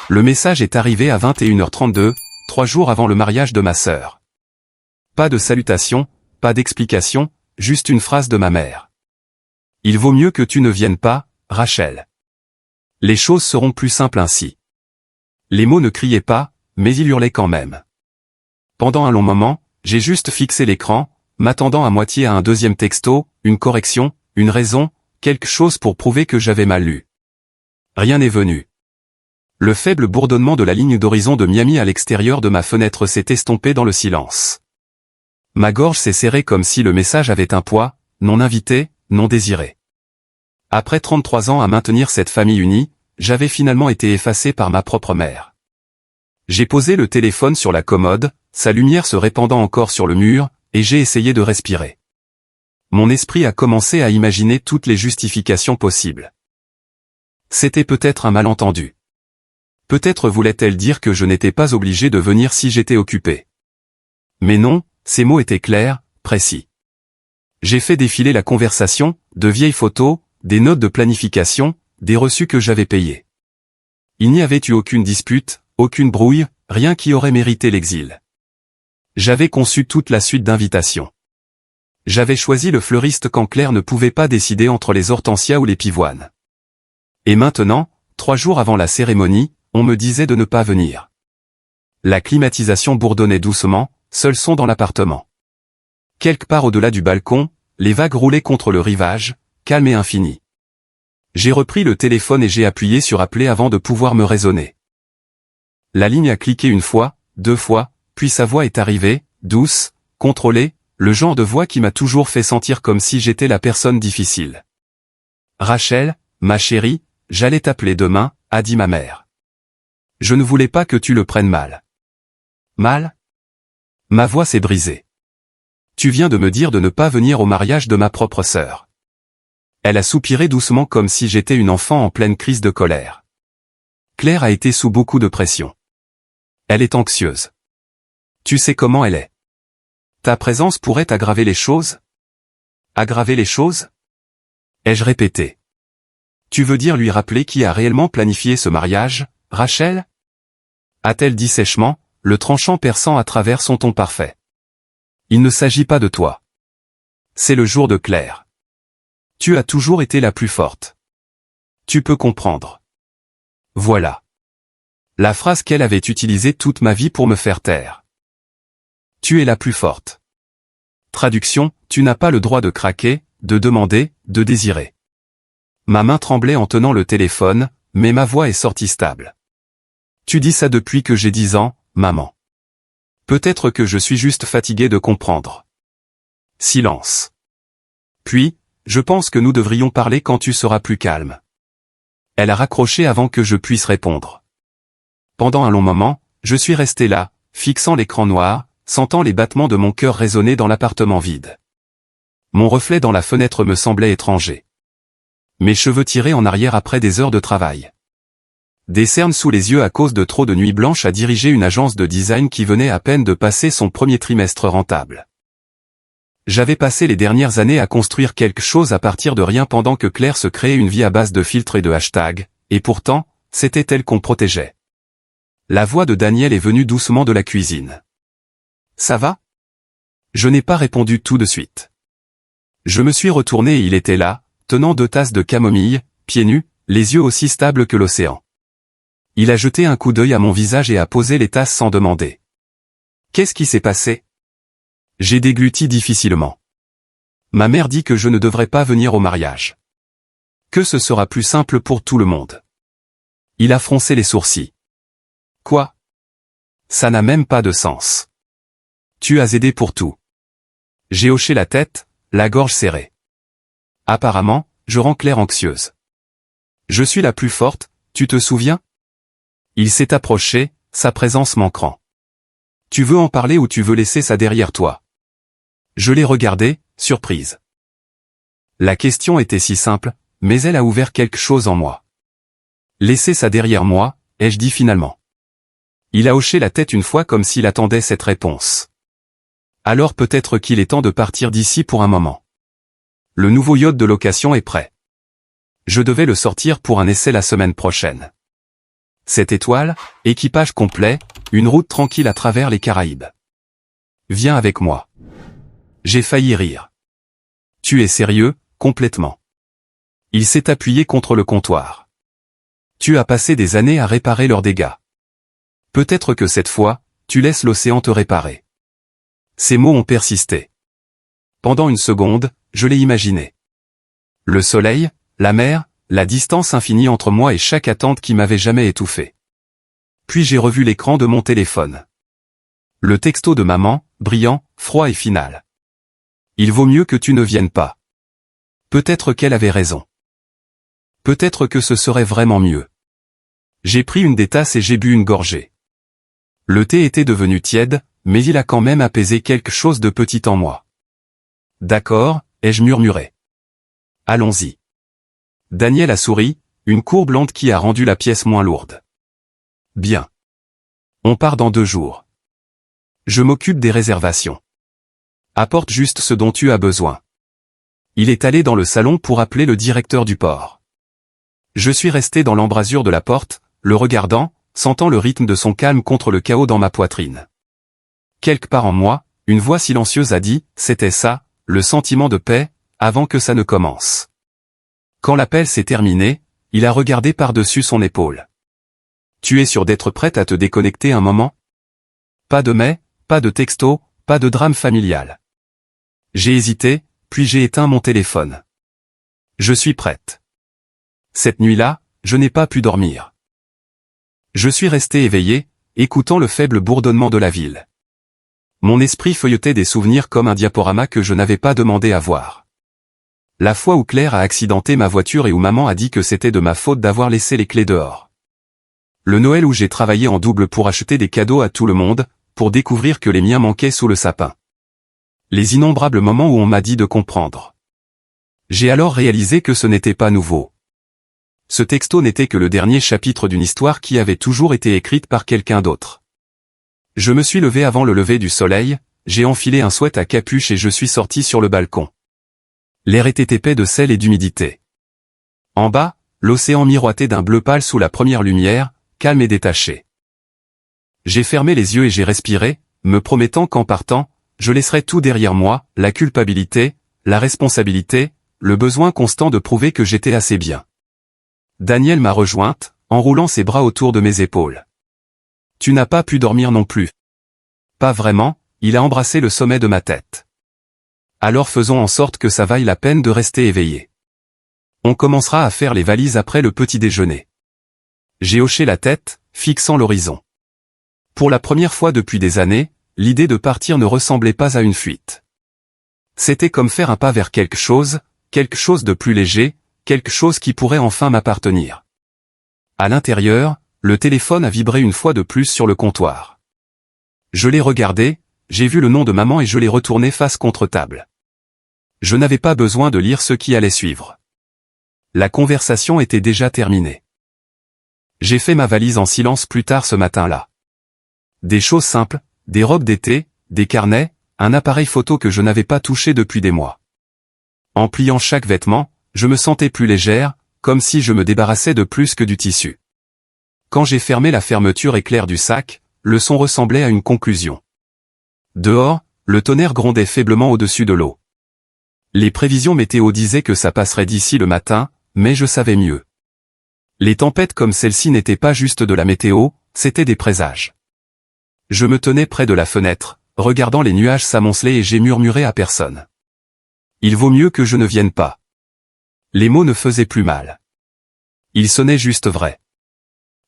Le message est arrivé à 21h32, 3 jours avant le mariage de ma sœur. Pas de salutation, pas d'explication, juste une phrase de ma mère. Il vaut mieux que tu ne viennes pas, Rachel. Les choses seront plus simples ainsi. Les mots ne criaient pas, mais ils hurlaient quand même. Pendant un long moment, j'ai juste fixé l'écran, m'attendant à moitié à un deuxième texto, une correction, une raison, quelque chose pour prouver que j'avais mal lu. Rien n'est venu. Le faible bourdonnement de la ligne d'horizon de Miami à l'extérieur de ma fenêtre s'est estompé dans le silence. Ma gorge s'est serrée comme si le message avait un poids, non invité, non désiré. Après 33 ans à maintenir cette famille unie, j'avais finalement été effacé par ma propre mère. J'ai posé le téléphone sur la commode, sa lumière se répandant encore sur le mur, et j'ai essayé de respirer. Mon esprit a commencé à imaginer toutes les justifications possibles. C'était peut-être un malentendu. Peut-être voulait-elle dire que je n'étais pas obligé de venir si j'étais occupé. Mais non, ces mots étaient clairs, précis. J'ai fait défiler la conversation, de vieilles photos, des notes de planification, des reçus que j'avais payés. Il n'y avait eu aucune dispute, aucune brouille, rien qui aurait mérité l'exil. J'avais conçu toute la suite d'invitations. J'avais choisi le fleuriste quand Claire ne pouvait pas décider entre les hortensias ou les pivoines. Et maintenant, 3 jours avant la cérémonie, on me disait de ne pas venir. La climatisation bourdonnait doucement, seul son dans l'appartement. Quelque part au-delà du balcon, les vagues roulaient contre le rivage, calme et infini. J'ai repris le téléphone et j'ai appuyé sur appeler avant de pouvoir me raisonner. La ligne a cliqué 1 fois, 2 fois, puis sa voix est arrivée, douce, contrôlée, le genre de voix qui m'a toujours fait sentir comme si j'étais la personne difficile. « Rachel, ma chérie, j'allais t'appeler demain », a dit ma mère. « Je ne voulais pas que tu le prennes mal. » Mal ? Ma voix s'est brisée. Tu viens de me dire de ne pas venir au mariage de ma propre sœur. Elle a soupiré doucement comme si j'étais une enfant en pleine crise de colère. Claire a été sous beaucoup de pression. Elle est anxieuse. Tu sais comment elle est. Ta présence pourrait aggraver les choses ? Aggraver les choses ? Ai-je répété. Tu veux dire lui rappeler qui a réellement planifié ce mariage, Rachel ? A-t-elle dit sèchement, le tranchant perçant à travers son ton parfait. Il ne s'agit pas de toi. C'est le jour de Claire. Tu as toujours été la plus forte. Tu peux comprendre. Voilà. La phrase qu'elle avait utilisée toute ma vie pour me faire taire. Tu es la plus forte. Traduction, tu n'as pas le droit de craquer, de demander, de désirer. Ma main tremblait en tenant le téléphone, mais ma voix est sortie stable. Tu dis ça depuis que j'ai 10 ans, maman. Peut-être que je suis juste fatigué de comprendre. Silence. Puis, je pense que nous devrions parler quand tu seras plus calme. Elle a raccroché avant que je puisse répondre. Pendant un long moment, je suis resté là, fixant l'écran noir, sentant les battements de mon cœur résonner dans l'appartement vide. Mon reflet dans la fenêtre me semblait étranger. Mes cheveux tirés en arrière après des heures de travail. Des cernes sous les yeux à cause de trop de nuits blanches à diriger une agence de design qui venait à peine de passer son premier trimestre rentable. J'avais passé les dernières années à construire quelque chose à partir de rien pendant que Claire se créait une vie à base de filtres et de hashtags, et pourtant, c'était elle qu'on protégeait. La voix de Daniel est venue doucement de la cuisine. « Ça va ?» Je n'ai pas répondu tout de suite. Je me suis retourné et il était là, tenant 2 tasses de camomille, pieds nus, les yeux aussi stables que l'océan. Il a jeté un coup d'œil à mon visage et a posé les tasses sans demander. « Qu'est-ce qui s'est passé ?» J'ai dégluti difficilement. Ma mère dit que je ne devrais pas venir au mariage. Que ce sera plus simple pour tout le monde. Il a froncé les sourcils. Quoi ? Ça n'a même pas de sens. Tu as aidé pour tout. J'ai hoché la tête, la gorge serrée. Apparemment, je rends Claire anxieuse. Je suis la plus forte, tu te souviens ? Il s'est approché, sa présence m'ancrant. Tu veux en parler ou tu veux laisser ça derrière toi ? Je l'ai regardée, surprise. La question était si simple, mais elle a ouvert quelque chose en moi. Laisser ça derrière moi, ai-je dit finalement. Il a hoché la tête une fois comme s'il attendait cette réponse. Alors peut-être qu'il est temps de partir d'ici pour un moment. Le nouveau yacht de location est prêt. Je devais le sortir pour un essai la semaine prochaine. 7 étoiles, équipage complet, une route tranquille à travers les Caraïbes. Viens avec moi. J'ai failli rire. Tu es sérieux, complètement. Il s'est appuyé contre le comptoir. Tu as passé des années à réparer leurs dégâts. Peut-être que cette fois, tu laisses l'océan te réparer. Ces mots ont persisté. Pendant une seconde, je l'ai imaginé. Le soleil, la mer, la distance infinie entre moi et chaque attente qui m'avait jamais étouffé. Puis j'ai revu l'écran de mon téléphone. Le texto de maman, brillant, froid et final. Il vaut mieux que tu ne viennes pas. Peut-être qu'elle avait raison. Peut-être que ce serait vraiment mieux. J'ai pris une des tasses et j'ai bu une gorgée. Le thé était devenu tiède, mais il a quand même apaisé quelque chose de petit en moi. D'accord, ai-je murmuré. Allons-y. Daniel a souri, une courbe lente qui a rendu la pièce moins lourde. Bien. On part dans 2 jours. Je m'occupe des réservations. Apporte juste ce dont tu as besoin. Il est allé dans le salon pour appeler le directeur du port. Je suis resté dans l'embrasure de la porte, le regardant, sentant le rythme de son calme contre le chaos dans ma poitrine. Quelque part en moi, une voix silencieuse a dit, c'était ça, le sentiment de paix, avant que ça ne commence. Quand l'appel s'est terminé, il a regardé par-dessus son épaule. Tu es sûr d'être prête à te déconnecter un moment? Pas de mais, pas de texto, pas de drame familial. J'ai hésité, puis j'ai éteint mon téléphone. Je suis prête. Cette nuit-là, je n'ai pas pu dormir. Je suis resté éveillé, écoutant le faible bourdonnement de la ville. Mon esprit feuilletait des souvenirs comme un diaporama que je n'avais pas demandé à voir. La fois où Claire a accidenté ma voiture et où maman a dit que c'était de ma faute d'avoir laissé les clés dehors. Le Noël où j'ai travaillé en double pour acheter des cadeaux à tout le monde, pour découvrir que les miens manquaient sous le sapin. Les innombrables moments où on m'a dit de comprendre. J'ai alors réalisé que ce n'était pas nouveau. Ce texto n'était que le dernier chapitre d'une histoire qui avait toujours été écrite par quelqu'un d'autre. Je me suis levé avant le lever du soleil, j'ai enfilé un sweat à capuche et je suis sorti sur le balcon. L'air était épais de sel et d'humidité. En bas, l'océan miroitait d'un bleu pâle sous la première lumière, calme et détaché. J'ai fermé les yeux et j'ai respiré, me promettant qu'en partant, je laisserais tout derrière moi, la culpabilité, la responsabilité, le besoin constant de prouver que j'étais assez bien. Daniel m'a rejointe, enroulant ses bras autour de mes épaules. Tu n'as pas pu dormir non plus. Pas vraiment, il a embrassé le sommet de ma tête. Alors faisons en sorte que ça vaille la peine de rester éveillé. On commencera à faire les valises après le petit déjeuner. J'ai hoché la tête, fixant l'horizon. Pour la première fois depuis des années, l'idée de partir ne ressemblait pas à une fuite. C'était comme faire un pas vers quelque chose de plus léger, quelque chose qui pourrait enfin m'appartenir. À l'intérieur, le téléphone a vibré une fois de plus sur le comptoir. Je l'ai regardé, j'ai vu le nom de maman et je l'ai retourné face contre table. Je n'avais pas besoin de lire ce qui allait suivre. La conversation était déjà terminée. J'ai fait ma valise en silence plus tard ce matin-là. Des choses simples, des robes d'été, des carnets, un appareil photo que je n'avais pas touché depuis des mois. En pliant chaque vêtement, je me sentais plus légère, comme si je me débarrassais de plus que du tissu. Quand j'ai fermé la fermeture éclair du sac, le son ressemblait à une conclusion. Dehors, le tonnerre grondait faiblement au-dessus de l'eau. Les prévisions météo disaient que ça passerait d'ici le matin, mais je savais mieux. Les tempêtes comme celle-ci n'étaient pas juste de la météo, c'étaient des présages. Je me tenais près de la fenêtre, regardant les nuages s'amonceler et j'ai murmuré à personne. Il vaut mieux que je ne vienne pas. Les mots ne faisaient plus mal. Ils sonnaient juste vrais.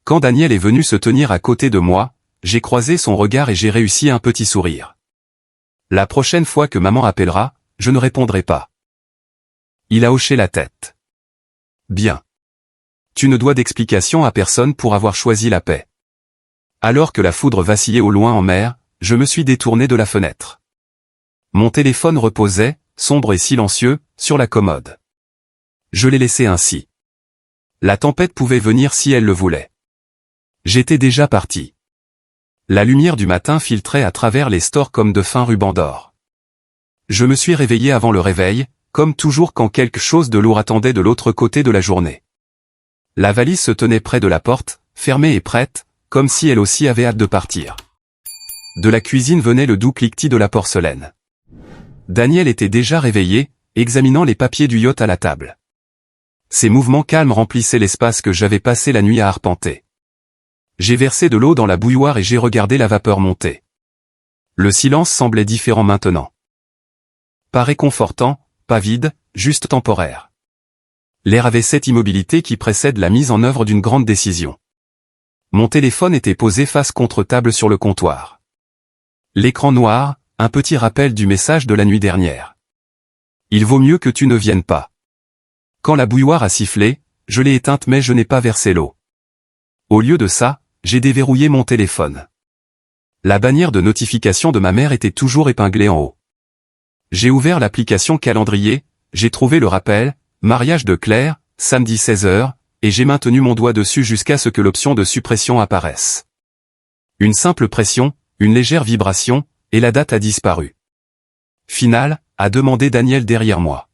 Quand Daniel est venu se tenir à côté de moi, j'ai croisé son regard et j'ai réussi un petit sourire. La prochaine fois que maman appellera, je ne répondrai pas. Il a hoché la tête. Bien. Tu ne dois d'explication à personne pour avoir choisi la paix. Alors que la foudre vacillait au loin en mer, je me suis détourné de la fenêtre. Mon téléphone reposait, sombre et silencieux, sur la commode. Je l'ai laissé ainsi. La tempête pouvait venir si elle le voulait. J'étais déjà parti. La lumière du matin filtrait à travers les stores comme de fins rubans d'or. Je me suis réveillé avant le réveil, comme toujours quand quelque chose de lourd attendait de l'autre côté de la journée. La valise se tenait près de la porte, fermée et prête, comme si elle aussi avait hâte de partir. De la cuisine venait le doux cliquetis de la porcelaine. Daniel était déjà réveillé, examinant les papiers du yacht à la table. Ses mouvements calmes remplissaient l'espace que j'avais passé la nuit à arpenter. J'ai versé de l'eau dans la bouilloire et j'ai regardé la vapeur monter. Le silence semblait différent maintenant. Pas réconfortant, pas vide, juste temporaire. L'air avait cette immobilité qui précède la mise en œuvre d'une grande décision. Mon téléphone était posé face contre table sur le comptoir. L'écran noir, un petit rappel du message de la nuit dernière. Il vaut mieux que tu ne viennes pas. Quand la bouilloire a sifflé, je l'ai éteinte mais je n'ai pas versé l'eau. Au lieu de ça, j'ai déverrouillé mon téléphone. La bannière de notification de ma mère était toujours épinglée en haut. J'ai ouvert l'application calendrier, j'ai trouvé le rappel, mariage de Claire, samedi 16h, et j'ai maintenu mon doigt dessus jusqu'à ce que l'option de suppression apparaisse. Une simple pression, une légère vibration, et la date a disparu. Final, a demandé Daniel derrière moi.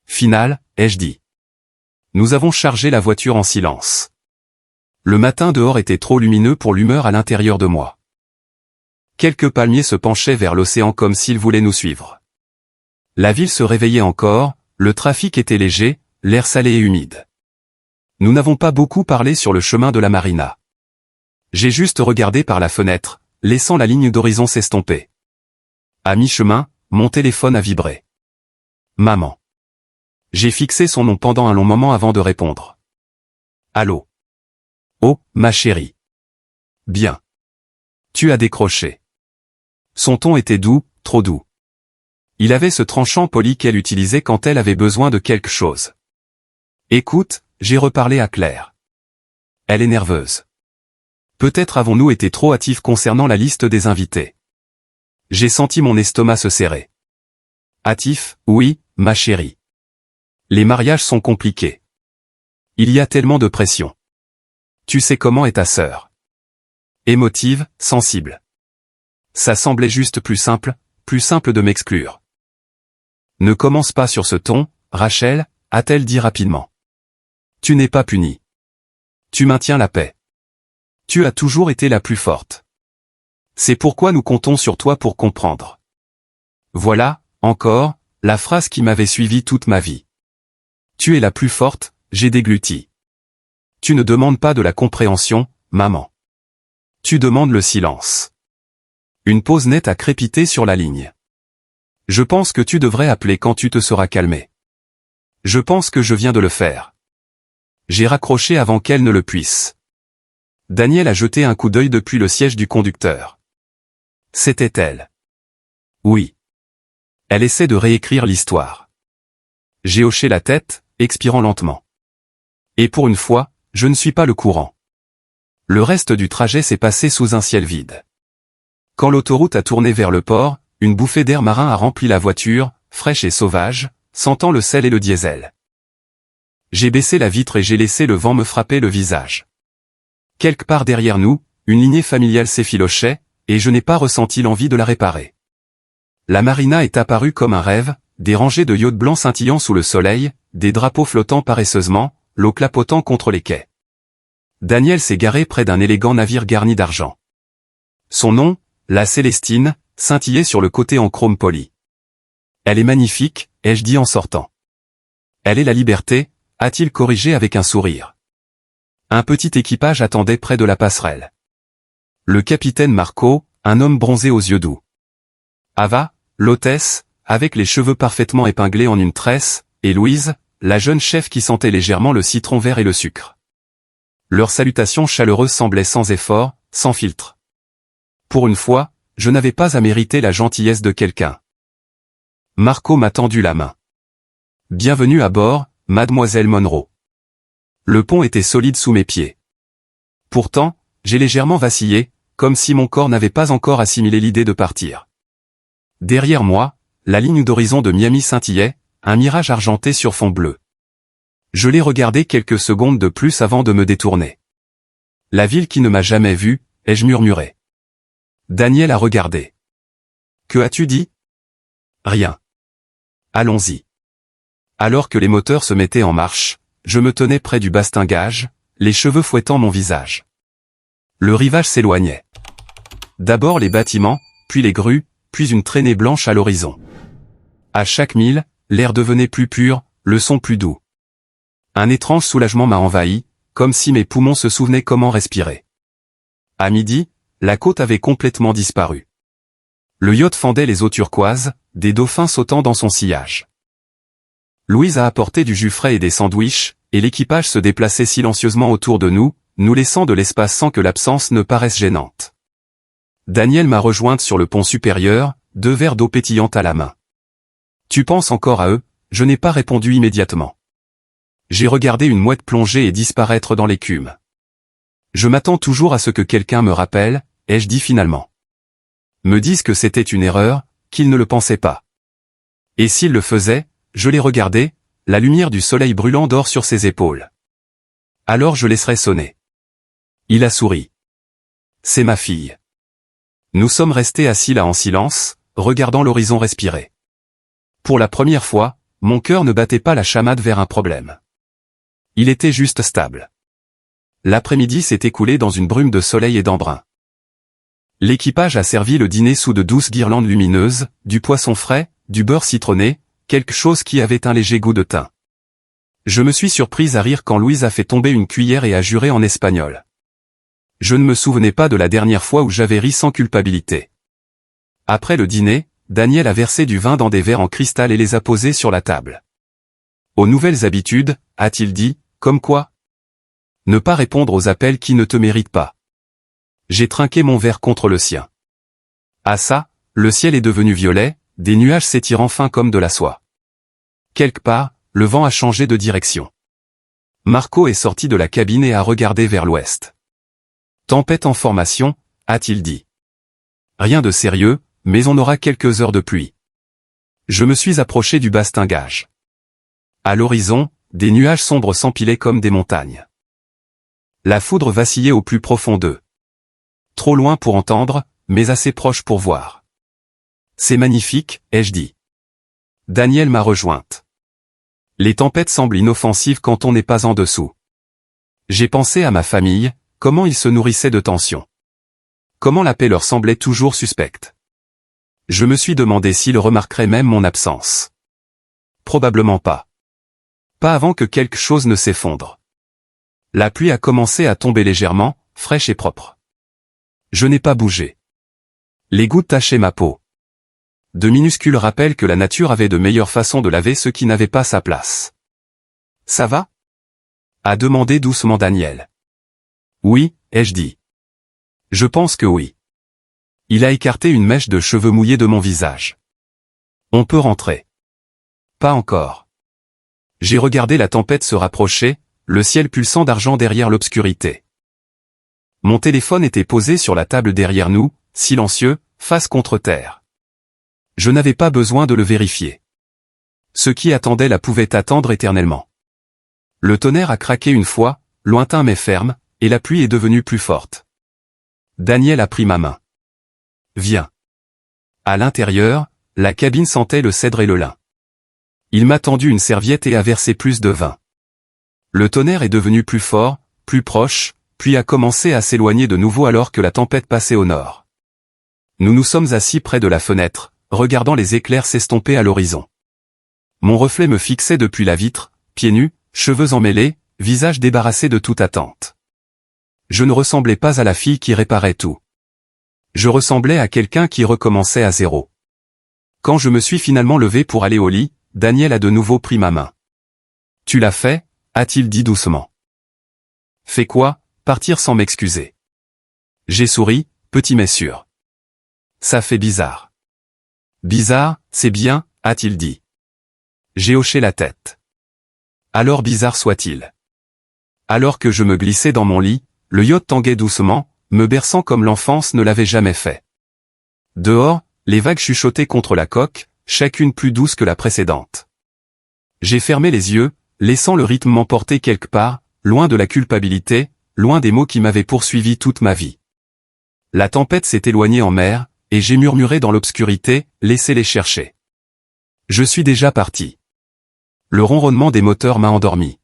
Final, ai-je dit. Nous avons chargé la voiture en silence. Le matin dehors était trop lumineux pour l'humeur à l'intérieur de moi. Quelques palmiers se penchaient vers l'océan comme s'ils voulaient nous suivre. La ville se réveillait encore, le trafic était léger, l'air salé et humide. Nous n'avons pas beaucoup parlé sur le chemin de la marina. J'ai juste regardé par la fenêtre, laissant la ligne d'horizon s'estomper. À mi-chemin, mon téléphone a vibré. Maman. J'ai fixé son nom pendant un long moment avant de répondre. Allô. Oh, ma chérie. Bien. Tu as décroché. Son ton était doux, trop doux. Il avait ce tranchant poli qu'elle utilisait quand elle avait besoin de quelque chose. Écoute, j'ai reparlé à Claire. Elle est nerveuse. Peut-être avons-nous été trop hâtifs concernant la liste des invités. J'ai senti mon estomac se serrer. Hâtif, oui, ma chérie. Les mariages sont compliqués. Il y a tellement de pression. Tu sais comment est ta sœur. Émotive, sensible. Ça semblait juste plus simple de m'exclure. Ne commence pas sur ce ton, Rachel, a-t-elle dit rapidement. Tu n'es pas punie. Tu maintiens la paix. Tu as toujours été la plus forte. C'est pourquoi nous comptons sur toi pour comprendre. Voilà, encore, la phrase qui m'avait suivi toute ma vie. Tu es la plus forte, j'ai dégluti. Tu ne demandes pas de la compréhension, maman. Tu demandes le silence. Une pause nette a crépité sur la ligne. Je pense que tu devrais appeler quand tu te seras calmé. Je pense que je viens de le faire. J'ai raccroché avant qu'elle ne le puisse. Daniel a jeté un coup d'œil depuis le siège du conducteur. C'était elle. Oui. Elle essaie de réécrire l'histoire. J'ai hoché la tête, expirant lentement. Et pour une fois, je ne suis pas le courant. Le reste du trajet s'est passé sous un ciel vide. Quand l'autoroute a tourné vers le port, une bouffée d'air marin a rempli la voiture, fraîche et sauvage, sentant le sel et le diesel. J'ai baissé la vitre et j'ai laissé le vent me frapper le visage. Quelque part derrière nous, une lignée familiale s'effilochait, et je n'ai pas ressenti l'envie de la réparer. La marina est apparue comme un rêve, des rangées de yachts blancs scintillant sous le soleil, des drapeaux flottant paresseusement, l'eau clapotant contre les quais. Daniel s'est garé près d'un élégant navire garni d'argent. Son nom, la Célestine, scintillait sur le côté en chrome poli. Elle est magnifique, ai-je dit en sortant. Elle est la liberté, a-t-il corrigé avec un sourire. Un petit équipage attendait près de la passerelle. Le capitaine Marco, un homme bronzé aux yeux doux. Ava, l'hôtesse, avec les cheveux parfaitement épinglés en une tresse, et Louise, la jeune chef qui sentait légèrement le citron vert et le sucre. Leurs salutations chaleureuses semblaient sans effort, sans filtre. Pour une fois, je n'avais pas à mériter la gentillesse de quelqu'un. Marco m'a tendu la main. Bienvenue à bord, mademoiselle Monroe. Le pont était solide sous mes pieds. Pourtant, j'ai légèrement vacillé, comme si mon corps n'avait pas encore assimilé l'idée de partir. Derrière moi, la ligne d'horizon de Miami scintillait, un mirage argenté sur fond bleu. Je l'ai regardé quelques secondes de plus avant de me détourner. La ville qui ne m'a jamais vu, ai-je murmuré. Daniel a regardé. Que as-tu dit? Rien. Allons-y. Alors que les moteurs se mettaient en marche, je me tenais près du bastingage, les cheveux fouettant mon visage. Le rivage s'éloignait. D'abord les bâtiments, puis les grues, puis une traînée blanche à l'horizon. À chaque mille, l'air devenait plus pur, le son plus doux. Un étrange soulagement m'a envahi, comme si mes poumons se souvenaient comment respirer. À midi, la côte avait complètement disparu. Le yacht fendait les eaux turquoises, des dauphins sautant dans son sillage. Louise a apporté du jus frais et des sandwichs, et l'équipage se déplaçait silencieusement autour de nous, nous laissant de l'espace sans que l'absence ne paraisse gênante. Daniel m'a rejointe sur le pont supérieur, 2 verres d'eau pétillante à la main. « Tu penses encore à eux ?» Je n'ai pas répondu immédiatement. J'ai regardé une mouette plonger et disparaître dans l'écume. Je m'attends toujours à ce que quelqu'un me rappelle, ai-je dit finalement. Me disent que c'était une erreur, qu'ils ne le pensaient pas. Et s'ils le faisaient, je les regardais, la lumière du soleil brûlant dort sur ses épaules. Alors je laisserai sonner. Il a souri. C'est ma fille. Nous sommes restés assis là en silence, regardant l'horizon respirer. Pour la première fois, mon cœur ne battait pas la chamade vers un problème. Il était juste stable. L'après-midi s'est écoulé dans une brume de soleil et d'embrun. L'équipage a servi le dîner sous de douces guirlandes lumineuses, du poisson frais, du beurre citronné, quelque chose qui avait un léger goût de thym. Je me suis surprise à rire quand Louise a fait tomber une cuillère et a juré en espagnol. Je ne me souvenais pas de la dernière fois où j'avais ri sans culpabilité. Après le dîner, Daniel a versé du vin dans des verres en cristal et les a posés sur la table. Aux nouvelles habitudes, a-t-il dit, comme quoi? Ne pas répondre aux appels qui ne te méritent pas. J'ai trinqué mon verre contre le sien. Ah ça, le ciel est devenu violet, des nuages s'étirant fins comme de la soie. Quelque part, le vent a changé de direction. Marco est sorti de la cabine et a regardé vers l'ouest. Tempête en formation, a-t-il dit. Rien de sérieux, mais on aura quelques heures de pluie. Je me suis approché du bastingage. À l'horizon, des nuages sombres s'empilaient comme des montagnes. La foudre vacillait au plus profond d'eux. Trop loin pour entendre, mais assez proche pour voir. C'est magnifique, ai-je dit. Daniel m'a rejointe. Les tempêtes semblent inoffensives quand on n'est pas en dessous. J'ai pensé à ma famille, comment ils se nourrissaient de tension. Comment la paix leur semblait toujours suspecte. Je me suis demandé s'ils remarqueraient même mon absence. Probablement pas. Pas avant que quelque chose ne s'effondre. La pluie a commencé à tomber légèrement, fraîche et propre. Je n'ai pas bougé. Les gouttes tachaient ma peau. De minuscules rappels que la nature avait de meilleures façons de laver ce qui n'avait pas sa place. « Ça va ?» a demandé doucement Daniel. « Oui, ai-je dit. »« Je pense que oui. » Il a écarté une mèche de cheveux mouillés de mon visage. « On peut rentrer. »« Pas encore. » J'ai regardé la tempête se rapprocher, le ciel pulsant d'argent derrière l'obscurité. Mon téléphone était posé sur la table derrière nous, silencieux, face contre terre. Je n'avais pas besoin de le vérifier. Ce qui attendait la pouvait attendre éternellement. Le tonnerre a craqué une fois, lointain mais ferme, et la pluie est devenue plus forte. Daniel a pris ma main. « Viens. » À l'intérieur, la cabine sentait le cèdre et le lin. Il m'a tendu une serviette et a versé plus de vin. Le tonnerre est devenu plus fort, plus proche, puis a commencé à s'éloigner de nouveau alors que la tempête passait au nord. Nous nous sommes assis près de la fenêtre, regardant les éclairs s'estomper à l'horizon. Mon reflet me fixait depuis la vitre, pieds nus, cheveux emmêlés, visage débarrassé de toute attente. Je ne ressemblais pas à la fille qui réparait tout. Je ressemblais à quelqu'un qui recommençait à zéro. Quand je me suis finalement levé pour aller au lit, Daniel a de nouveau pris ma main. « Tu l'as fait ?» a-t-il dit doucement. « Fais quoi ? Partir sans m'excuser. » J'ai souri, petit mais sûr. « Ça fait bizarre. »« Bizarre, c'est bien, » a-t-il dit. J'ai hoché la tête. « Alors bizarre soit-il. » Alors que je me glissais dans mon lit, le yacht tanguait doucement, me berçant comme l'enfance ne l'avait jamais fait. Dehors, les vagues chuchotaient contre la coque, chacune plus douce que la précédente. J'ai fermé les yeux, laissant le rythme m'emporter quelque part, loin de la culpabilité, loin des mots qui m'avaient poursuivi toute ma vie. La tempête s'est éloignée en mer, et j'ai murmuré dans l'obscurité, laissez-les chercher. Je suis déjà parti. Le ronronnement des moteurs m'a endormi.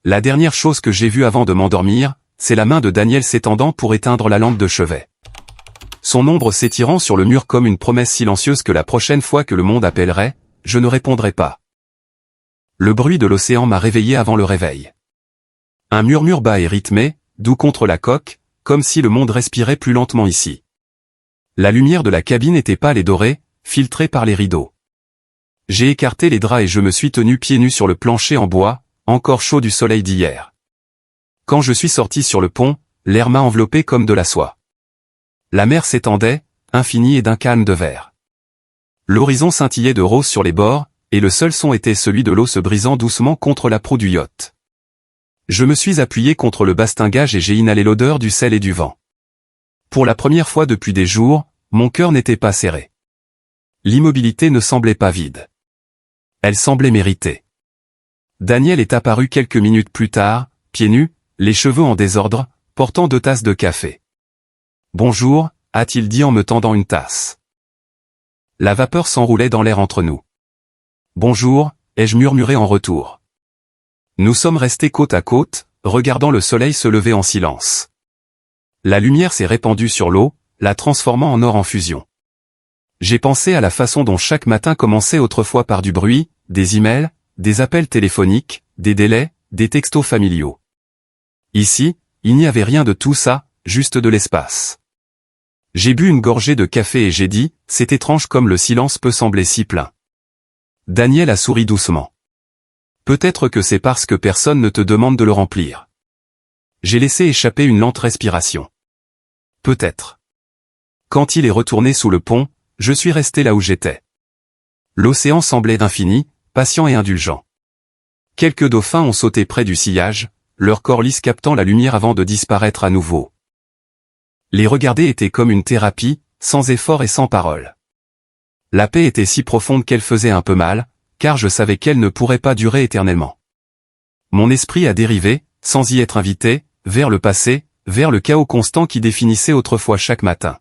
La dernière chose que j'ai vue avant de m'endormir, c'est la main de Daniel s'étendant pour éteindre la lampe de chevet. Son ombre s'étirant sur le mur comme une promesse silencieuse que la prochaine fois que le monde appellerait, je ne répondrai pas. Le bruit de l'océan m'a réveillé avant le réveil. Un murmure bas et rythmé, doux contre la coque, comme si le monde respirait plus lentement ici. La lumière de la cabine était pâle et dorée, filtrée par les rideaux. J'ai écarté les draps et je me suis tenu pieds nus sur le plancher en bois, encore chaud du soleil d'hier. Quand je suis sorti sur le pont, l'air m'a enveloppé comme de la soie. La mer s'étendait, infinie et d'un calme de verre. L'horizon scintillait de rose sur les bords, et le seul son était celui de l'eau se brisant doucement contre la proue du yacht. Je me suis appuyé contre le bastingage et j'ai inhalé l'odeur du sel et du vent. Pour la première fois depuis des jours, mon cœur n'était pas serré. L'immobilité ne semblait pas vide. Elle semblait méritée. Daniel est apparu quelques minutes plus tard, pieds nus, les cheveux en désordre, portant 2 tasses de café. « Bonjour », a-t-il dit en me tendant une tasse. La vapeur s'enroulait dans l'air entre nous. « Bonjour », ai-je murmuré en retour. Nous sommes restés côte à côte, regardant le soleil se lever en silence. La lumière s'est répandue sur l'eau, la transformant en or en fusion. J'ai pensé à la façon dont chaque matin commençait autrefois par du bruit, des emails, des appels téléphoniques, des délais, des textos familiaux. Ici, il n'y avait rien de tout ça, juste de l'espace. J'ai bu une gorgée de café et j'ai dit, c'est étrange comme le silence peut sembler si plein. Daniel a souri doucement. Peut-être que c'est parce que personne ne te demande de le remplir. J'ai laissé échapper une lente respiration. Peut-être. Quand il est retourné sous le pont, je suis resté là où j'étais. L'océan semblait infini, patient et indulgent. Quelques dauphins ont sauté près du sillage, leur corps lisse captant la lumière avant de disparaître à nouveau. Les regarder était comme une thérapie, sans effort et sans parole. La paix était si profonde qu'elle faisait un peu mal, car je savais qu'elle ne pourrait pas durer éternellement. Mon esprit a dérivé, sans y être invité, vers le passé, vers le chaos constant qui définissait autrefois chaque matin.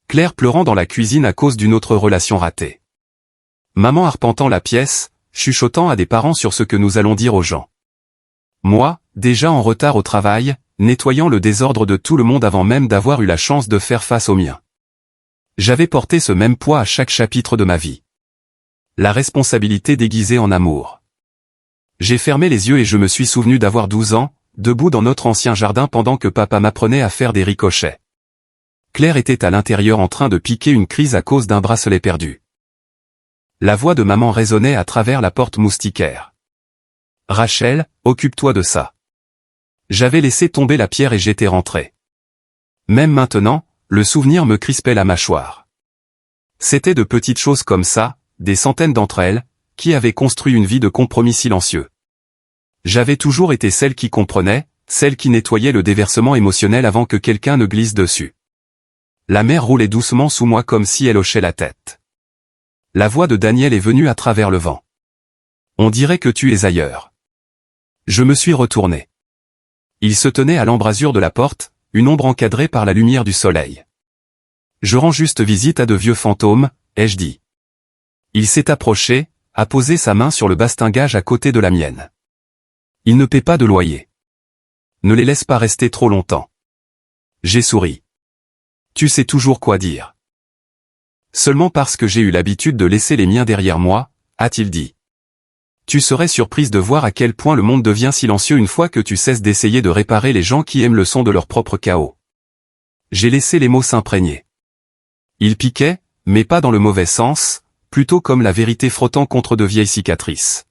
Claire pleurant dans la cuisine à cause d'une autre relation ratée. Maman arpentant la pièce, chuchotant à des parents sur ce que nous allons dire aux gens. Moi, déjà en retard au travail, nettoyant le désordre de tout le monde avant même d'avoir eu la chance de faire face au mien. J'avais porté ce même poids à chaque chapitre de ma vie. La responsabilité déguisée en amour. J'ai fermé les yeux et je me suis souvenu d'avoir 12 ans, debout dans notre ancien jardin pendant que papa m'apprenait à faire des ricochets. Claire était à l'intérieur en train de piquer une crise à cause d'un bracelet perdu. La voix de maman résonnait à travers la porte moustiquaire. « Rachel, occupe-toi de ça. » J'avais laissé tomber la pierre et j'étais rentré. Même maintenant, le souvenir me crispait la mâchoire. C'était de petites choses comme ça, des centaines d'entre elles, qui avaient construit une vie de compromis silencieux. J'avais toujours été celle qui comprenait, celle qui nettoyait le déversement émotionnel avant que quelqu'un ne glisse dessus. La mer roulait doucement sous moi comme si elle hochait la tête. La voix de Daniel est venue à travers le vent. On dirait que tu es ailleurs. Je me suis retourné. Il se tenait à l'embrasure de la porte, une ombre encadrée par la lumière du soleil. Je rends juste visite à de vieux fantômes, ai-je dit. Il s'est approché, a posé sa main sur le bastingage à côté de la mienne. Il ne paie pas de loyer. Ne les laisse pas rester trop longtemps. J'ai souri. Tu sais toujours quoi dire. Seulement parce que j'ai eu l'habitude de laisser les miens derrière moi, a-t-il dit. Tu serais surprise de voir à quel point le monde devient silencieux une fois que tu cesses d'essayer de réparer les gens qui aiment le son de leur propre chaos. J'ai laissé les mots s'imprégner. Ils piquaient, mais pas dans le mauvais sens, plutôt comme la vérité frottant contre de vieilles cicatrices.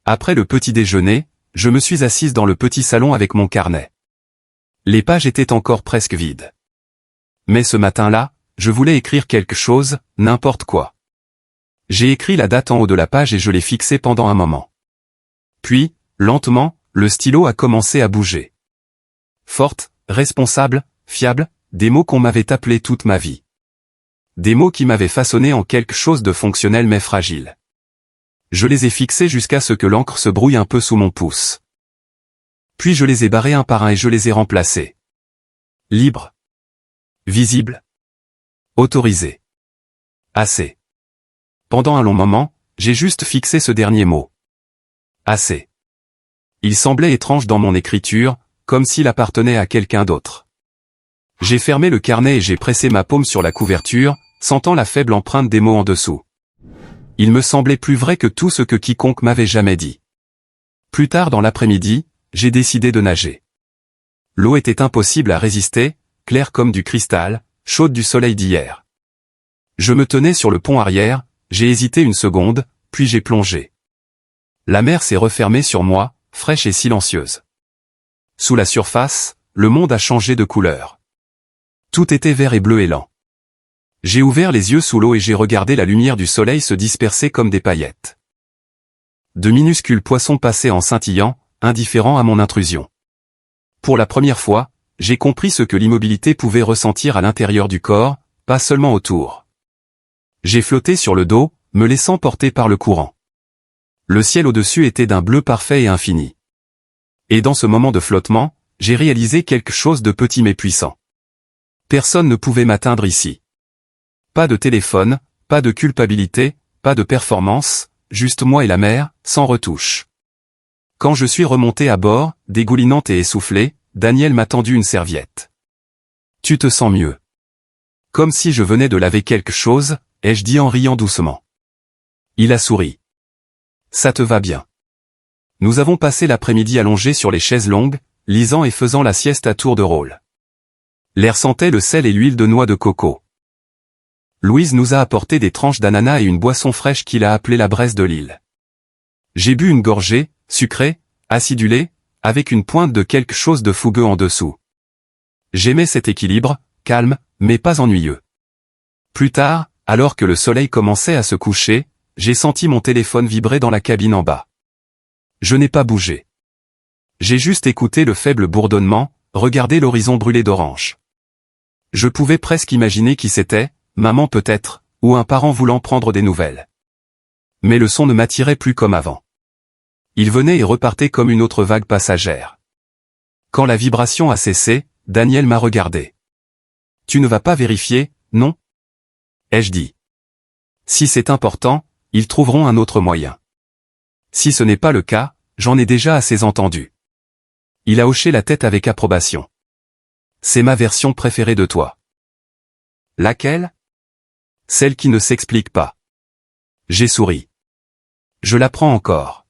Après le petit déjeuner, je me suis assise dans le petit salon avec mon carnet. Les pages étaient encore presque vides. Mais ce matin-là, je voulais écrire quelque chose, n'importe quoi. J'ai écrit la date en haut de la page et je l'ai fixée pendant un moment. Puis, lentement, le stylo a commencé à bouger. Forte, responsable, fiable, des mots qu'on m'avait appelés toute ma vie. Des mots qui m'avaient façonné en quelque chose de fonctionnel mais fragile. Je les ai fixés jusqu'à ce que l'encre se brouille un peu sous mon pouce. Puis je les ai barrés un par un et je les ai remplacés. Libre. Visible. Autorisé. Assez. Pendant un long moment, j'ai juste fixé ce dernier mot. Assez. il semblait étrange dans mon écriture, comme s'il appartenait à quelqu'un d'autre. J'ai fermé le carnet et j'ai pressé ma paume sur la couverture, sentant la faible empreinte des mots en dessous. Il me semblait plus vrai que tout ce que quiconque m'avait jamais dit. Plus tard dans l'après-midi, j'ai décidé de nager. L'eau était impossible à résister, claire comme du cristal, chaude du soleil d'hier. Je me tenais sur le pont arrière, j'ai hésité une seconde, puis j'ai plongé. La mer s'est refermée sur moi, fraîche et silencieuse. Sous la surface, le monde a changé de couleur. Tout était vert et bleu et lent. J'ai ouvert les yeux sous l'eau et j'ai regardé la lumière du soleil se disperser comme des paillettes. De minuscules poissons passaient en scintillant, indifférents à mon intrusion. Pour la première fois, j'ai compris ce que l'immobilité pouvait ressentir à l'intérieur du corps, pas seulement autour. J'ai flotté sur le dos, me laissant porter par le courant. Le ciel au-dessus était d'un bleu parfait et infini. Et dans ce moment de flottement, j'ai réalisé quelque chose de petit mais puissant. Personne ne pouvait m'atteindre ici. Pas de téléphone, pas de culpabilité, pas de performance, juste moi et la mer, sans retouche. Quand je suis remonté à bord, dégoulinante et essoufflé, Daniel m'a tendu une serviette. « Tu te sens mieux ?» Comme si je venais de laver quelque chose, ai-je dit en riant doucement. Il a souri. « Ça te va bien. » Nous avons passé l'après-midi allongés sur les chaises longues, lisant et faisant la sieste à tour de rôle. L'air sentait le sel et l'huile de noix de coco. Louise nous a apporté des tranches d'ananas et une boisson fraîche qu'il a appelée la braise de Lille. J'ai bu une gorgée, sucrée, acidulée, avec une pointe de quelque chose de fougueux en dessous. J'aimais cet équilibre, calme, mais pas ennuyeux. Plus tard, alors que le soleil commençait à se coucher, j'ai senti mon téléphone vibrer dans la cabine en bas. Je n'ai pas bougé. J'ai juste écouté le faible bourdonnement, regardé l'horizon brûlé d'orange. Je pouvais presque imaginer qui c'était, maman peut-être, ou un parent voulant prendre des nouvelles. Mais le son ne m'attirait plus comme avant. Il venait et repartait comme une autre vague passagère. Quand la vibration a cessé, Daniel m'a regardé. « Tu ne vas pas vérifier, non ?» ai-je dit. « Si c'est important, ils trouveront un autre moyen. Si ce n'est pas le cas, j'en ai déjà assez entendu. » Il a hoché la tête avec approbation. « C'est ma version préférée de toi. » Laquelle ? Celle qui ne s'explique pas. J'ai souri. Je l'apprends encore.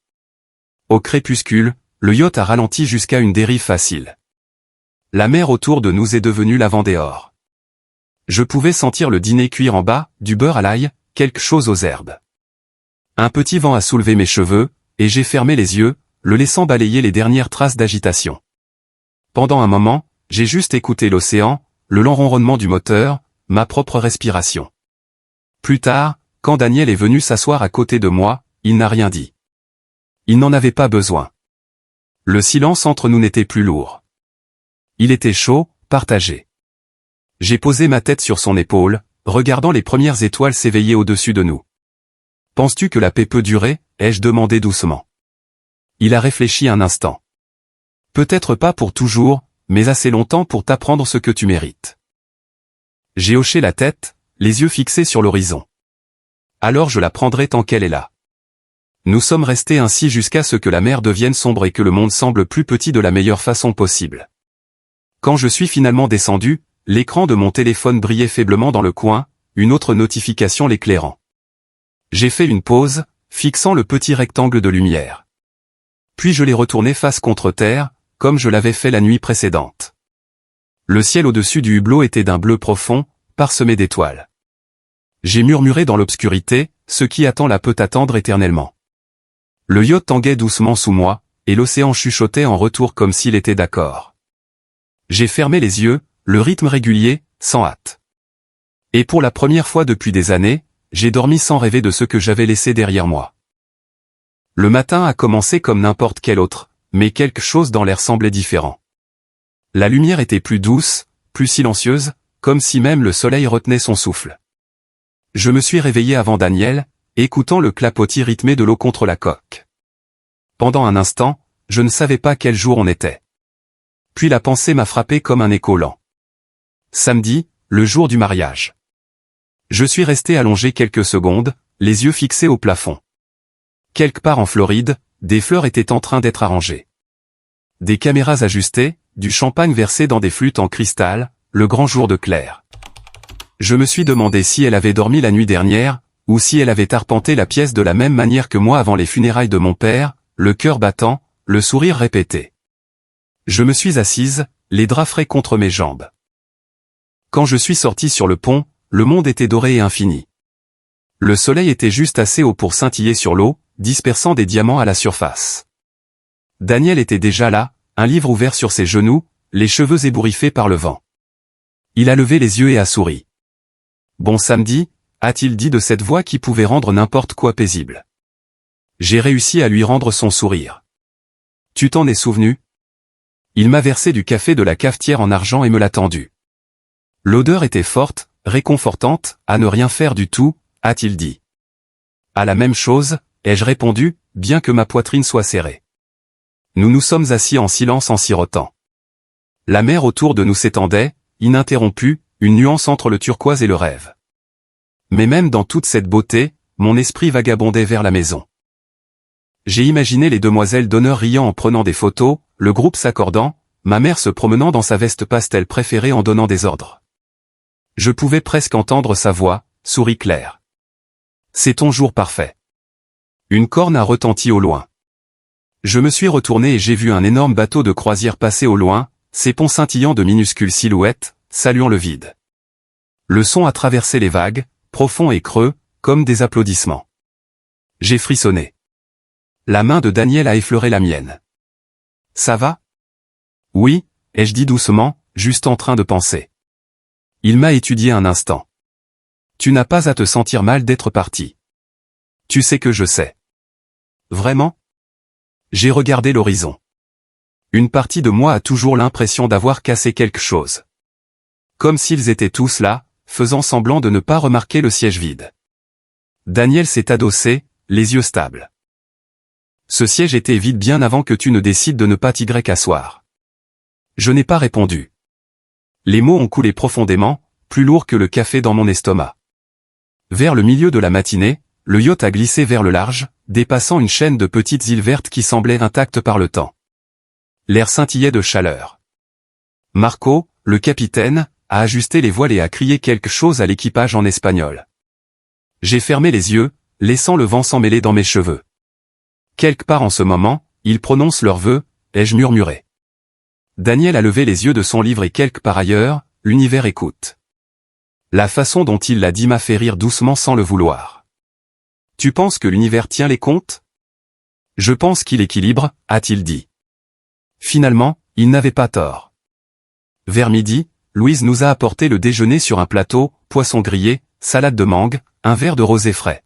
Au crépuscule, le yacht a ralenti jusqu'à une dérive facile. La mer autour de nous est devenue la Vendéore. Je pouvais sentir le dîner cuire en bas, du beurre à l'ail, quelque chose aux herbes. Un petit vent a soulevé mes cheveux, et j'ai fermé les yeux, le laissant balayer les dernières traces d'agitation. Pendant un moment, j'ai juste écouté l'océan, le lent ronronnement du moteur, ma propre respiration. Plus tard, quand Daniel est venu s'asseoir à côté de moi, il n'a rien dit. Il n'en avait pas besoin. Le silence entre nous n'était plus lourd. Il était chaud, partagé. J'ai posé ma tête sur son épaule, regardant les premières étoiles s'éveiller au-dessus de nous. « Penses-tu que la paix peut durer ?» ai-je demandé doucement. Il a réfléchi un instant. « Peut-être pas pour toujours, mais assez longtemps pour t'apprendre ce que tu mérites. » J'ai hoché la tête, les yeux fixés sur l'horizon. Alors je la prendrai tant qu'elle est là. Nous sommes restés ainsi jusqu'à ce que la mer devienne sombre et que le monde semble plus petit de la meilleure façon possible. Quand je suis finalement descendu, l'écran de mon téléphone brillait faiblement dans le coin, une autre notification l'éclairant. J'ai fait une pause, fixant le petit rectangle de lumière. Puis je l'ai retourné face contre terre, comme je l'avais fait la nuit précédente. Le ciel au-dessus du hublot était d'un bleu profond, parsemé d'étoiles. J'ai murmuré dans l'obscurité, ce qui attend là peut attendre éternellement. Le yacht tanguait doucement sous moi, et l'océan chuchotait en retour comme s'il était d'accord. J'ai fermé les yeux, le rythme régulier, sans hâte. Et pour la première fois depuis des années, j'ai dormi sans rêver de ce que j'avais laissé derrière moi. Le matin a commencé comme n'importe quel autre, mais quelque chose dans l'air semblait différent. La lumière était plus douce, plus silencieuse, comme si même le soleil retenait son souffle. Je me suis réveillé avant Daniel, écoutant le clapotis rythmé de l'eau contre la coque. Pendant un instant, je ne savais pas quel jour on était. Puis la pensée m'a frappé comme un écho lent. Samedi, le jour du mariage. Je suis resté allongé quelques secondes, les yeux fixés au plafond. Quelque part en Floride, des fleurs étaient en train d'être arrangées. Des caméras ajustées, du champagne versé dans des flûtes en cristal, le grand jour de Claire. Je me suis demandé si elle avait dormi la nuit dernière, ou si elle avait arpenté la pièce de la même manière que moi avant les funérailles de mon père, le cœur battant, le sourire répété. Je me suis assise, les draps frais contre mes jambes. Quand je suis sorti sur le pont, le monde était doré et infini. Le soleil était juste assez haut pour scintiller sur l'eau, dispersant des diamants à la surface. Daniel était déjà là, un livre ouvert sur ses genoux, les cheveux ébouriffés par le vent. Il a levé les yeux et a souri. « Bon samedi », a-t-il dit de cette voix qui pouvait rendre n'importe quoi paisible. J'ai réussi à lui rendre son sourire. « Tu t'en es souvenu ?» Il m'a versé du café de la cafetière en argent et me l'a tendu. L'odeur était forte, réconfortante, à ne rien faire du tout, a-t-il dit. À la même chose, ai-je répondu, bien que ma poitrine soit serrée. Nous nous sommes assis en silence en sirotant. La mer autour de nous s'étendait, ininterrompue, une nuance entre le turquoise et le rêve. Mais même dans toute cette beauté, mon esprit vagabondait vers la maison. J'ai imaginé les demoiselles d'honneur riant en prenant des photos, le groupe s'accordant, ma mère se promenant dans sa veste pastel préférée en donnant des ordres. Je pouvais presque entendre sa voix, sourit Claire. C'est ton jour parfait. Une corne a retenti au loin. Je me suis retourné et j'ai vu un énorme bateau de croisière passer au loin, ses ponts scintillant de minuscules silhouettes, saluant le vide. Le son a traversé les vagues, profond et creux, comme des applaudissements. J'ai frissonné. La main de Daniel a effleuré la mienne. Ça va? Oui, ai-je dit doucement, juste en train de penser. Il m'a étudié un instant. Tu n'as pas à te sentir mal d'être parti. Tu sais que je sais. Vraiment? J'ai regardé l'horizon. Une partie de moi a toujours l'impression d'avoir cassé quelque chose. Comme s'ils étaient tous là, faisant semblant de ne pas remarquer le siège vide. Daniel s'est adossé, les yeux stables. Ce siège était vide bien avant que tu ne décides de ne pas t'y asseoir. Je n'ai pas répondu. Les mots ont coulé profondément, plus lourds que le café dans mon estomac. Vers le milieu de la matinée, le yacht a glissé vers le large, dépassant une chaîne de petites îles vertes qui semblaient intactes par le temps. L'air scintillait de chaleur. Marco, le capitaine, a ajusté les voiles et a crié quelque chose à l'équipage en espagnol. J'ai fermé les yeux, laissant le vent s'emmêler dans mes cheveux. Quelque part en ce moment, ils prononcent leurs vœux, ai-je murmuré. Daniel a levé les yeux de son livre et quelque part ailleurs, l'univers écoute. La façon dont il l'a dit m'a fait rire doucement sans le vouloir. Tu penses que l'univers tient les comptes? Je pense qu'il équilibre, a-t-il dit. Finalement, il n'avait pas tort. Vers midi, Louise nous a apporté le déjeuner sur un plateau, poisson grillé, salade de mangue, un verre de rosé frais.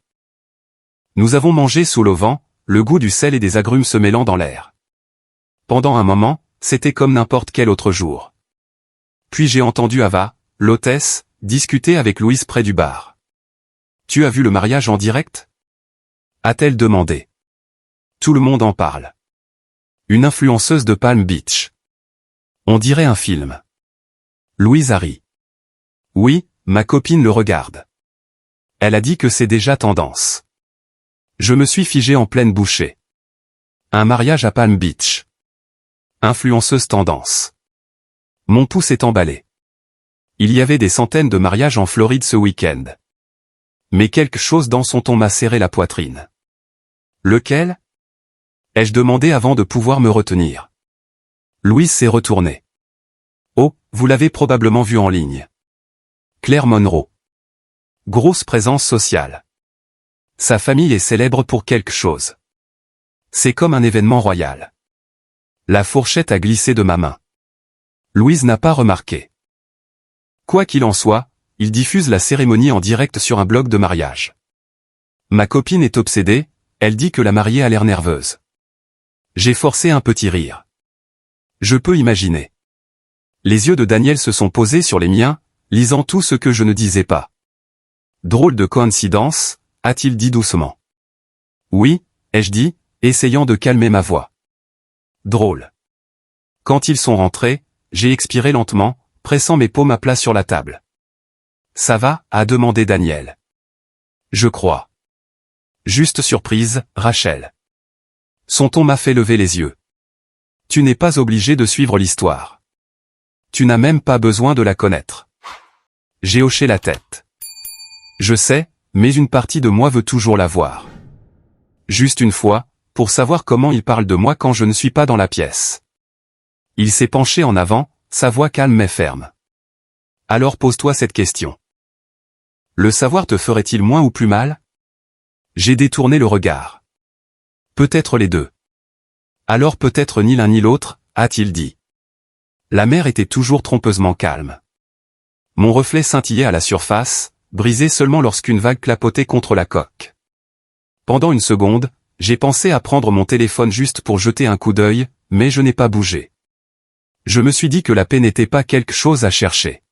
Nous avons mangé sous l'auvent, le goût du sel et des agrumes se mêlant dans l'air. Pendant un moment, c'était comme n'importe quel autre jour. Puis j'ai entendu Ava, l'hôtesse, discuter avec Louise près du bar. « Tu as vu le mariage en direct ?» a-t-elle demandé. Tout le monde en parle. Une influenceuse de Palm Beach. On dirait un film. Louise a ri. Oui, ma copine le regarde. Elle a dit que c'est déjà tendance. Je me suis figé en pleine bouchée. Un mariage à Palm Beach. Influenceuse tendance. Mon pouce est emballé. Il y avait des centaines de mariages en Floride ce week-end. Mais quelque chose dans son ton m'a serré la poitrine. Lequel? Ai-je demandé avant de pouvoir me retenir. Louise s'est retournée. Oh, vous l'avez probablement vu en ligne. Claire Monroe. Grosse présence sociale. Sa famille est célèbre pour quelque chose. C'est comme un événement royal. La fourchette a glissé de ma main. Louise n'a pas remarqué. Quoi qu'il en soit, il diffuse la cérémonie en direct sur un blog de mariage. Ma copine est obsédée, elle dit que la mariée a l'air nerveuse. J'ai forcé un petit rire. Je peux imaginer. Les yeux de Daniel se sont posés sur les miens, lisant tout ce que je ne disais pas. Drôle de coïncidence, a-t-il dit doucement. Oui, ai-je dit, essayant de calmer ma voix. Drôle. Quand ils sont rentrés, j'ai expiré lentement, pressant mes paumes à plat sur la table. Ça va, a demandé Daniel. Je crois. Juste surprise, Rachel. Son ton m'a fait lever les yeux. Tu n'es pas obligé de suivre l'histoire. Tu n'as même pas besoin de la connaître. J'ai hoché la tête. Je sais, mais une partie de moi veut toujours la voir. Juste une fois, pour savoir comment il parle de moi quand je ne suis pas dans la pièce. Il s'est penché en avant, sa voix calme mais ferme. Alors pose-toi cette question. Le savoir te ferait-il moins ou plus mal? J'ai détourné le regard. Peut-être les deux. Alors peut-être ni l'un ni l'autre, a-t-il dit. La mer était toujours trompeusement calme. Mon reflet scintillait à la surface, brisé seulement lorsqu'une vague clapotait contre la coque. Pendant une seconde, j'ai pensé à prendre mon téléphone juste pour jeter un coup d'œil, mais je n'ai pas bougé. Je me suis dit que la paix n'était pas quelque chose à chercher.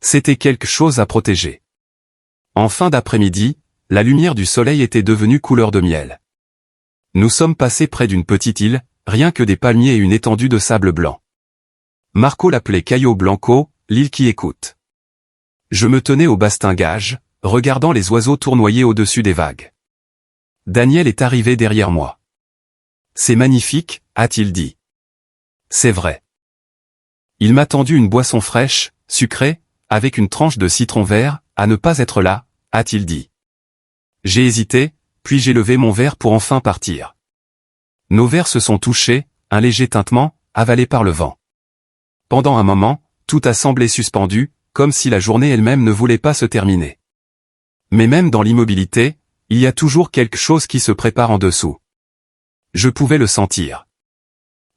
C'était quelque chose à protéger. En fin d'après-midi, la lumière du soleil était devenue couleur de miel. Nous sommes passés près d'une petite île, rien que des palmiers et une étendue de sable blanc. Marco l'appelait Cayo Blanco, l'île qui écoute. Je me tenais au bastingage, regardant les oiseaux tournoyer au-dessus des vagues. Daniel est arrivé derrière moi. C'est magnifique, a-t-il dit. C'est vrai. Il m'a tendu une boisson fraîche, sucrée, avec une tranche de citron vert, à ne pas être là, a-t-il dit. J'ai hésité, puis j'ai levé mon verre pour enfin partir. Nos verres se sont touchés, un léger tintement, avalé par le vent. Pendant un moment, tout a semblé suspendu, comme si la journée elle-même ne voulait pas se terminer. Mais même dans l'immobilité, il y a toujours quelque chose qui se prépare en dessous. Je pouvais le sentir.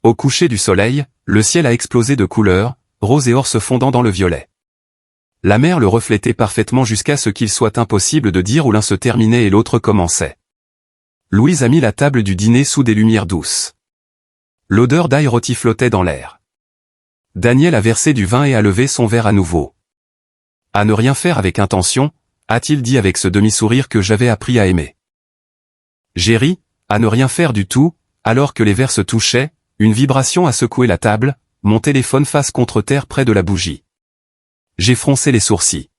Au coucher du soleil, le ciel a explosé de couleurs, rose et or se fondant dans le violet. La mer le reflétait parfaitement jusqu'à ce qu'il soit impossible de dire où l'un se terminait et l'autre commençait. Louise a mis la table du dîner sous des lumières douces. L'odeur d'ail rôti flottait dans l'air. Daniel a versé du vin et a levé son verre à nouveau. À ne rien faire avec intention, a-t-il dit avec ce demi-sourire que j'avais appris à aimer. J'ai ri, à ne rien faire du tout, alors que les verres se touchaient, une vibration a secoué la table, mon téléphone face contre terre près de la bougie. J'ai froncé les sourcils.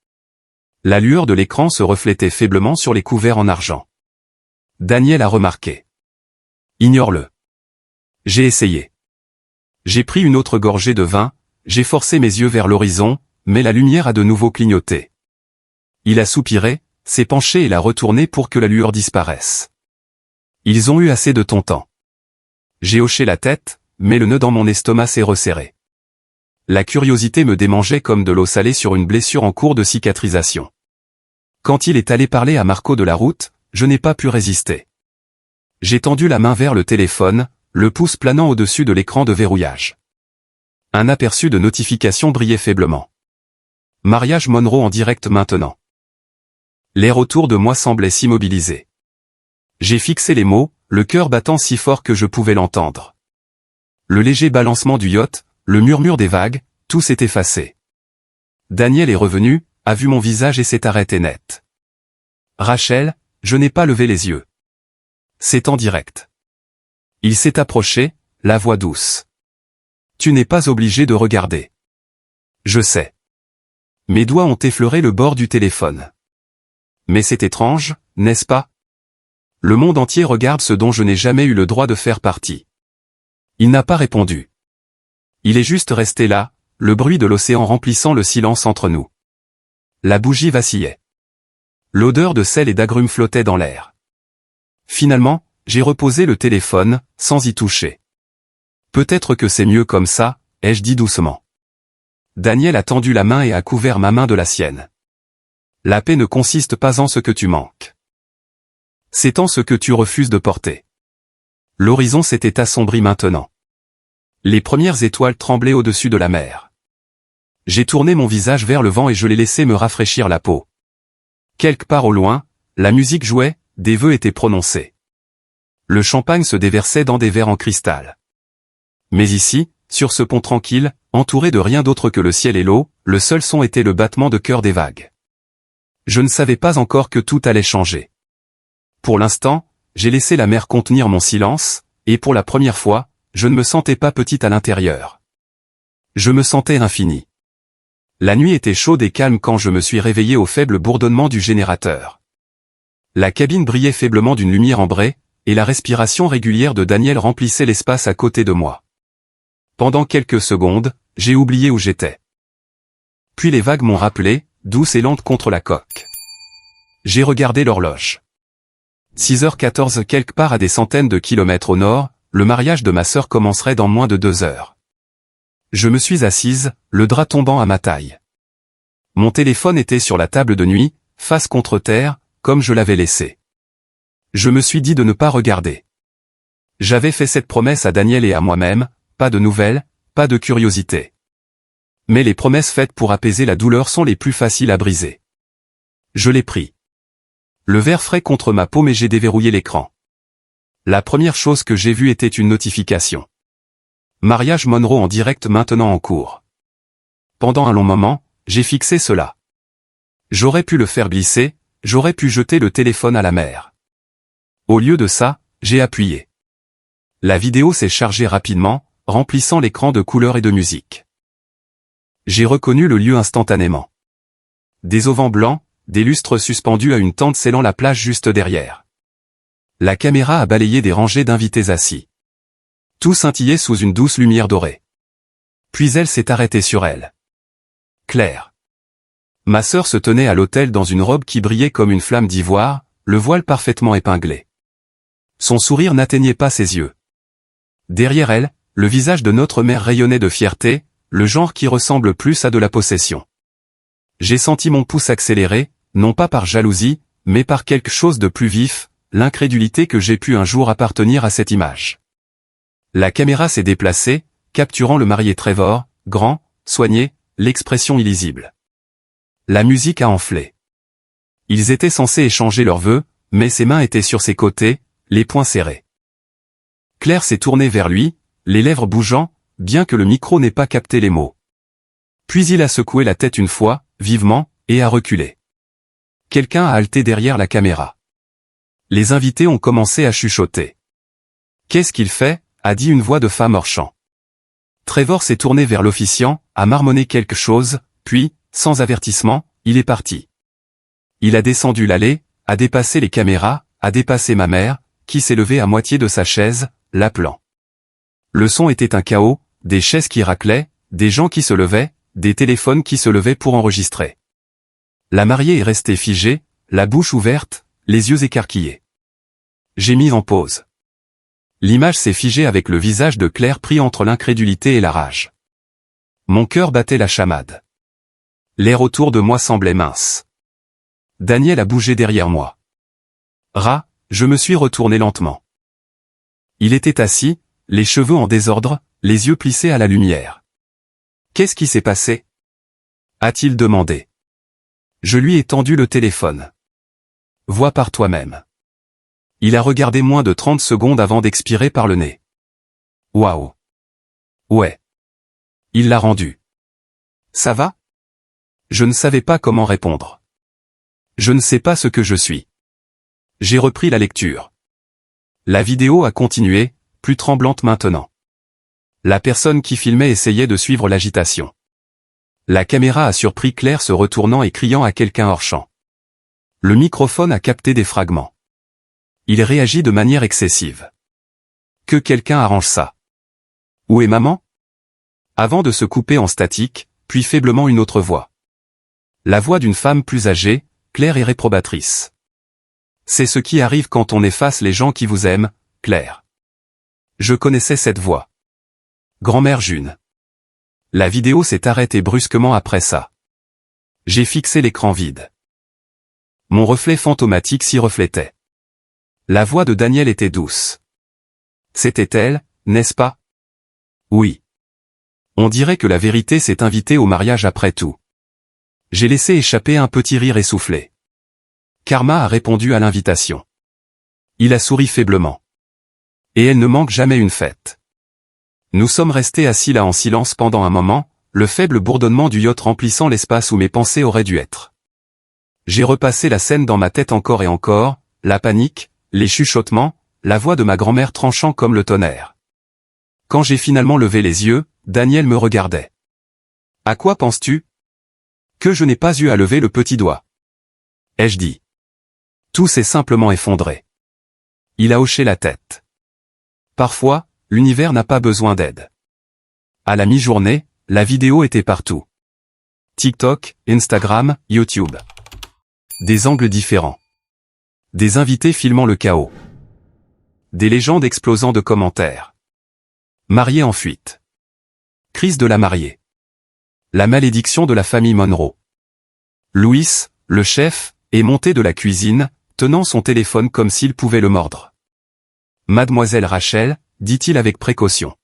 La lueur de l'écran se reflétait faiblement sur les couverts en argent. Daniel a remarqué. Ignore-le. J'ai essayé. J'ai pris une autre gorgée de vin, j'ai forcé mes yeux vers l'horizon, mais la lumière a de nouveau clignoté. Il a soupiré, s'est penché et l'a retourné pour que la lueur disparaisse. Ils ont eu assez de ton temps. J'ai hoché la tête, mais le nœud dans mon estomac s'est resserré. La curiosité me démangeait comme de l'eau salée sur une blessure en cours de cicatrisation. Quand il est allé parler à Marco de la route, je n'ai pas pu résister. J'ai tendu la main vers le téléphone, le pouce planant au-dessus de l'écran de verrouillage. Un aperçu de notification brillait faiblement. Mariage Monroe en direct maintenant. L'air autour de moi semblait s'immobiliser. J'ai fixé les mots, le cœur battant si fort que je pouvais l'entendre. Le léger balancement du yacht, le murmure des vagues, tout s'est effacé. Daniel est revenu, a vu mon visage et s'est arrêté net. Rachel, je n'ai pas levé les yeux. C'est en direct. Il s'est approché, la voix douce. Tu n'es pas obligé de regarder. Je sais. Mes doigts ont effleuré le bord du téléphone. Mais c'est étrange, n'est-ce pas? Le monde entier regarde ce dont je n'ai jamais eu le droit de faire partie. Il n'a pas répondu. Il est juste resté là, le bruit de l'océan remplissant le silence entre nous. La bougie vacillait. L'odeur de sel et d'agrumes flottait dans l'air. Finalement, j'ai reposé le téléphone, sans y toucher. Peut-être que c'est mieux comme ça, ai-je dit doucement. Daniel a tendu la main et a couvert ma main de la sienne. La paix ne consiste pas en ce que tu manques. C'est en ce que tu refuses de porter. L'horizon s'était assombri maintenant. Les premières étoiles tremblaient au-dessus de la mer. J'ai tourné mon visage vers le vent et je l'ai laissé me rafraîchir la peau. Quelque part au loin, la musique jouait, des vœux étaient prononcés. Le champagne se déversait dans des verres en cristal. Mais ici, sur ce pont tranquille, entouré de rien d'autre que le ciel et l'eau, le seul son était le battement de cœur des vagues. Je ne savais pas encore que tout allait changer. Pour l'instant, j'ai laissé la mer contenir mon silence, et pour la première fois, je ne me sentais pas petite à l'intérieur. Je me sentais infini. La nuit était chaude et calme quand je me suis réveillé au faible bourdonnement du générateur. La cabine brillait faiblement d'une lumière ambrée, et la respiration régulière de Daniel remplissait l'espace à côté de moi. Pendant quelques secondes, j'ai oublié où j'étais. Puis les vagues m'ont rappelé, douces et lentes contre la coque. J'ai regardé l'horloge. 6h14 quelque part à des centaines de kilomètres au nord, le mariage de ma sœur commencerait dans moins de 2 heures. Je me suis assise, le drap tombant à ma taille. Mon téléphone était sur la table de nuit, face contre terre, comme je l'avais laissé. Je me suis dit de ne pas regarder. J'avais fait cette promesse à Daniel et à moi-même, pas de nouvelles, pas de curiosité. Mais les promesses faites pour apaiser la douleur sont les plus faciles à briser. Je l'ai pris. Le verre frais contre ma paume et j'ai déverrouillé l'écran. La première chose que j'ai vue était une notification. Mariage Monroe en direct maintenant en cours. Pendant un long moment, j'ai fixé cela. J'aurais pu le faire glisser, j'aurais pu jeter le téléphone à la mer. Au lieu de ça, j'ai appuyé. La vidéo s'est chargée rapidement, remplissant l'écran de couleurs et de musique. J'ai reconnu le lieu instantanément. Des auvents blancs, des lustres suspendus à une tente scellant la plage juste derrière. La caméra a balayé des rangées d'invités assis. Tout scintillait sous une douce lumière dorée. Puis elle s'est arrêtée sur elle. Claire. Ma sœur se tenait à l'autel dans une robe qui brillait comme une flamme d'ivoire, le voile parfaitement épinglé. Son sourire n'atteignait pas ses yeux. Derrière elle, le visage de notre mère rayonnait de fierté, le genre qui ressemble plus à de la possession. J'ai senti mon pouce accélérer, non pas par jalousie, mais par quelque chose de plus vif, l'incrédulité que j'ai pu un jour appartenir à cette image. La caméra s'est déplacée, capturant le marié Trevor, grand, soigné, l'expression illisible. La musique a enflé. Ils étaient censés échanger leurs vœux, mais ses mains étaient sur ses côtés, les poings serrés. Claire s'est tournée vers lui, les lèvres bougeant, bien que le micro n'ait pas capté les mots. Puis il a secoué la tête une fois, vivement, et a reculé. Quelqu'un a halté derrière la caméra. Les invités ont commencé à chuchoter. « Qu'est-ce qu'il fait ?» a dit une voix de femme hors champ. Trevor s'est tourné vers l'officiant, a marmonné quelque chose, puis, sans avertissement, il est parti. Il a descendu l'allée, a dépassé les caméras, a dépassé ma mère, qui s'est levée à moitié de sa chaise, l'appelant. Le son était un chaos, des chaises qui raclaient, des gens qui se levaient, des téléphones qui se levaient pour enregistrer. La mariée est restée figée, la bouche ouverte, les yeux écarquillés. J'ai mis en pause. L'image s'est figée avec le visage de Claire pris entre l'incrédulité et la rage. Mon cœur battait la chamade. L'air autour de moi semblait mince. Daniel a bougé derrière moi. Je me suis retourné lentement. Il était assis, les cheveux en désordre, les yeux plissés à la lumière. « Qu'est-ce qui s'est passé ?» a-t-il demandé. Je lui ai tendu le téléphone. « Vois par toi-même. » Il a regardé moins de 30 secondes avant d'expirer par le nez. « Waouh. Ouais. » Il l'a rendu. « Ça va ?» Je ne savais pas comment répondre. Je ne sais pas ce que je suis. J'ai repris la lecture. La vidéo a continué, plus tremblante maintenant. La personne qui filmait essayait de suivre l'agitation. La caméra a surpris Claire se retournant et criant à quelqu'un hors champ. Le microphone a capté des fragments. Il réagit de manière excessive. Que quelqu'un arrange ça. Où est maman ? Avant de se couper en statique, puis faiblement une autre voix. La voix d'une femme plus âgée, claire et réprobatrice. C'est ce qui arrive quand on efface les gens qui vous aiment, Claire. Je connaissais cette voix. Grand-mère June. La vidéo s'est arrêtée brusquement après ça. J'ai fixé l'écran vide. Mon reflet fantomatique s'y reflétait. La voix de Daniel était douce. C'était elle, n'est-ce pas? Oui. On dirait que la vérité s'est invitée au mariage après tout. J'ai laissé échapper un petit rire essoufflé. Karma a répondu à l'invitation. Il a souri faiblement. Et elle ne manque jamais une fête. Nous sommes restés assis là en silence pendant un moment, le faible bourdonnement du yacht remplissant l'espace où mes pensées auraient dû être. J'ai repassé la scène dans ma tête encore et encore, la panique, les chuchotements, la voix de ma grand-mère tranchant comme le tonnerre. Quand j'ai finalement levé les yeux, Daniel me regardait. « À quoi penses-tu ? » Que je n'ai pas eu à lever le petit doigt. Ai-je dit. Tout s'est simplement effondré. Il a hoché la tête. Parfois, l'univers n'a pas besoin d'aide. À la mi-journée, la vidéo était partout. TikTok, Instagram, YouTube. Des angles différents. Des invités filmant le chaos. Des légendes explosant de commentaires. Mariée en fuite. Crise de la mariée. La malédiction de la famille Monroe. Louis, le chef, est monté de la cuisine, tenant son téléphone comme s'il pouvait le mordre. Mademoiselle Rachel, dit-il avec précaution.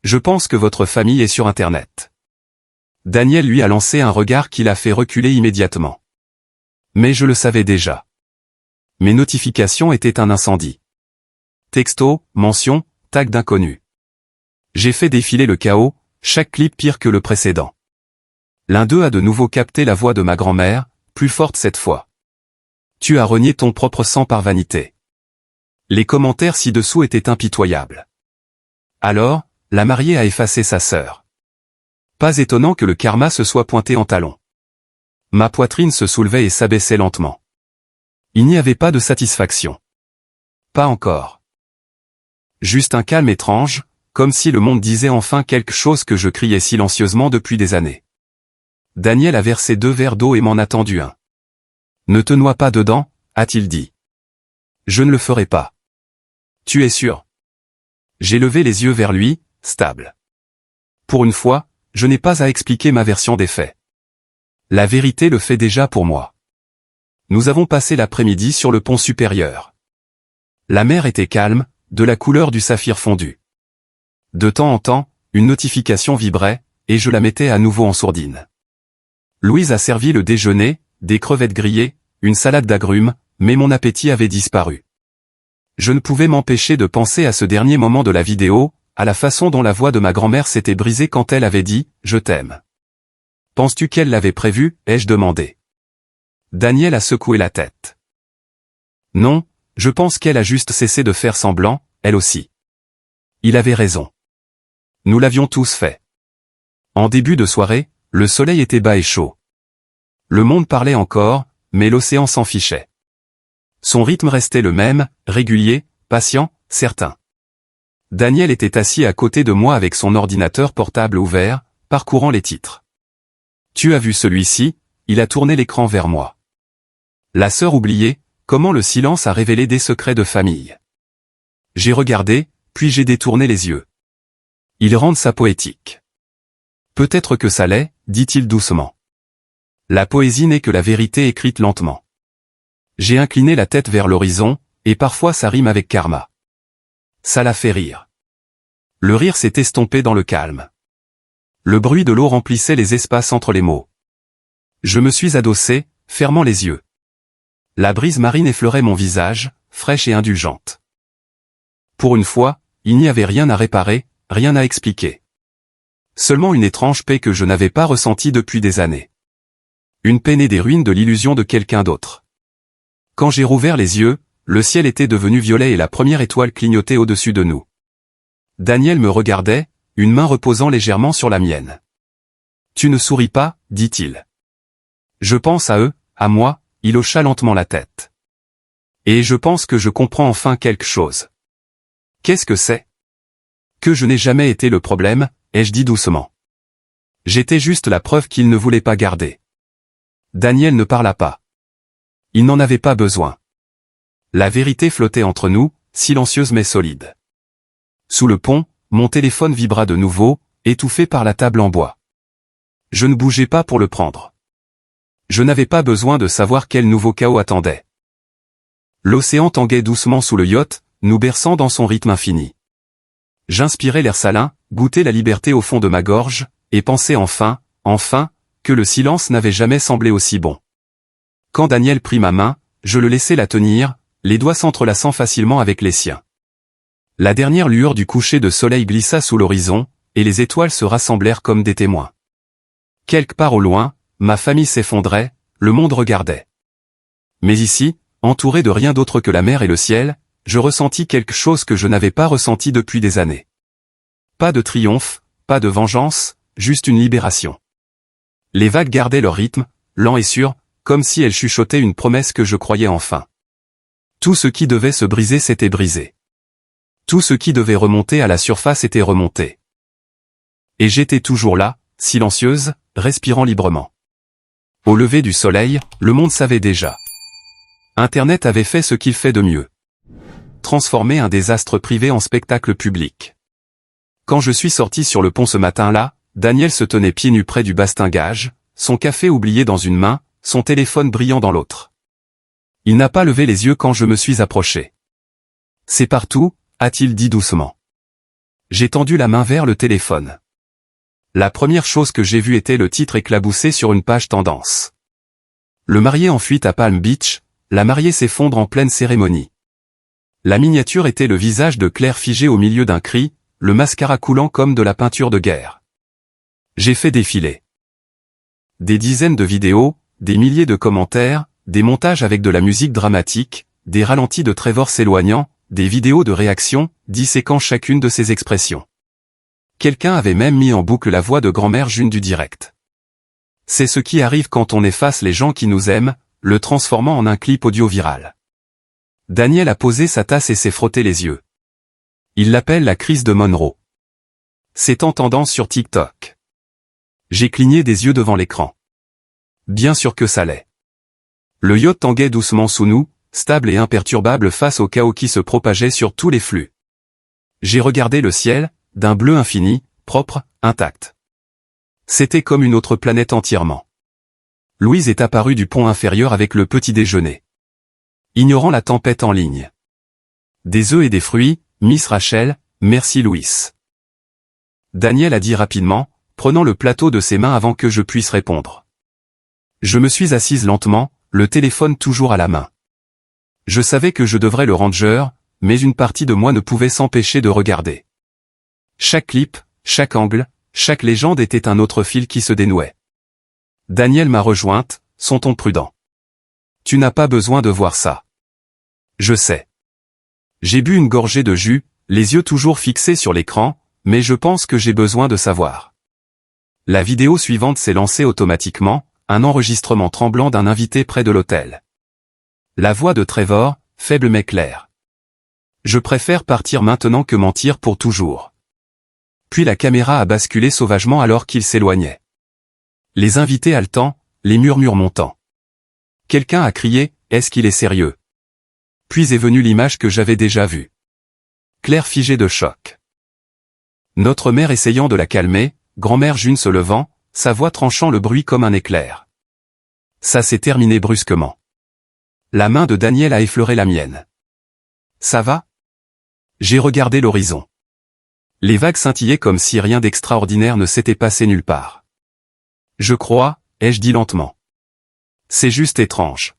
Je pense que votre famille est sur Internet. Daniel lui a lancé un regard qui l'a fait reculer immédiatement. Mais je le savais déjà. Mes notifications étaient un incendie. Texto, mention, tag d'inconnu. J'ai fait défiler le chaos, chaque clip pire que le précédent. L'un d'eux a de nouveau capté la voix de ma grand-mère, plus forte cette fois. Tu as renié ton propre sang par vanité. Les commentaires ci-dessous étaient impitoyables. Alors, la mariée a effacé sa sœur. Pas étonnant que le karma se soit pointé en talon. Ma poitrine se soulevait et s'abaissait lentement. Il n'y avait pas de satisfaction. Pas encore. Juste un calme étrange, comme si le monde disait enfin quelque chose que je criais silencieusement depuis des années. Daniel a versé 2 verres d'eau et m'en a tendu un. Ne te noie pas dedans, a-t-il dit. Je ne le ferai pas. Tu es sûr? J'ai levé les yeux vers lui, stable. Pour une fois, je n'ai pas à expliquer ma version des faits. La vérité le fait déjà pour moi. Nous avons passé l'après-midi sur le pont supérieur. La mer était calme, de la couleur du saphir fondu. De temps en temps, une notification vibrait, et je la mettais à nouveau en sourdine. Louise a servi le déjeuner, des crevettes grillées, une salade d'agrumes, mais mon appétit avait disparu. Je ne pouvais m'empêcher de penser à ce dernier moment de la vidéo, à la façon dont la voix de ma grand-mère s'était brisée quand elle avait dit « Je t'aime ». Penses-tu qu'elle l'avait prévu, ai-je demandé. Daniel a secoué la tête. Non, je pense qu'elle a juste cessé de faire semblant, elle aussi. Il avait raison. Nous l'avions tous fait. En début de soirée, le soleil était bas et chaud. Le monde parlait encore, mais l'océan s'en fichait. Son rythme restait le même, régulier, patient, certain. Daniel était assis à côté de moi avec son ordinateur portable ouvert, parcourant les titres. Tu as vu celui-ci, il a tourné l'écran vers moi. La sœur oubliée, comment le silence a révélé des secrets de famille. J'ai regardé, puis j'ai détourné les yeux. Ils rendent ça poétique. Peut-être que ça l'est, dit-il doucement. La poésie n'est que la vérité écrite lentement. J'ai incliné la tête vers l'horizon, et parfois ça rime avec karma. Ça l'a fait rire. Le rire s'est estompé dans le calme. Le bruit de l'eau remplissait les espaces entre les mots. Je me suis adossé, fermant les yeux. La brise marine effleurait mon visage, fraîche et indulgente. Pour une fois, il n'y avait rien à réparer, rien à expliquer. Seulement une étrange paix que je n'avais pas ressentie depuis des années. Une paix née des ruines de l'illusion de quelqu'un d'autre. Quand j'ai rouvert les yeux, le ciel était devenu violet et la première étoile clignotait au-dessus de nous. Daniel me regardait, une main reposant légèrement sur la mienne. Tu ne souris pas, dit-il. Je pense à eux, à moi, il hocha lentement la tête. Et je pense que je comprends enfin quelque chose. Qu'est-ce que c'est? Que je n'ai jamais été le problème, ai-je dit doucement. J'étais juste la preuve qu'il ne voulait pas garder. Daniel ne parla pas. Il n'en avait pas besoin. La vérité flottait entre nous, silencieuse mais solide. Sous le pont, mon téléphone vibra de nouveau, étouffé par la table en bois. Je ne bougeais pas pour le prendre. Je n'avais pas besoin de savoir quel nouveau chaos attendait. L'océan tanguait doucement sous le yacht, nous berçant dans son rythme infini. J'inspirais l'air salin, goûtais la liberté au fond de ma gorge, et pensais enfin, que le silence n'avait jamais semblé aussi bon. Quand Daniel prit ma main, je le laissai la tenir, les doigts s'entrelaçant facilement avec les siens. La dernière lueur du coucher de soleil glissa sous l'horizon, et les étoiles se rassemblèrent comme des témoins. Quelque part au loin, ma famille s'effondrait, le monde regardait. Mais ici, entouré de rien d'autre que la mer et le ciel, je ressentis quelque chose que je n'avais pas ressenti depuis des années. Pas de triomphe, pas de vengeance, juste une libération. Les vagues gardaient leur rythme, lent et sûr, comme si elles chuchotaient une promesse que je croyais enfin. Tout ce qui devait se briser s'était brisé. Tout ce qui devait remonter à la surface était remonté. Et j'étais toujours là, silencieuse, respirant librement. Au lever du soleil, le monde savait déjà. Internet avait fait ce qu'il fait de mieux. Transformer un désastre privé en spectacle public. Quand je suis sorti sur le pont ce matin-là, Daniel se tenait pieds nus près du bastingage, son café oublié dans une main, son téléphone brillant dans l'autre. Il n'a pas levé les yeux quand je me suis approché. « C'est partout », a-t-il dit doucement. J'ai tendu la main vers le téléphone. La première chose que j'ai vue était le titre éclaboussé sur une page tendance. Le marié en fuite à Palm Beach, la mariée s'effondre en pleine cérémonie. La miniature était le visage de Claire figé au milieu d'un cri, le mascara coulant comme de la peinture de guerre. J'ai fait défiler des dizaines de vidéos, des milliers de commentaires, des montages avec de la musique dramatique, des ralentis de Trevor s'éloignant, des vidéos de réaction, disséquant chacune de ses expressions. Quelqu'un avait même mis en boucle la voix de grand-mère June du direct. C'est ce qui arrive quand on efface les gens qui nous aiment, le transformant en un clip audio viral. Daniel a posé sa tasse et s'est frotté les yeux. Il l'appelle la crise de Monroe. C'est en tendance sur TikTok. J'ai cligné des yeux devant l'écran. Bien sûr que ça l'est. Le yacht tanguait doucement sous nous, stable et imperturbable face au chaos qui se propageait sur tous les flux. J'ai regardé le ciel, d'un bleu infini, propre, intact. C'était comme une autre planète entièrement. Louise est apparue du pont inférieur avec le petit déjeuner. Ignorant la tempête en ligne. Des œufs et des fruits, Miss Rachel, merci Louis. Daniel a dit rapidement, prenant le plateau de ses mains avant que je puisse répondre. Je me suis assise lentement, le téléphone toujours à la main. Je savais que je devrais le ranger, mais une partie de moi ne pouvait s'empêcher de regarder. Chaque clip, chaque angle, chaque légende était un autre fil qui se dénouait. Daniel m'a rejointe, son ton prudent. Tu n'as pas besoin de voir ça. Je sais. J'ai bu une gorgée de jus, les yeux toujours fixés sur l'écran, mais je pense que j'ai besoin de savoir. La vidéo suivante s'est lancée automatiquement, un enregistrement tremblant d'un invité près de l'hôtel. La voix de Trevor, faible mais claire. Je préfère partir maintenant que mentir pour toujours. Puis la caméra a basculé sauvagement alors qu'il s'éloignait. Les invités haletants, les murmures montants. Quelqu'un a crié, est-ce qu'il est sérieux? Puis est venue l'image que j'avais déjà vue. Claire figée de choc. Notre mère essayant de la calmer, grand-mère June se levant, sa voix tranchant le bruit comme un éclair. Ça s'est terminé brusquement. La main de Daniel a effleuré la mienne. Ça va? J'ai regardé l'horizon. Les vagues scintillaient comme si rien d'extraordinaire ne s'était passé nulle part. Je crois, ai-je dit lentement. C'est juste étrange.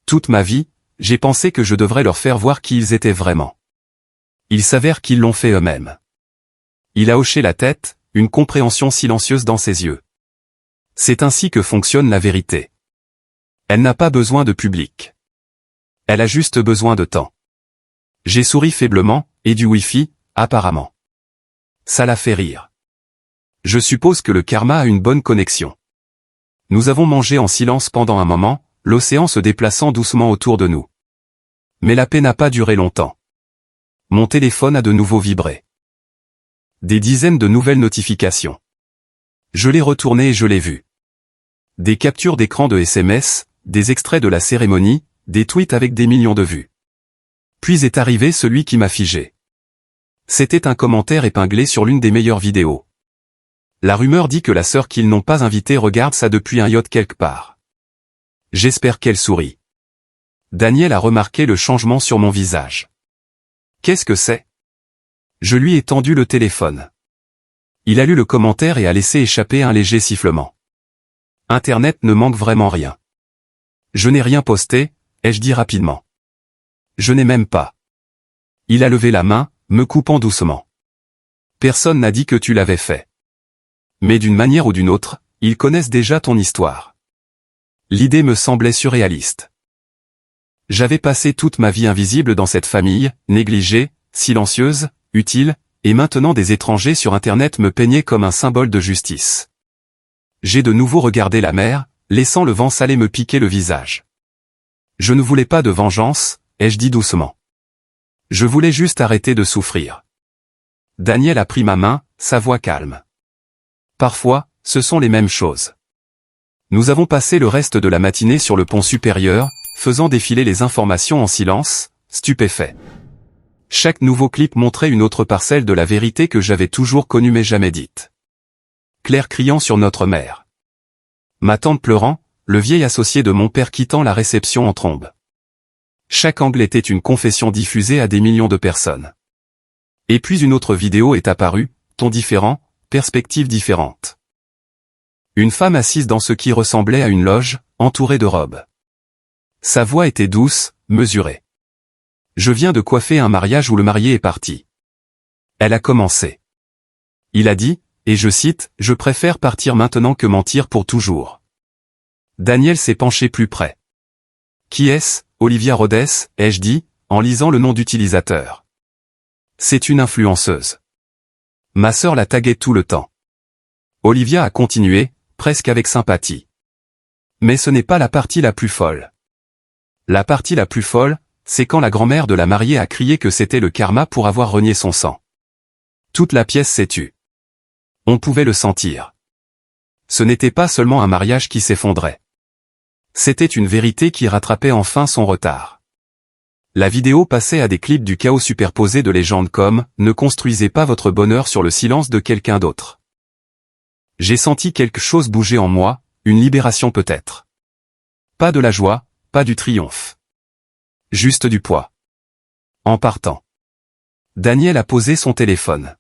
Toute ma vie, j'ai pensé que je devrais leur faire voir qui ils étaient vraiment. Il s'avère qu'ils l'ont fait eux-mêmes. Il a hoché la tête, une compréhension silencieuse dans ses yeux. C'est ainsi que fonctionne la vérité. Elle n'a pas besoin de public. Elle a juste besoin de temps. J'ai souri faiblement, et du Wi-Fi, apparemment. Ça l'a fait rire. Je suppose que le karma a une bonne connexion. Nous avons mangé en silence pendant un moment, l'océan se déplaçant doucement autour de nous. Mais la paix n'a pas duré longtemps. Mon téléphone a de nouveau vibré. Des dizaines de nouvelles notifications. Je l'ai retourné et je l'ai vu. Des captures d'écran de SMS, des extraits de la cérémonie, des tweets avec des millions de vues. Puis est arrivé celui qui m'a figé. C'était un commentaire épinglé sur l'une des meilleures vidéos. La rumeur dit que la sœur qu'ils n'ont pas invitée regarde ça depuis un yacht quelque part. J'espère qu'elle sourit. Daniel a remarqué le changement sur mon visage. Qu'est-ce que c'est? Je lui ai tendu le téléphone. Il a lu le commentaire et a laissé échapper un léger sifflement. Internet ne manque vraiment rien. Je n'ai rien posté, ai-je dit rapidement. Je n'ai même pas. Il a levé la main, me coupant doucement. Personne n'a dit que tu l'avais fait. Mais d'une manière ou d'une autre, ils connaissent déjà ton histoire. L'idée me semblait surréaliste. J'avais passé toute ma vie invisible dans cette famille, négligée, silencieuse, utile, et maintenant des étrangers sur Internet me peignaient comme un symbole de justice. J'ai de nouveau regardé la mer, laissant le vent salé me piquer le visage. Je ne voulais pas de vengeance, ai-je dit doucement. Je voulais juste arrêter de souffrir. Daniel a pris ma main, sa voix calme. Parfois, ce sont les mêmes choses. Nous avons passé le reste de la matinée sur le pont supérieur, faisant défiler les informations en silence, stupéfaits. Chaque nouveau clip montrait une autre parcelle de la vérité que j'avais toujours connue mais jamais dite. Claire criant sur notre mère. Ma tante pleurant, le vieil associé de mon père quittant la réception en trombe. Chaque angle était une confession diffusée à des millions de personnes. Et puis une autre vidéo est apparue, ton différent, perspective différente. Une femme assise dans ce qui ressemblait à une loge, entourée de robes. Sa voix était douce, mesurée. Je viens de coiffer un mariage où le marié est parti. Elle a commencé. Il a dit, et je cite, « Je préfère partir maintenant que mentir pour toujours. » Daniel s'est penché plus près. Qui est-ce, Olivia Rhodes, ai-je dit, en lisant le nom d'utilisateur. C'est une influenceuse. Ma sœur la taguait tout le temps. Olivia a continué, presque avec sympathie. Mais ce n'est pas la partie la plus folle. La partie la plus folle, c'est quand la grand-mère de la mariée a crié que c'était le karma pour avoir renié son sang. Toute la pièce s'est tue. On pouvait le sentir. Ce n'était pas seulement un mariage qui s'effondrait. C'était une vérité qui rattrapait enfin son retard. La vidéo passait à des clips du chaos superposé de légendes comme « Ne construisez pas votre bonheur sur le silence de quelqu'un d'autre ». J'ai senti quelque chose bouger en moi, une libération peut-être. Pas de la joie, pas du triomphe. Juste du poids. En partant. Daniel a posé son téléphone.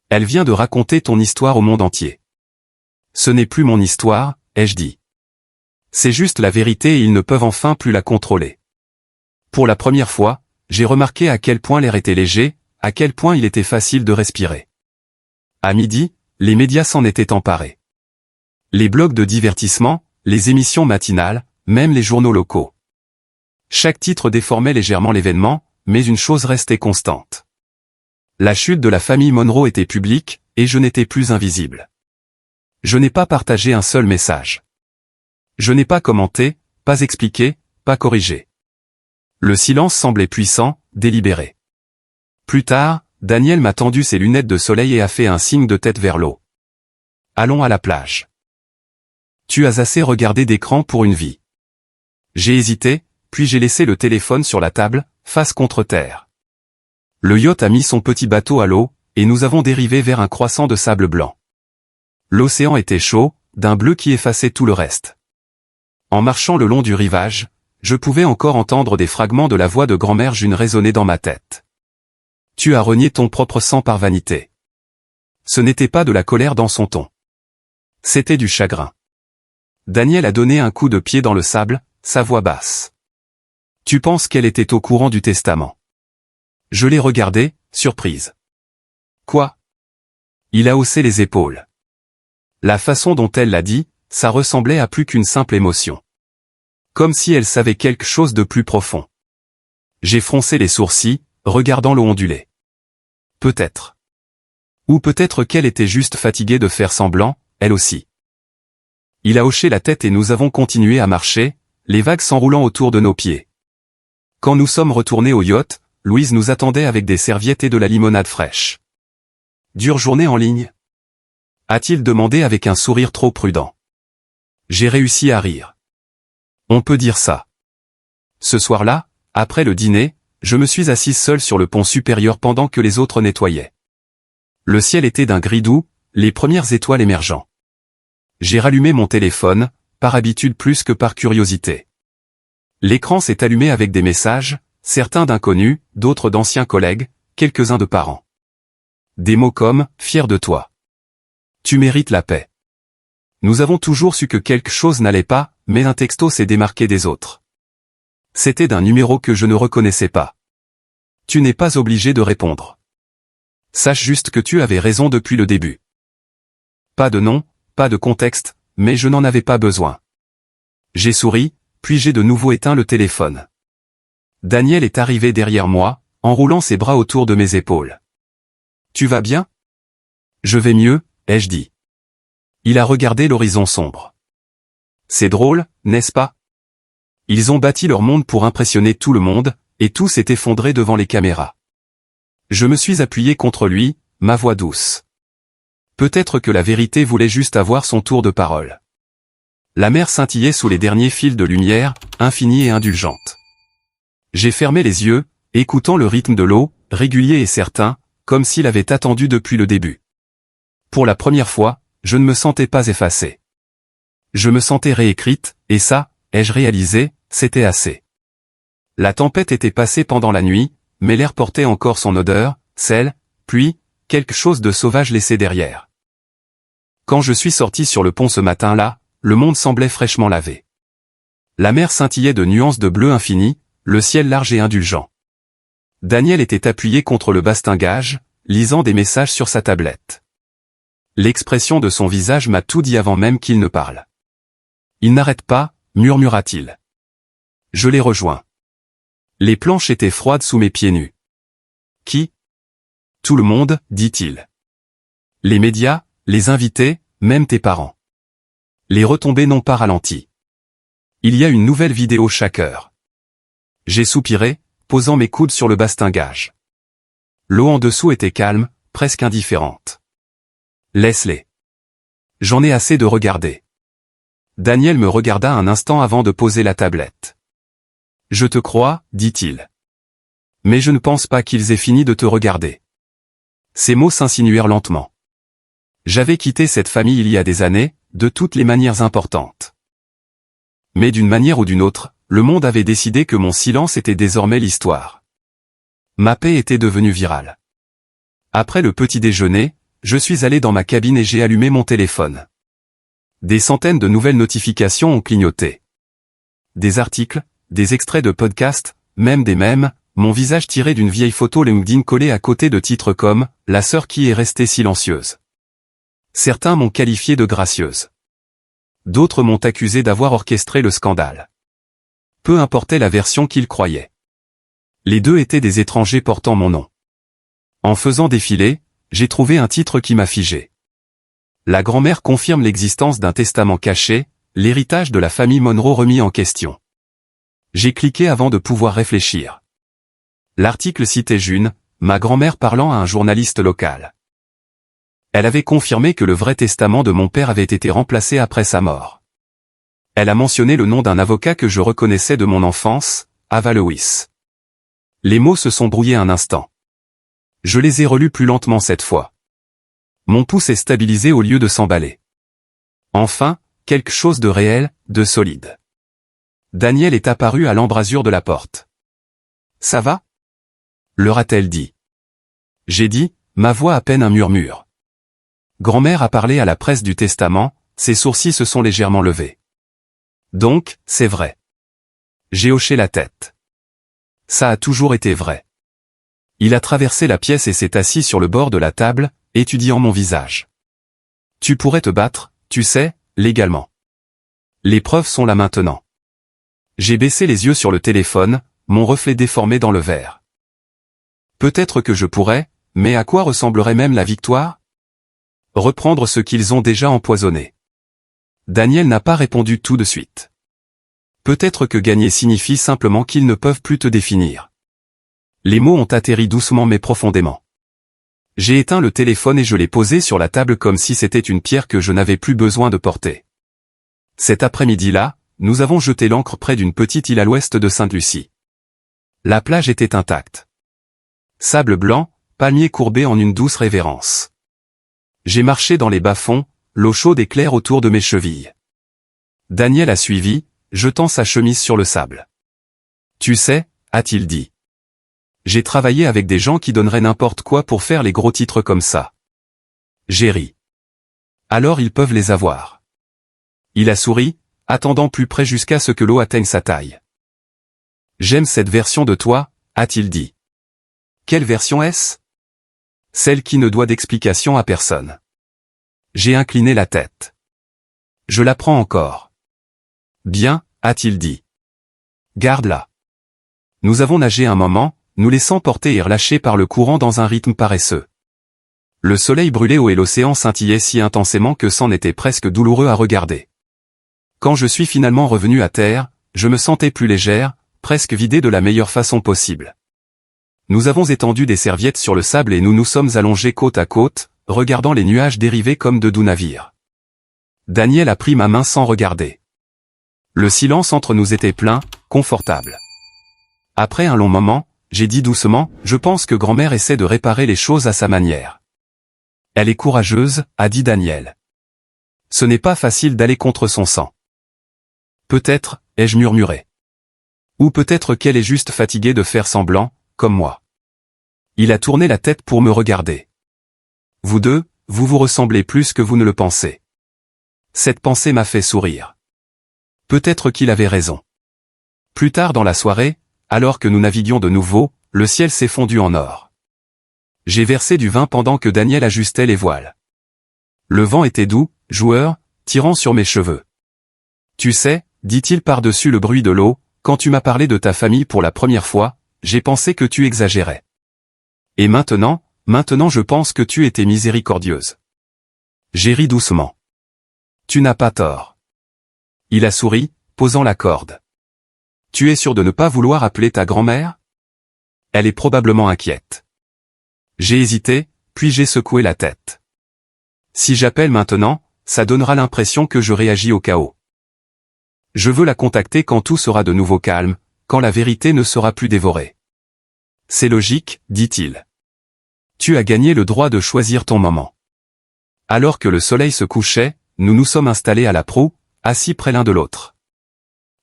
Elle vient de raconter ton histoire au monde entier. Ce n'est plus mon histoire, ai-je dit. C'est juste la vérité et ils ne peuvent enfin plus la contrôler. Pour la première fois, j'ai remarqué à quel point l'air était léger, à quel point il était facile de respirer. À midi, les médias s'en étaient emparés. Les blogs de divertissement, les émissions matinales, même les journaux locaux. Chaque titre déformait légèrement l'événement, mais une chose restait constante. La chute de la famille Monroe était publique, et je n'étais plus invisible. Je n'ai pas partagé un seul message. Je n'ai pas commenté, pas expliqué, pas corrigé. Le silence semblait puissant, délibéré. Plus tard, Daniel m'a tendu ses lunettes de soleil et a fait un signe de tête vers l'eau. Allons à la plage. Tu as assez regardé d'écran pour une vie. J'ai hésité, puis j'ai laissé le téléphone sur la table, face contre terre. Le yacht a mis son petit bateau à l'eau, et nous avons dérivé vers un croissant de sable blanc. L'océan était chaud, d'un bleu qui effaçait tout le reste. En marchant le long du rivage, je pouvais encore entendre des fragments de la voix de grand-mère June résonner dans ma tête. Tu as renié ton propre sang par vanité. Ce n'était pas de la colère dans son ton. C'était du chagrin. Daniel a donné un coup de pied dans le sable, sa voix basse. Tu penses qu'elle était au courant du testament? Je l'ai regardée, surprise. Quoi? Il a haussé les épaules. La façon dont elle l'a dit, ça ressemblait à plus qu'une simple émotion. Comme si elle savait quelque chose de plus profond. J'ai froncé les sourcils, regardant l'eau ondulée. Peut-être. Ou peut-être qu'elle était juste fatiguée de faire semblant, elle aussi. Il a hoché la tête et nous avons continué à marcher, les vagues s'enroulant autour de nos pieds. Quand nous sommes retournés au yacht, Louise nous attendait avec des serviettes et de la limonade fraîche. Dure journée en ligne? A-t-il demandé avec un sourire trop prudent. J'ai réussi à rire. On peut dire ça. Ce soir-là, après le dîner, je me suis assise seule sur le pont supérieur pendant que les autres nettoyaient. Le ciel était d'un gris doux, les premières étoiles émergeant. J'ai rallumé mon téléphone, par habitude plus que par curiosité. L'écran s'est allumé avec des messages, certains d'inconnus, d'autres d'anciens collègues, quelques-uns de parents. Des mots comme « fier de toi ». Tu mérites la paix. Nous avons toujours su que quelque chose n'allait pas, mais un texto s'est démarqué des autres. C'était d'un numéro que je ne reconnaissais pas. Tu n'es pas obligé de répondre. Sache juste que tu avais raison depuis le début. Pas de nom, pas de contexte, mais je n'en avais pas besoin. J'ai souri, puis j'ai de nouveau éteint le téléphone. Daniel est arrivé derrière moi, enroulant ses bras autour de mes épaules. Tu vas bien? Je vais mieux, ai-je dit. Il a regardé l'horizon sombre. C'est drôle, n'est-ce pas? Ils ont bâti leur monde pour impressionner tout le monde, et tout s'est effondré devant les caméras. Je me suis appuyé contre lui, ma voix douce. Peut-être que la vérité voulait juste avoir son tour de parole. La mer scintillait sous les derniers fils de lumière, infinie et indulgente. J'ai fermé les yeux, écoutant le rythme de l'eau, régulier et certain, comme s'il avait attendu depuis le début. Pour la première fois, je ne me sentais pas effacée. Je me sentais réécrite, et ça, ai-je réalisé, c'était assez. La tempête était passée pendant la nuit, mais l'air portait encore son odeur, sel, pluie, quelque chose de sauvage laissé derrière. Quand je suis sorti sur le pont ce matin-là, le monde semblait fraîchement lavé. La mer scintillait de nuances de bleu infini, le ciel large et indulgent. Daniel était appuyé contre le bastingage, lisant des messages sur sa tablette. L'expression de son visage m'a tout dit avant même qu'il ne parle. Il n'arrête pas, murmura-t-il. Je l'ai rejoint. Les planches étaient froides sous mes pieds nus. Qui? Tout le monde, dit-il. Les médias, les invités, même tes parents. Les retombées n'ont pas ralenti. Il y a une nouvelle vidéo chaque heure. J'ai soupiré, posant mes coudes sur le bastingage. L'eau en dessous était calme, presque indifférente. Laisse-les. J'en ai assez de regarder. Daniel me regarda un instant avant de poser la tablette. Je te crois, dit-il. Mais je ne pense pas qu'ils aient fini de te regarder. Ces mots s'insinuèrent lentement. J'avais quitté cette famille il y a des années, de toutes les manières importantes. Mais d'une manière ou d'une autre, le monde avait décidé que mon silence était désormais l'histoire. Ma paix était devenue virale. Après le petit déjeuner, je suis allé dans ma cabine et j'ai allumé mon téléphone. Des centaines de nouvelles notifications ont clignoté. Des articles, des extraits de podcasts, même des mèmes, mon visage tiré d'une vieille photo LinkedIn collée à côté de titres comme « La sœur qui est restée silencieuse ». Certains m'ont qualifié de gracieuse. D'autres m'ont accusé d'avoir orchestré le scandale. Peu importait la version qu'ils croyaient. Les deux étaient des étrangers portant mon nom. En faisant défiler, j'ai trouvé un titre qui m'a figé. La grand-mère confirme l'existence d'un testament caché, l'héritage de la famille Monroe remis en question. J'ai cliqué avant de pouvoir réfléchir. L'article citait June, ma grand-mère parlant à un journaliste local. Elle avait confirmé que le vrai testament de mon père avait été remplacé après sa mort. Elle a mentionné le nom d'un avocat que je reconnaissais de mon enfance, Ava Lewis. Les mots se sont brouillés un instant. Je les ai relus plus lentement cette fois. Mon pouce est stabilisé au lieu de s'emballer. Enfin, quelque chose de réel, de solide. Daniel est apparu à l'embrasure de la porte. « Ça va ?» leur a-t-elle dit. J'ai dit, ma voix à peine un murmure. Grand-mère a parlé à la presse du testament, ses sourcils se sont légèrement levés. Donc, c'est vrai. J'ai hoché la tête. Ça a toujours été vrai. Il a traversé la pièce et s'est assis sur le bord de la table, étudiant mon visage. Tu pourrais te battre, tu sais, légalement. Les preuves sont là maintenant. J'ai baissé les yeux sur le téléphone, mon reflet déformé dans le verre. Peut-être que je pourrais, mais à quoi ressemblerait même la victoire? Reprendre ce qu'ils ont déjà empoisonné. Daniel n'a pas répondu tout de suite. Peut-être que gagner signifie simplement qu'ils ne peuvent plus te définir. Les mots ont atterri doucement mais profondément. J'ai éteint le téléphone et je l'ai posé sur la table comme si c'était une pierre que je n'avais plus besoin de porter. Cet après-midi-là, nous avons jeté l'ancre près d'une petite île à l'ouest de Sainte-Lucie. La plage était intacte. Sable blanc, palmiers courbés en une douce révérence. J'ai marché dans les bas-fonds, l'eau chaude et claire autour de mes chevilles. Daniel a suivi, jetant sa chemise sur le sable. Tu sais, a-t-il dit. J'ai travaillé avec des gens qui donneraient n'importe quoi pour faire les gros titres comme ça. J'ai ri. Alors ils peuvent les avoir. Il a souri, attendant plus près jusqu'à ce que l'eau atteigne sa taille. J'aime cette version de toi, a-t-il dit. Quelle version est-ce? Celle qui ne doit d'explication à personne. J'ai incliné la tête. Je la prends encore. Bien, a-t-il dit. Garde-la. Nous avons nagé un moment, nous laissant porter et relâcher par le courant dans un rythme paresseux. Le soleil brûlait haut et l'océan scintillait si intensément que c'en était presque douloureux à regarder. Quand je suis finalement revenu à terre, je me sentais plus légère, presque vidée de la meilleure façon possible. Nous avons étendu des serviettes sur le sable et nous nous sommes allongés côte à côte, regardant les nuages dériver comme de doux navires. Daniel a pris ma main sans regarder. Le silence entre nous était plein, confortable. Après un long moment, j'ai dit doucement, je pense que grand-mère essaie de réparer les choses à sa manière. Elle est courageuse, a dit Daniel. Ce n'est pas facile d'aller contre son sang. Peut-être, ai-je murmuré. Ou peut-être qu'elle est juste fatiguée de faire semblant, comme moi. Il a tourné la tête pour me regarder. Vous deux, vous vous ressemblez plus que vous ne le pensez. Cette pensée m'a fait sourire. Peut-être qu'il avait raison. Plus tard dans la soirée, alors que nous naviguions de nouveau, le ciel s'est fondu en or. J'ai versé du vin pendant que Daniel ajustait les voiles. Le vent était doux, joueur, tirant sur mes cheveux. Tu sais, dit-il par-dessus le bruit de l'eau, quand tu m'as parlé de ta famille pour la première fois, j'ai pensé que tu exagérais. Et maintenant je pense que tu étais miséricordieuse. J'ai ri doucement. Tu n'as pas tort. Il a souri, posant la corde. Tu es sûr de ne pas vouloir appeler ta grand-mère? Elle est probablement inquiète. J'ai hésité, puis j'ai secoué la tête. Si j'appelle maintenant, ça donnera l'impression que je réagis au chaos. Je veux la contacter quand tout sera de nouveau calme, quand la vérité ne sera plus dévorée. C'est logique, dit-il. Tu as gagné le droit de choisir ton moment. Alors que le soleil se couchait, nous nous sommes installés à la proue, assis près l'un de l'autre.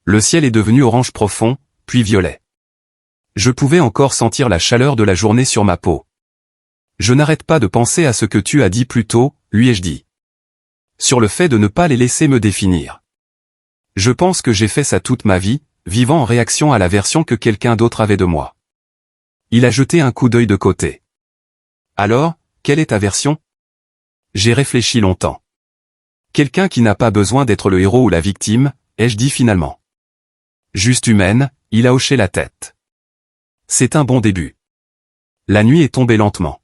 Le ciel est devenu orange profond, puis violet. Je pouvais encore sentir la chaleur de la journée sur ma peau. Je n'arrête pas de penser à ce que tu as dit plus tôt, lui ai-je dit. Sur le fait de ne pas les laisser me définir. Je pense que j'ai fait ça toute ma vie, vivant en réaction à la version que quelqu'un d'autre avait de moi. Il a jeté un coup d'œil de côté. Alors, quelle est ta version? J'ai réfléchi longtemps. Quelqu'un qui n'a pas besoin d'être le héros ou la victime, ai-je dit finalement. Juste humaine, il a hoché la tête. C'est un bon début. La nuit est tombée lentement.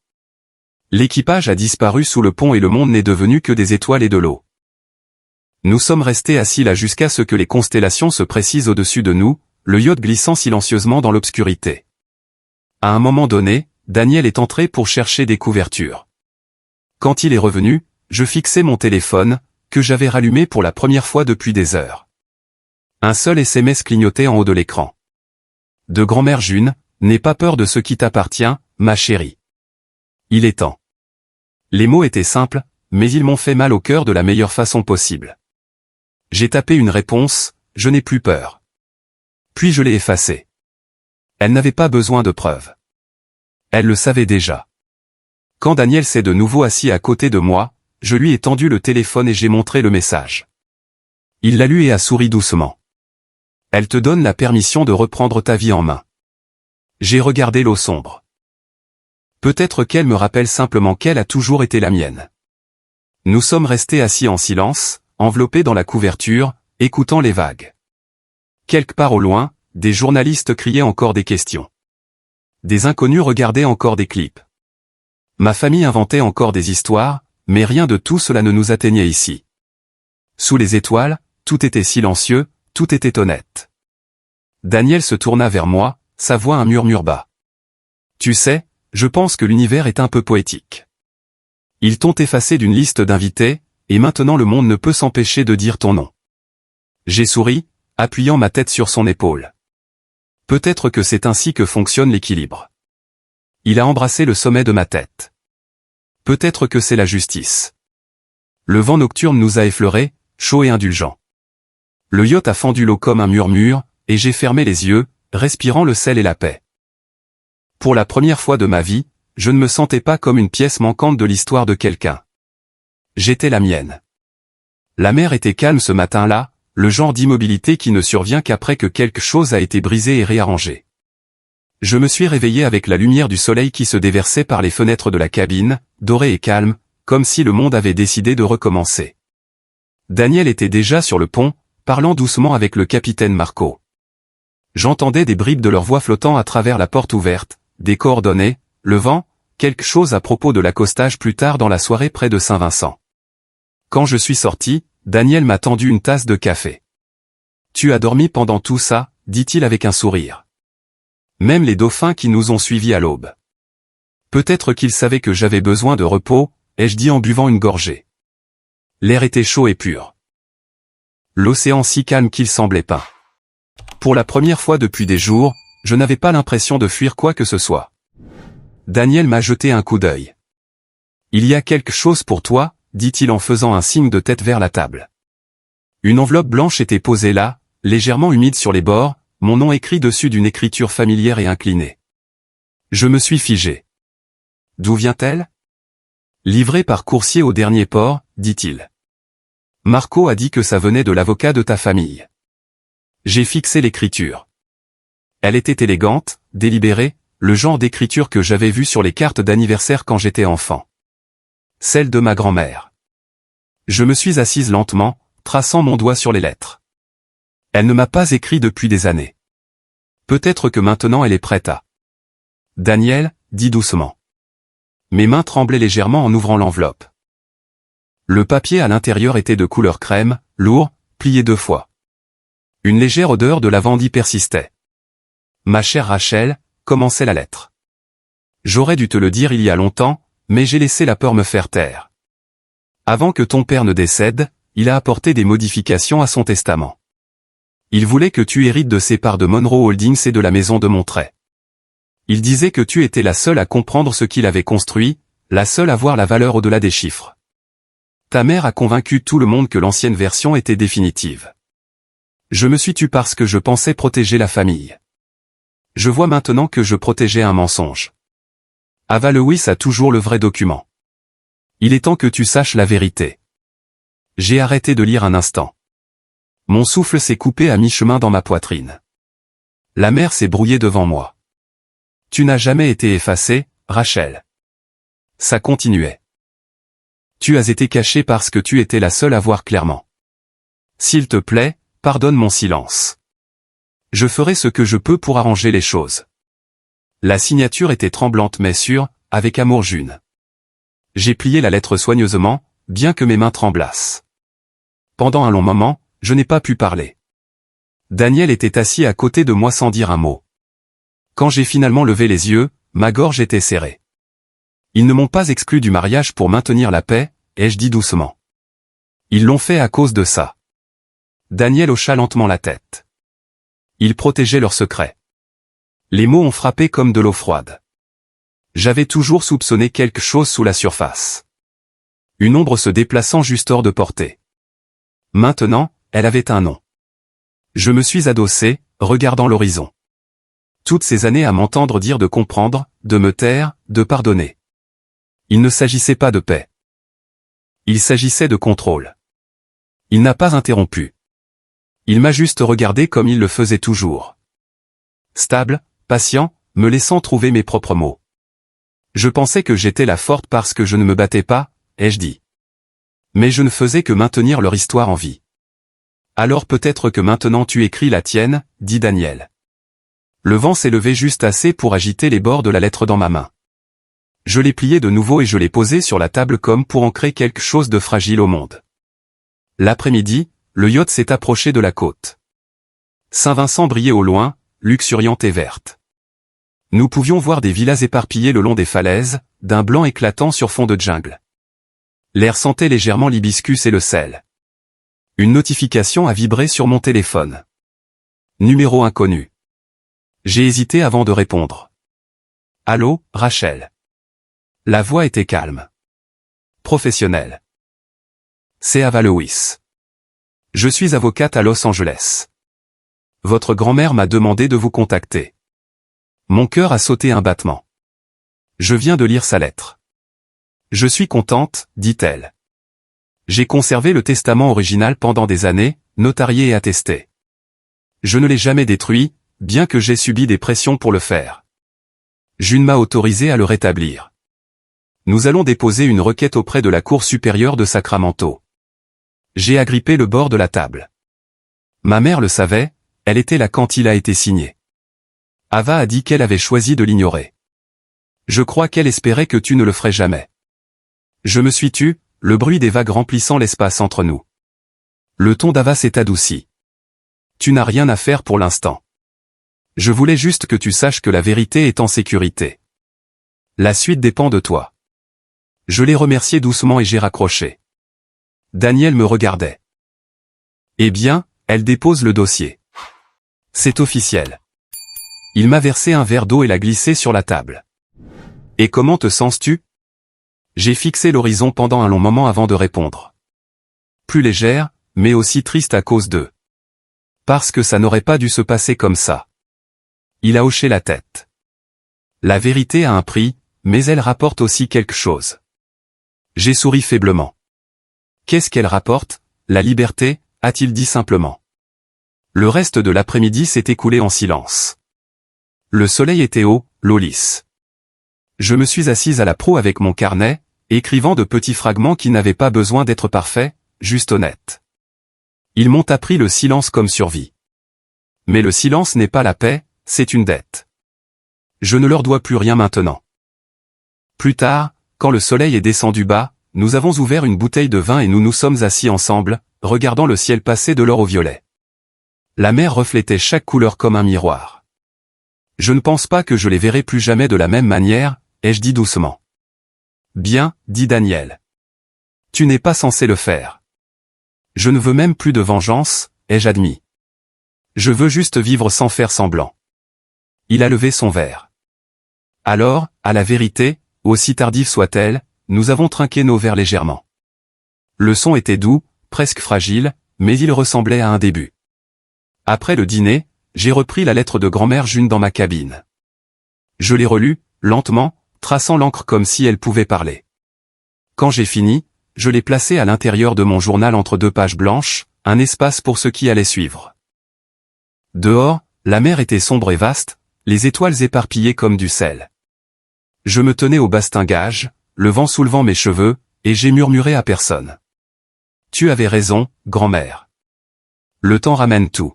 L'équipage a disparu sous le pont et le monde n'est devenu que des étoiles et de l'eau. Nous sommes restés assis là jusqu'à ce que les constellations se précisent au-dessus de nous, le yacht glissant silencieusement dans l'obscurité. À un moment donné, Daniel est entré pour chercher des couvertures. Quand il est revenu, je fixais mon téléphone, que j'avais rallumé pour la première fois depuis des heures. Un seul SMS clignotait en haut de l'écran. De grand-mère June, n'aie pas peur de ce qui t'appartient, ma chérie. Il est temps. Les mots étaient simples, mais ils m'ont fait mal au cœur de la meilleure façon possible. J'ai tapé une réponse, je n'ai plus peur. Puis je l'ai effacée. Elle n'avait pas besoin de preuves. Elle le savait déjà. Quand Daniel s'est de nouveau assis à côté de moi, je lui ai tendu le téléphone et j'ai montré le message. Il l'a lu et a souri doucement. Elle te donne la permission de reprendre ta vie en main. J'ai regardé l'eau sombre. Peut-être qu'elle me rappelle simplement qu'elle a toujours été la mienne. Nous sommes restés assis en silence, enveloppés dans la couverture, écoutant les vagues. Quelque part au loin, des journalistes criaient encore des questions. Des inconnus regardaient encore des clips. Ma famille inventait encore des histoires, mais rien de tout cela ne nous atteignait ici. Sous les étoiles, tout était silencieux, tout était honnête. Daniel se tourna vers moi, sa voix un murmure bas. Tu sais, je pense que l'univers est un peu poétique. Ils t'ont effacé d'une liste d'invités, et maintenant le monde ne peut s'empêcher de dire ton nom. J'ai souri, appuyant ma tête sur son épaule. Peut-être que c'est ainsi que fonctionne l'équilibre. Il a embrassé le sommet de ma tête. Peut-être que c'est la justice. Le vent nocturne nous a effleurés, chaud et indulgent. Le yacht a fendu l'eau comme un murmure, et j'ai fermé les yeux, respirant le sel et la paix. Pour la première fois de ma vie, je ne me sentais pas comme une pièce manquante de l'histoire de quelqu'un. J'étais la mienne. La mer était calme ce matin-là, le genre d'immobilité qui ne survient qu'après que quelque chose a été brisé et réarrangé. Je me suis réveillé avec la lumière du soleil qui se déversait par les fenêtres de la cabine, dorée et calme, comme si le monde avait décidé de recommencer. Daniel était déjà sur le pont, parlant doucement avec le capitaine Marco. J'entendais des bribes de leur voix flottant à travers la porte ouverte, des coordonnées, le vent, quelque chose à propos de l'accostage plus tard dans la soirée près de Saint-Vincent. Quand je suis sorti, Daniel m'a tendu une tasse de café. « Tu as dormi pendant tout ça ?» dit-il avec un sourire. Même les dauphins qui nous ont suivis à l'aube. Peut-être qu'il savait que j'avais besoin de repos, ai-je dit en buvant une gorgée. L'air était chaud et pur. L'océan si calme qu'il semblait pas. Pour la première fois depuis des jours, je n'avais pas l'impression de fuir quoi que ce soit. Daniel m'a jeté un coup d'œil. Il y a quelque chose pour toi, dit-il en faisant un signe de tête vers la table. Une enveloppe blanche était posée là, légèrement humide sur les bords, mon nom écrit dessus d'une écriture familière et inclinée. Je me suis figé. D'où vient-elle? Livrée par coursier au dernier port, dit-il. Marco a dit que ça venait de l'avocat de ta famille. J'ai fixé l'écriture. Elle était élégante, délibérée, le genre d'écriture que j'avais vue sur les cartes d'anniversaire quand j'étais enfant. Celle de ma grand-mère. Je me suis assise lentement, traçant mon doigt sur les lettres. Elle ne m'a pas écrit depuis des années. Peut-être que maintenant elle est prête à... Daniel, dit doucement. Mes mains tremblaient légèrement en ouvrant l'enveloppe. Le papier à l'intérieur était de couleur crème, lourd, plié 2 fois. Une légère odeur de lavande y persistait. Ma chère Rachel, commençait la lettre. J'aurais dû te le dire il y a longtemps, mais j'ai laissé la peur me faire taire. Avant que ton père ne décède, il a apporté des modifications à son testament. Il voulait que tu hérites de ses parts de Monroe Holdings et de la maison de Montray. Il disait que tu étais la seule à comprendre ce qu'il avait construit, la seule à voir la valeur au-delà des chiffres. Ta mère a convaincu tout le monde que l'ancienne version était définitive. Je me suis tue parce que je pensais protéger la famille. Je vois maintenant que je protégeais un mensonge. Ava Lewis a toujours le vrai document. Il est temps que tu saches la vérité. J'ai arrêté de lire un instant. Mon souffle s'est coupé à mi-chemin dans ma poitrine. La mer s'est brouillée devant moi. Tu n'as jamais été effacée, Rachel. Ça continuait. Tu as été cachée parce que tu étais la seule à voir clairement. S'il te plaît, pardonne mon silence. Je ferai ce que je peux pour arranger les choses. La signature était tremblante mais sûre, avec amour June. J'ai plié la lettre soigneusement, bien que mes mains tremblassent. Pendant un long moment, je n'ai pas pu parler. Daniel était assis à côté de moi sans dire un mot. Quand j'ai finalement levé les yeux, ma gorge était serrée. Ils ne m'ont pas exclu du mariage pour maintenir la paix, ai-je dit doucement. Ils l'ont fait à cause de ça. Daniel hocha lentement la tête. Ils protégeaient leur secret. Les mots ont frappé comme de l'eau froide. J'avais toujours soupçonné quelque chose sous la surface. Une ombre se déplaçant juste hors de portée. Maintenant, elle avait un nom. Je me suis adossé, regardant l'horizon. Toutes ces années à m'entendre dire de comprendre, de me taire, de pardonner. Il ne s'agissait pas de paix. Il s'agissait de contrôle. Il n'a pas interrompu. Il m'a juste regardé comme il le faisait toujours. Stable, patient, me laissant trouver mes propres mots. Je pensais que j'étais la forte parce que je ne me battais pas, ai-je dit. Mais je ne faisais que maintenir leur histoire en vie. Alors peut-être que maintenant tu écris la tienne, dit Daniel. Le vent s'est levé juste assez pour agiter les bords de la lettre dans ma main. Je l'ai pliée de nouveau et je l'ai posée sur la table comme pour ancrer quelque chose de fragile au monde. L'après-midi, le yacht s'est approché de la côte. Saint-Vincent brillait au loin, luxuriante et verte. Nous pouvions voir des villas éparpillées le long des falaises, d'un blanc éclatant sur fond de jungle. L'air sentait légèrement l'hibiscus et le sel. Une notification a vibré sur mon téléphone. Numéro inconnu. J'ai hésité avant de répondre. Allô, Rachel. La voix était calme. Professionnelle. C'est Ava Lewis. Je suis avocate à Los Angeles. Votre grand-mère m'a demandé de vous contacter. Mon cœur a sauté un battement. Je viens de lire sa lettre. Je suis contente, dit-elle. J'ai conservé le testament original pendant des années, notarié et attesté. Je ne l'ai jamais détruit, bien que j'ai subi des pressions pour le faire. June m'a autorisé à le rétablir. Nous allons déposer une requête auprès de la Cour supérieure de Sacramento. J'ai agrippé le bord de la table. Ma mère le savait, elle était là quand il a été signé. Ava a dit qu'elle avait choisi de l'ignorer. Je crois qu'elle espérait que tu ne le ferais jamais. Je me suis tue, le bruit des vagues remplissant l'espace entre nous. Le ton d'Ava s'est adouci. Tu n'as rien à faire pour l'instant. Je voulais juste que tu saches que la vérité est en sécurité. La suite dépend de toi. Je l'ai remercié doucement et j'ai raccroché. Daniel me regardait. Eh bien, elle dépose le dossier. C'est officiel. Il m'a versé un verre d'eau et l'a glissé sur la table. Et comment te sens-tu? J'ai fixé l'horizon pendant un long moment avant de répondre. Plus légère, mais aussi triste à cause d'eux. Parce que ça n'aurait pas dû se passer comme ça. Il a hoché la tête. La vérité a un prix, mais elle rapporte aussi quelque chose. J'ai souri faiblement. Qu'est-ce qu'elle rapporte? La liberté, a-t-il dit simplement. Le reste de l'après-midi s'est écoulé en silence. Le soleil était haut, l'eau lisse. Je me suis assise à la proue avec mon carnet, écrivant de petits fragments qui n'avaient pas besoin d'être parfaits, juste honnêtes. Ils m'ont appris le silence comme survie. Mais le silence n'est pas la paix, c'est une dette. Je ne leur dois plus rien maintenant. Plus tard, quand le soleil est descendu bas, nous avons ouvert une bouteille de vin et nous nous sommes assis ensemble, regardant le ciel passer de l'or au violet. La mer reflétait chaque couleur comme un miroir. Je ne pense pas que je les verrai plus jamais de la même manière, ai-je dit doucement. Bien, dit Daniel. Tu n'es pas censé le faire. Je ne veux même plus de vengeance, ai-je admis. Je veux juste vivre sans faire semblant. Il a levé son verre. Alors, à la vérité, aussi tardive soit-elle, nous avons trinqué nos verres légèrement. Le son était doux, presque fragile, mais il ressemblait à un début. Après le dîner, j'ai repris la lettre de grand-mère June dans ma cabine. Je l'ai relue, lentement, traçant l'encre comme si elle pouvait parler. Quand j'ai fini, je l'ai placée à l'intérieur de mon journal entre deux pages blanches, un espace pour ce qui allait suivre. Dehors, la mer était sombre et vaste, les étoiles éparpillées comme du sel. Je me tenais au bastingage, le vent soulevant mes cheveux, et j'ai murmuré à personne. Tu avais raison, grand-mère. Le temps ramène tout.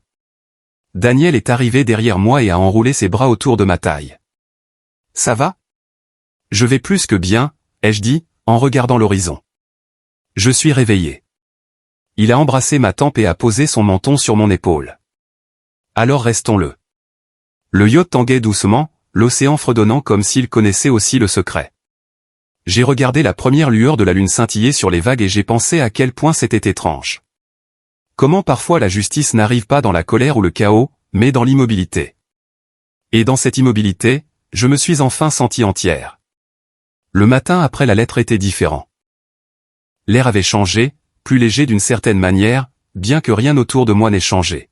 Daniel est arrivé derrière moi et a enroulé ses bras autour de ma taille. Ça va? Je vais plus que bien, ai-je dit, en regardant l'horizon. Je suis réveillé. Il a embrassé ma tempe et a posé son menton sur mon épaule. Alors restons-le. Le yacht tanguait doucement, l'océan fredonnant comme s'il connaissait aussi le secret. J'ai regardé la première lueur de la lune scintiller sur les vagues et j'ai pensé à quel point c'était étrange. Comment parfois la justice n'arrive pas dans la colère ou le chaos, mais dans l'immobilité. Et dans cette immobilité, je me suis enfin senti entière. Le matin après la lettre était différent. L'air avait changé, plus léger d'une certaine manière, bien que rien autour de moi n'ait changé.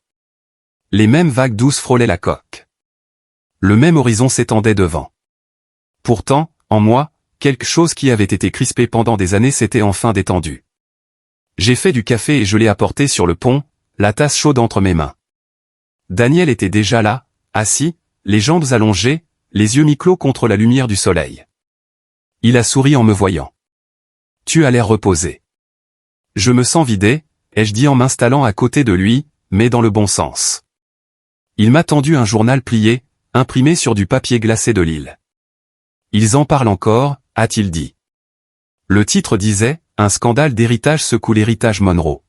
Les mêmes vagues douces frôlaient la coque. Le même horizon s'étendait devant. Pourtant, en moi, quelque chose qui avait été crispé pendant des années s'était enfin détendu. J'ai fait du café et je l'ai apporté sur le pont, la tasse chaude entre mes mains. Daniel était déjà là, assis, les jambes allongées, les yeux mi-clos contre la lumière du soleil. Il a souri en me voyant. Tu as l'air reposé. Je me sens vidé, ai-je dit en m'installant à côté de lui, mais dans le bon sens. Il m'a tendu un journal plié, imprimé sur du papier glacé de l'île. Ils en parlent encore, a-t-il dit. Le titre disait, un scandale d'héritage secoue l'héritage Monroe.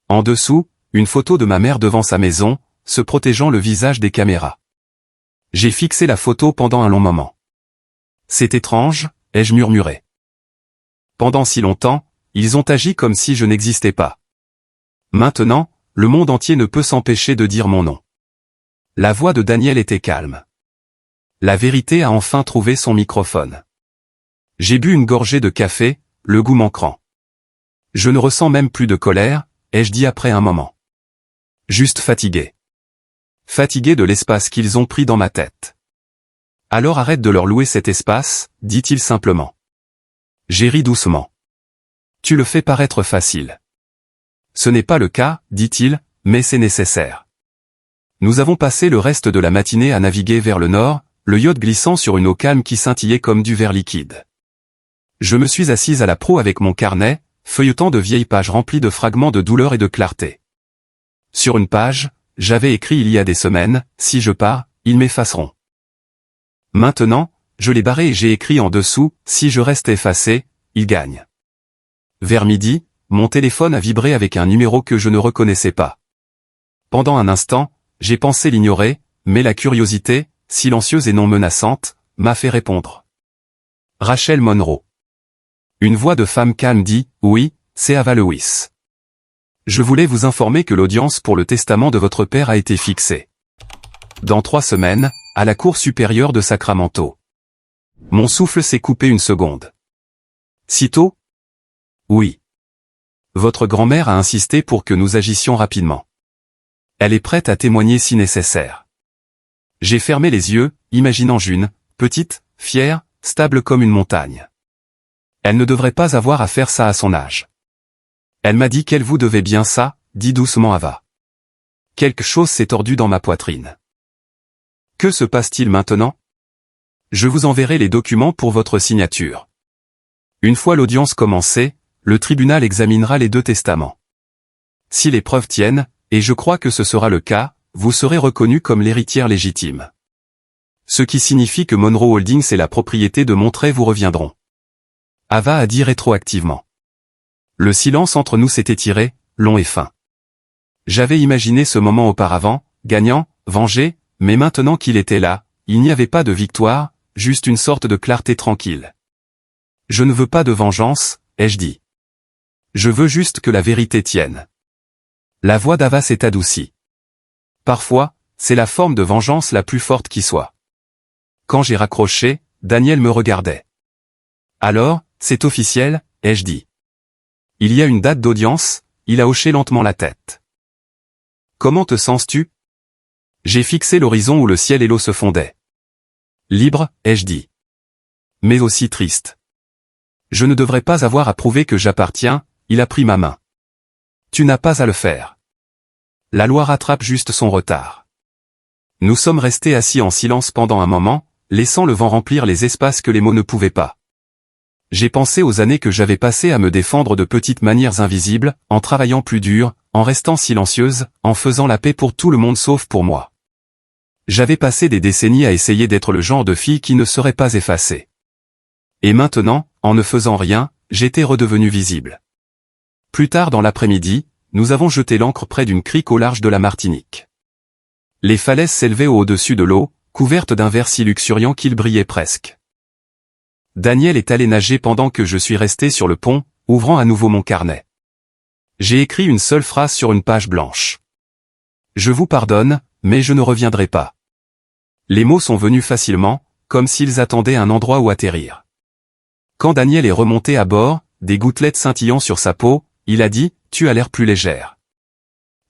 En dessous, une photo de ma mère devant sa maison, se protégeant le visage des caméras. J'ai fixé la photo pendant un long moment. C'est étrange, ai-je murmuré. Pendant si longtemps, ils ont agi comme si je n'existais pas. Maintenant, le monde entier ne peut s'empêcher de dire mon nom. La voix de Daniel était calme. La vérité a enfin trouvé son microphone. J'ai bu une gorgée de café, le goût manquant. Je ne ressens même plus de colère, ai-je dit après un moment. Juste fatigué. Fatigué de l'espace qu'ils ont pris dans ma tête. Alors arrête de leur louer cet espace, dit-il simplement. J'ai ri doucement. Tu le fais paraître facile. Ce n'est pas le cas, dit-il, mais c'est nécessaire. Nous avons passé le reste de la matinée à naviguer vers le nord, le yacht glissant sur une eau calme qui scintillait comme du verre liquide. Je me suis assise à la proue avec mon carnet, feuilletant de vieilles pages remplies de fragments de douleur et de clarté. Sur une page, j'avais écrit il y a des semaines, si je pars, ils m'effaceront. Maintenant, je l'ai barré et j'ai écrit en dessous, si je reste effacé, ils gagnent. Vers midi, mon téléphone a vibré avec un numéro que je ne reconnaissais pas. Pendant un instant, j'ai pensé l'ignorer, mais la curiosité, silencieuse et non menaçante, m'a fait répondre. Rachel Monroe. Une voix de femme calme dit, « Oui, c'est Ava Lewis. Je voulais vous informer que l'audience pour le testament de votre père a été fixée. Dans 3 semaines, à la Cour supérieure de Sacramento. » Mon souffle s'est coupé une seconde. Si tôt? Oui. Votre grand-mère a insisté pour que nous agissions rapidement. Elle est prête à témoigner si nécessaire. J'ai fermé les yeux, imaginant June, petite, fière, stable comme une montagne. Elle ne devrait pas avoir à faire ça à son âge. Elle m'a dit qu'elle vous devait bien ça, dit doucement Ava. Quelque chose s'est tordu dans ma poitrine. Que se passe-t-il maintenant? Je vous enverrai les documents pour votre signature. Une fois l'audience commencée, le tribunal examinera les 2 testaments. Si les preuves tiennent, et je crois que ce sera le cas, vous serez reconnue comme l'héritière légitime. Ce qui signifie que Monroe Holdings et la propriété de Monterey vous reviendront. Ava a dit rétroactivement. Le silence entre nous s'est étiré, long et fin. J'avais imaginé ce moment auparavant, gagnant, vengé, mais maintenant qu'il était là, il n'y avait pas de victoire, juste une sorte de clarté tranquille. Je ne veux pas de vengeance, ai-je dit. Je veux juste que la vérité tienne. La voix d'Ava s'est adoucie. Parfois, c'est la forme de vengeance la plus forte qui soit. Quand j'ai raccroché, Daniel me regardait. Alors, c'est officiel, ai-je dit. Il y a une date d'audience, il a hoché lentement la tête. Comment te sens-tu? J'ai fixé l'horizon où le ciel et l'eau se fondaient. Libre, ai-je dit. Mais aussi triste. Je ne devrais pas avoir à prouver que j'appartiens, il a pris ma main. Tu n'as pas à le faire. La loi rattrape juste son retard. Nous sommes restés assis en silence pendant un moment, laissant le vent remplir les espaces que les mots ne pouvaient pas. J'ai pensé aux années que j'avais passées à me défendre de petites manières invisibles, en travaillant plus dur, en restant silencieuse, en faisant la paix pour tout le monde sauf pour moi. J'avais passé des décennies à essayer d'être le genre de fille qui ne serait pas effacée. Et maintenant, en ne faisant rien, j'étais redevenu visible. Plus tard dans l'après-midi, nous avons jeté l'ancre près d'une crique au large de la Martinique. Les falaises s'élevaient au-dessus de l'eau, couvertes d'un vert si luxuriant qu'il brillait presque. Daniel est allé nager pendant que je suis resté sur le pont, ouvrant à nouveau mon carnet. J'ai écrit une seule phrase sur une page blanche. Je vous pardonne, mais je ne reviendrai pas. Les mots sont venus facilement, comme s'ils attendaient un endroit où atterrir. Quand Daniel est remonté à bord, des gouttelettes scintillant sur sa peau, il a dit, « Tu as l'air plus légère. »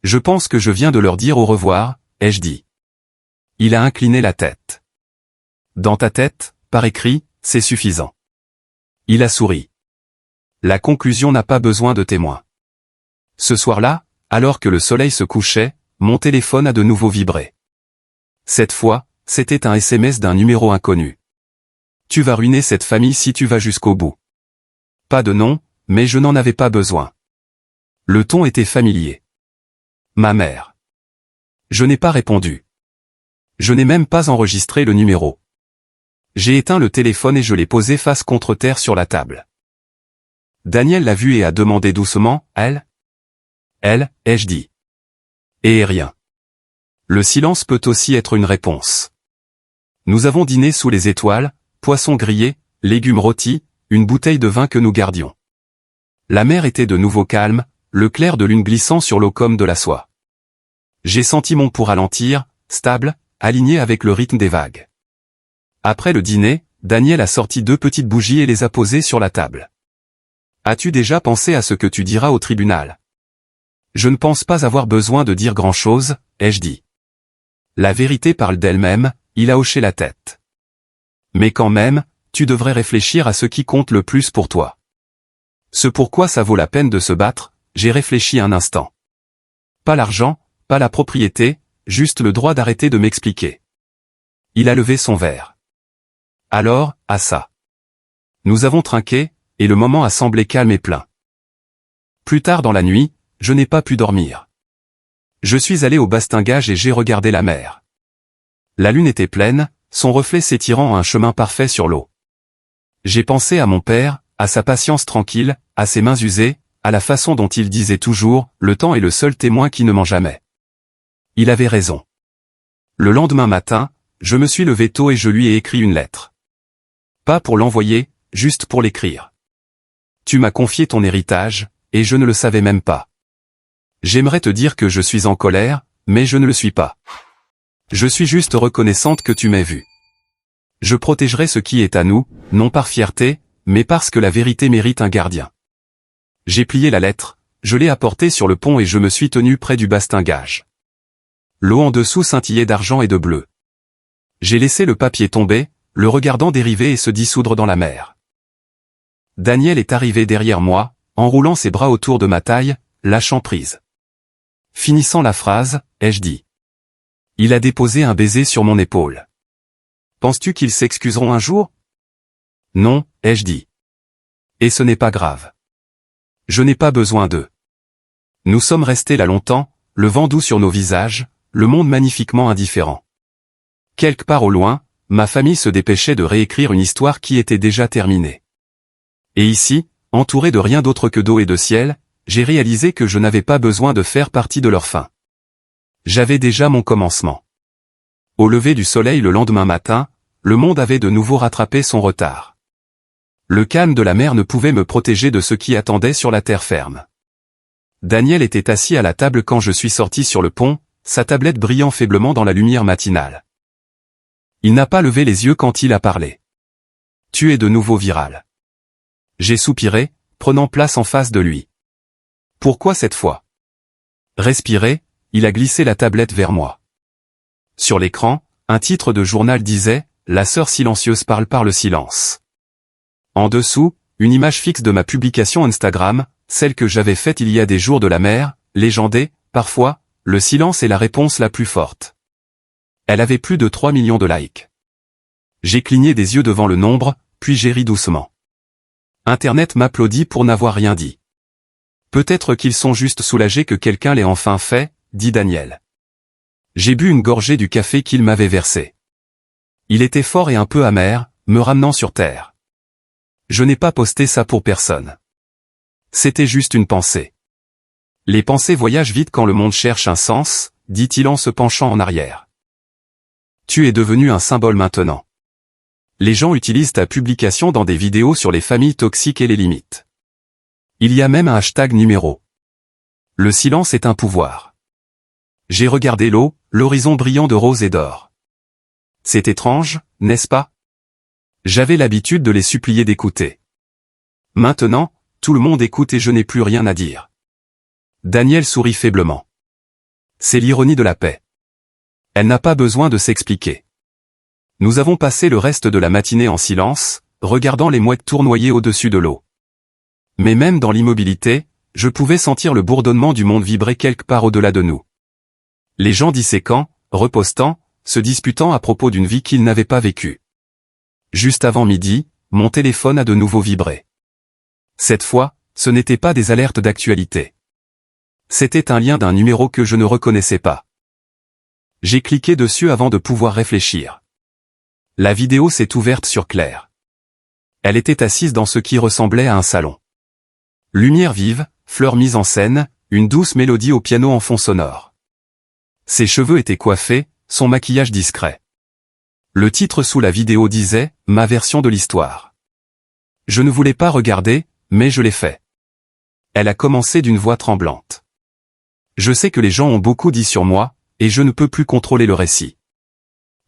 Je pense que je viens de leur dire au revoir, ai-je dit. Il a incliné la tête. Dans ta tête, par écrit, c'est suffisant. Il a souri. La conclusion n'a pas besoin de témoins. Ce soir-là, alors que le soleil se couchait, mon téléphone a de nouveau vibré. Cette fois, c'était un SMS d'un numéro inconnu. Tu vas ruiner cette famille si tu vas jusqu'au bout. Pas de nom, mais je n'en avais pas besoin. Le ton était familier. Ma mère. Je n'ai pas répondu. Je n'ai même pas enregistré le numéro. J'ai éteint le téléphone et je l'ai posé face contre terre sur la table. Daniel l'a vu et a demandé doucement, « Elle ?» « Elle », ai-je dit. Et rien. Le silence peut aussi être une réponse. Nous avons dîné sous les étoiles, poissons grillés, légumes rôtis, une bouteille de vin que nous gardions. La mer était de nouveau calme, le clair de lune glissant sur l'eau comme de la soie. J'ai senti mon pouls ralentir, stable, aligné avec le rythme des vagues. Après le dîner, Daniel a sorti 2 petites bougies et les a posées sur la table. As-tu déjà pensé à ce que tu diras au tribunal? Je ne pense pas avoir besoin de dire grand-chose, ai-je dit. La vérité parle d'elle-même, il a hoché la tête. Mais quand même, tu devrais réfléchir à ce qui compte le plus pour toi. Ce pourquoi ça vaut la peine de se battre, j'ai réfléchi un instant. Pas l'argent, pas la propriété, juste le droit d'arrêter de m'expliquer. Il a levé son verre. Alors, à ça. Nous avons trinqué, et le moment a semblé calme et plein. Plus tard dans la nuit, je n'ai pas pu dormir. Je suis allé au bastingage et j'ai regardé la mer. La lune était pleine, son reflet s'étirant en un chemin parfait sur l'eau. J'ai pensé à mon père, à sa patience tranquille, à ses mains usées, à la façon dont il disait toujours, le temps est le seul témoin qui ne ment jamais. Il avait raison. Le lendemain matin, je me suis levé tôt et je lui ai écrit une lettre. Pas pour l'envoyer, juste pour l'écrire. tu m'as confié ton héritage, et je ne le savais même pas. J'aimerais te dire que je suis en colère, mais je ne le suis pas. Je suis juste reconnaissante que tu m'aies vu. Je protégerai ce qui est à nous, non par fierté, mais parce que la vérité mérite un gardien. J'ai plié la lettre, je l'ai apportée sur le pont et je me suis tenu près du bastingage. L'eau en dessous scintillait d'argent et de bleu. J'ai laissé le papier tomber, le regardant dériver et se dissoudre dans la mer. Daniel est arrivé derrière moi, enroulant ses bras autour de ma taille, lâchant prise. Finissant la phrase, ai-je dit. Il a déposé un baiser sur mon épaule. Penses-tu qu'ils s'excuseront un jour? Non, ai-je dit. Et ce n'est pas grave. Je n'ai pas besoin d'eux. Nous sommes restés là longtemps, le vent doux sur nos visages, le monde magnifiquement indifférent. Quelque part au loin, ma famille se dépêchait de réécrire une histoire qui était déjà terminée. Et ici, entouré de rien d'autre que d'eau et de ciel, j'ai réalisé que je n'avais pas besoin de faire partie de leur fin. J'avais déjà mon commencement. Au lever du soleil le lendemain matin, le monde avait de nouveau rattrapé son retard. Le calme de la mer ne pouvait me protéger de ce qui attendait sur la terre ferme. Daniel était assis à la table quand je suis sorti sur le pont, sa tablette brillant faiblement dans la lumière matinale. Il n'a pas levé les yeux quand il a parlé. Tu es de nouveau viral. J'ai soupiré, prenant place en face de lui. Pourquoi cette fois? Respiré, il a glissé la tablette vers moi. Sur l'écran, un titre de journal disait « La sœur silencieuse parle par le silence ». En dessous, une image fixe de ma publication Instagram, celle que j'avais faite il y a des jours de la mer, légendée, parfois, le silence est la réponse la plus forte. Elle avait plus de 3 millions de likes. J'ai cligné des yeux devant le nombre, puis j'ai ri doucement. Internet m'applaudit pour n'avoir rien dit. Peut-être qu'ils sont juste soulagés que quelqu'un l'ait enfin fait, dit Daniel. J'ai bu une gorgée du café qu'il m'avait versé. Il était fort et un peu amer, me ramenant sur terre. Je n'ai pas posté ça pour personne. C'était juste une pensée. Les pensées voyagent vite quand le monde cherche un sens, dit-il en se penchant en arrière. Tu es devenu un symbole maintenant. Les gens utilisent ta publication dans des vidéos sur les familles toxiques et les limites. Il y a même un hashtag numéro. Le silence est un pouvoir. J'ai regardé l'eau, l'horizon brillant de rose et d'or. C'est étrange, n'est-ce pas? J'avais l'habitude de les supplier d'écouter. Maintenant, tout le monde écoute et je n'ai plus rien à dire. Daniel sourit faiblement. C'est l'ironie de la paix. Elle n'a pas besoin de s'expliquer. Nous avons passé le reste de la matinée en silence, regardant les mouettes tournoyer au-dessus de l'eau. Mais même dans l'immobilité, je pouvais sentir le bourdonnement du monde vibrer quelque part au-delà de nous. Les gens disséquant, repostant, se disputant à propos d'une vie qu'ils n'avaient pas vécue. Juste avant midi, mon téléphone a de nouveau vibré. Cette fois, ce n'était pas des alertes d'actualité. C'était un lien d'un numéro que je ne reconnaissais pas. J'ai cliqué dessus avant de pouvoir réfléchir. La vidéo s'est ouverte sur Claire. Elle était assise dans ce qui ressemblait à un salon. Lumière vive, fleurs mises en scène, une douce mélodie au piano en fond sonore. Ses cheveux étaient coiffés, son maquillage discret. Le titre sous la vidéo disait « Ma version de l'histoire ». Je ne voulais pas regarder, mais je l'ai fait. Elle a commencé d'une voix tremblante. Je sais que les gens ont beaucoup dit sur moi, et je ne peux plus contrôler le récit.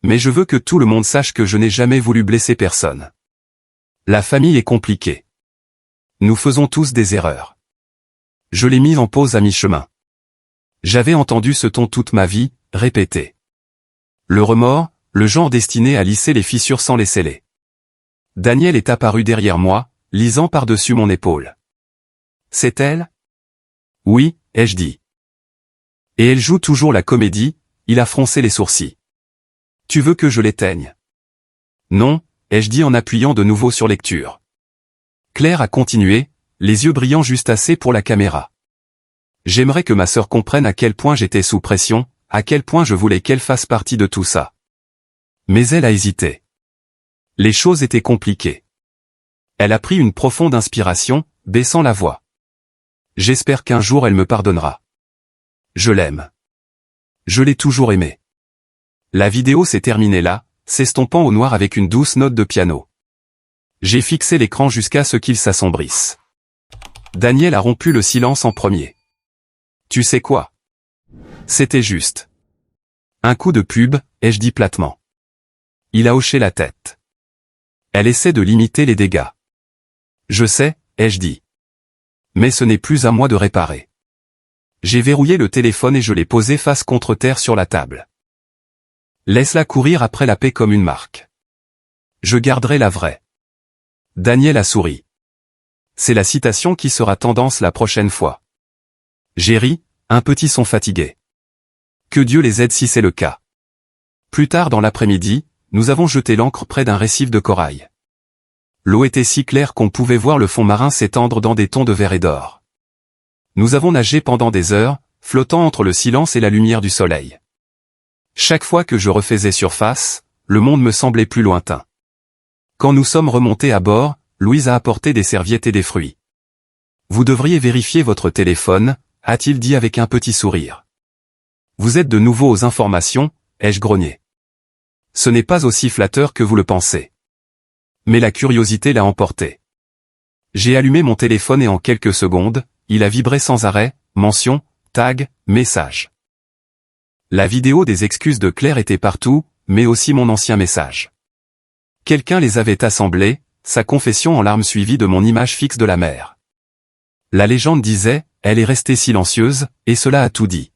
Mais je veux que tout le monde sache que je n'ai jamais voulu blesser personne. La famille est compliquée. Nous faisons tous des erreurs. Je l'ai mis en pause à mi-chemin. J'avais entendu ce ton toute ma vie, répété. Le remords, le genre destiné à lisser les fissures sans les sceller. Daniel est apparu derrière moi, lisant par-dessus mon épaule. C'est elle? Oui, ai-je dit. Et elle joue toujours la comédie, il a froncé les sourcils. Tu veux que je l'éteigne? Non, ai-je dit en appuyant de nouveau sur lecture. Claire a continué, les yeux brillants juste assez pour la caméra. J'aimerais que ma sœur comprenne à quel point j'étais sous pression, à quel point je voulais qu'elle fasse partie de tout ça. Mais elle a hésité. Les choses étaient compliquées. Elle a pris une profonde inspiration, baissant la voix. J'espère qu'un jour elle me pardonnera. Je l'aime. Je l'ai toujours aimée. La vidéo s'est terminée là, s'estompant au noir avec une douce note de piano. J'ai fixé l'écran jusqu'à ce qu'il s'assombrisse. Daniel a rompu le silence en premier. Tu sais quoi? C'était juste un coup de pub, ai-je dit platement. Il a hoché la tête. Elle essaie de limiter les dégâts. Je sais, ai-je dit. Mais ce n'est plus à moi de réparer. J'ai verrouillé le téléphone et je l'ai posé face contre terre sur la table. Laisse-la courir après la paix comme une marque. Je garderai la vraie. Daniel a souri. C'est la citation qui sera tendance la prochaine fois. J'ai ri, un petit son fatigué. Que Dieu les aide si c'est le cas. Plus tard dans l'après-midi, nous avons jeté l'ancre près d'un récif de corail. L'eau était si claire qu'on pouvait voir le fond marin s'étendre dans des tons de vert et d'or. Nous avons nagé pendant des heures, flottant entre le silence et la lumière du soleil. Chaque fois que je refaisais surface, le monde me semblait plus lointain. Quand nous sommes remontés à bord, Louise a apporté des serviettes et des fruits. Vous devriez vérifier votre téléphone, a-t-il dit avec un petit sourire. Vous êtes de nouveau aux informations, ai-je grogné. Ce n'est pas aussi flatteur que vous le pensez. Mais la curiosité l'a emporté. J'ai allumé mon téléphone et en quelques secondes, il a vibré sans arrêt, mention, tag, message. La vidéo des excuses de Claire était partout, mais aussi mon ancien message. Quelqu'un les avait assemblés, sa confession en larmes suivie de mon image fixe de la mer. La légende disait, elle est restée silencieuse, et cela a tout dit.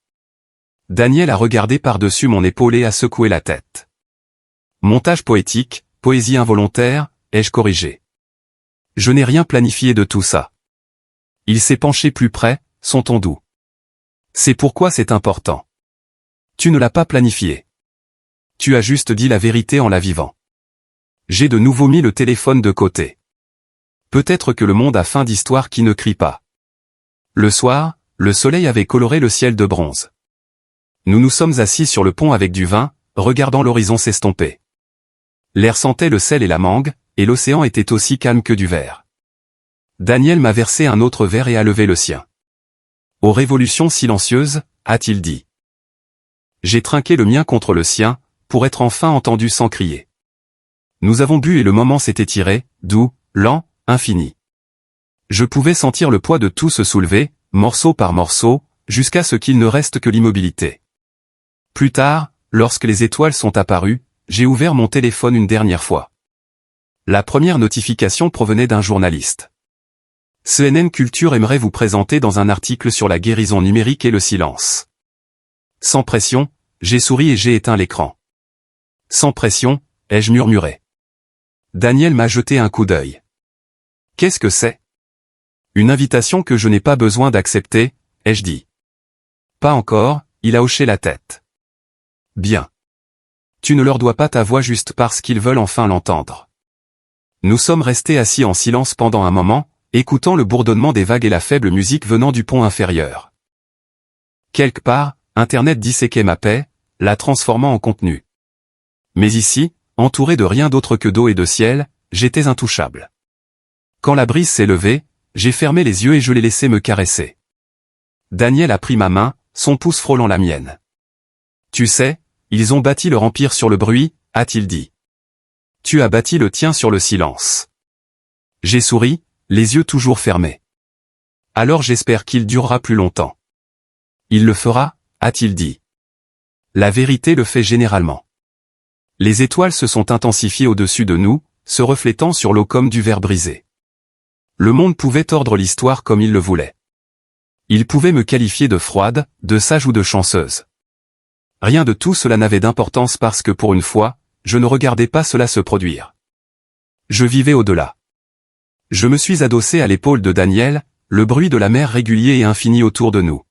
Daniel a regardé par-dessus mon épaule et a secoué la tête. Montage poétique, poésie involontaire, ai-je corrigé. Je n'ai rien planifié de tout ça. Il s'est penché plus près, son ton doux. C'est pourquoi c'est important. Tu ne l'as pas planifié. Tu as juste dit la vérité en la vivant. J'ai de nouveau mis le téléphone de côté. Peut-être que le monde a faim d'histoires qui ne crient pas. Le soir, le soleil avait coloré le ciel de bronze. Nous nous sommes assis sur le pont avec du vin, regardant l'horizon s'estomper. L'air sentait le sel et la mangue, et l'océan était aussi calme que du verre. Daniel m'a versé un autre verre et a levé le sien. Aux révolutions silencieuses, a-t-il dit. J'ai trinqué le mien contre le sien, pour être enfin entendu sans crier. Nous avons bu et le moment s'est étiré, doux, lent, infini. Je pouvais sentir le poids de tout se soulever, morceau par morceau, jusqu'à ce qu'il ne reste que l'immobilité. Plus tard, lorsque les étoiles sont apparues, j'ai ouvert mon téléphone une dernière fois. La première notification provenait d'un journaliste. CNN Culture aimerait vous présenter dans un article sur la guérison numérique et le silence. Sans pression, j'ai souri et j'ai éteint l'écran. Sans pression, ai-je murmuré. Daniel m'a jeté un coup d'œil. Qu'est-ce que c'est? Une invitation que je n'ai pas besoin d'accepter, ai-je dit. Pas encore, il a hoché la tête. Bien. Tu ne leur dois pas ta voix juste parce qu'ils veulent enfin l'entendre. Nous sommes restés assis en silence pendant un moment, écoutant le bourdonnement des vagues et la faible musique venant du pont inférieur. Quelque part, Internet disséquait ma paix, la transformant en contenu. Mais ici, entouré de rien d'autre que d'eau et de ciel, j'étais intouchable. Quand la brise s'est levée, j'ai fermé les yeux et je l'ai laissé me caresser. Daniel a pris ma main, son pouce frôlant la mienne. Tu sais, ils ont bâti leur empire sur le bruit, a-t-il dit. Tu as bâti le tien sur le silence. J'ai souri, les yeux toujours fermés. Alors j'espère qu'il durera plus longtemps. Il le fera, a-t-il dit. La vérité le fait généralement. Les étoiles se sont intensifiées au-dessus de nous, se reflétant sur l'eau comme du verre brisé. Le monde pouvait tordre l'histoire comme il le voulait. Il pouvait me qualifier de froide, de sage ou de chanceuse. Rien de tout cela n'avait d'importance parce que pour une fois, je ne regardais pas cela se produire. Je vivais au-delà. Je me suis adossé à l'épaule de Daniel, le bruit de la mer régulier et infini autour de nous.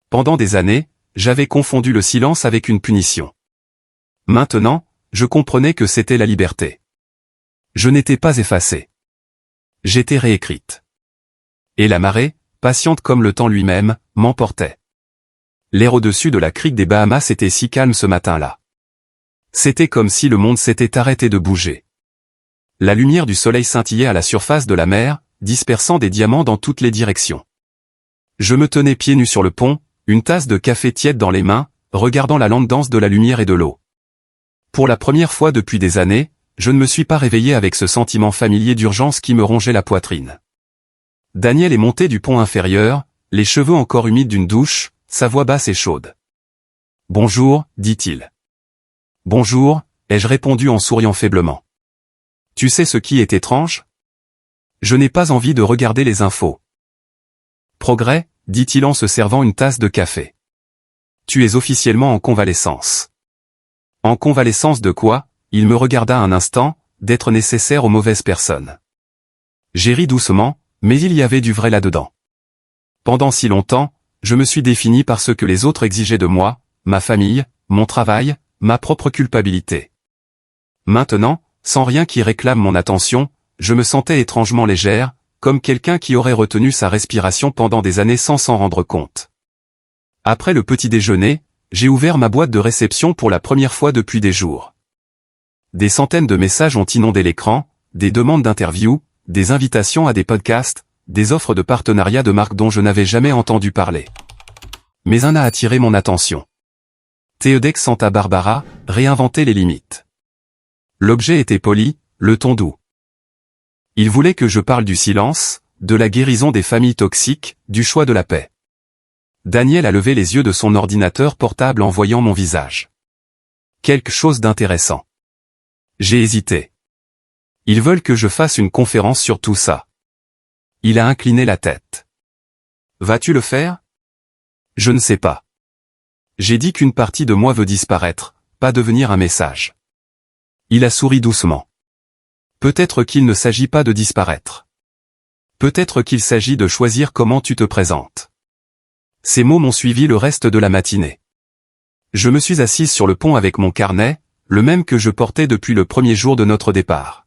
Pendant des années, j'avais confondu le silence avec une punition. Maintenant, je comprenais que c'était la liberté. Je n'étais pas effacé. J'étais réécrite. Et la marée, patiente comme le temps lui-même, m'emportait. L'air au-dessus de la crique des Bahamas était si calme ce matin-là. C'était comme si le monde s'était arrêté de bouger. La lumière du soleil scintillait à la surface de la mer, dispersant des diamants dans toutes les directions. Je me tenais pieds nus sur le pont, une tasse de café tiède dans les mains, regardant la lente danse de la lumière et de l'eau. Pour la première fois depuis des années, je ne me suis pas réveillé avec ce sentiment familier d'urgence qui me rongeait la poitrine. Daniel est monté du pont inférieur, les cheveux encore humides d'une douche, sa voix basse et chaude. « Bonjour, dit-il. »« Bonjour », ai-je répondu en souriant faiblement. « Tu sais ce qui est étrange ? Je n'ai pas envie de regarder les infos. »« Progrès », dit-il en se servant une tasse de café. « Tu es officiellement en convalescence. »« En convalescence de quoi ?» Il me regarda un instant, d'être nécessaire aux mauvaises personnes. J'ai ri doucement, mais il y avait du vrai là-dedans. Pendant si longtemps, je me suis défini par ce que les autres exigeaient de moi, ma famille, mon travail, ma propre culpabilité. Maintenant, sans rien qui réclame mon attention, je me sentais étrangement légère, comme quelqu'un qui aurait retenu sa respiration pendant des années sans s'en rendre compte. Après le petit déjeuner, j'ai ouvert ma boîte de réception pour la première fois depuis des jours. Des centaines de messages ont inondé l'écran, des demandes d'interviews, des invitations à des podcasts, des offres de partenariat de marques dont je n'avais jamais entendu parler. Mais un a attiré mon attention. Théodec Santa Barbara, réinventer les limites. L'objet était poli, le ton doux. Il voulait que je parle du silence, de la guérison des familles toxiques, du choix de la paix. Daniel a levé les yeux de son ordinateur portable en voyant mon visage. Quelque chose d'intéressant. J'ai hésité. Ils veulent que je fasse une conférence sur tout ça. Il a incliné la tête. Vas-tu le faire ? Je ne sais pas. J'ai dit qu'une partie de moi veut disparaître, pas devenir un message. Il a souri doucement. Peut-être qu'il ne s'agit pas de disparaître. Peut-être qu'il s'agit de choisir comment tu te présentes. Ces mots m'ont suivi le reste de la matinée. Je me suis assise sur le pont avec mon carnet, le même que je portais depuis le premier jour de notre départ.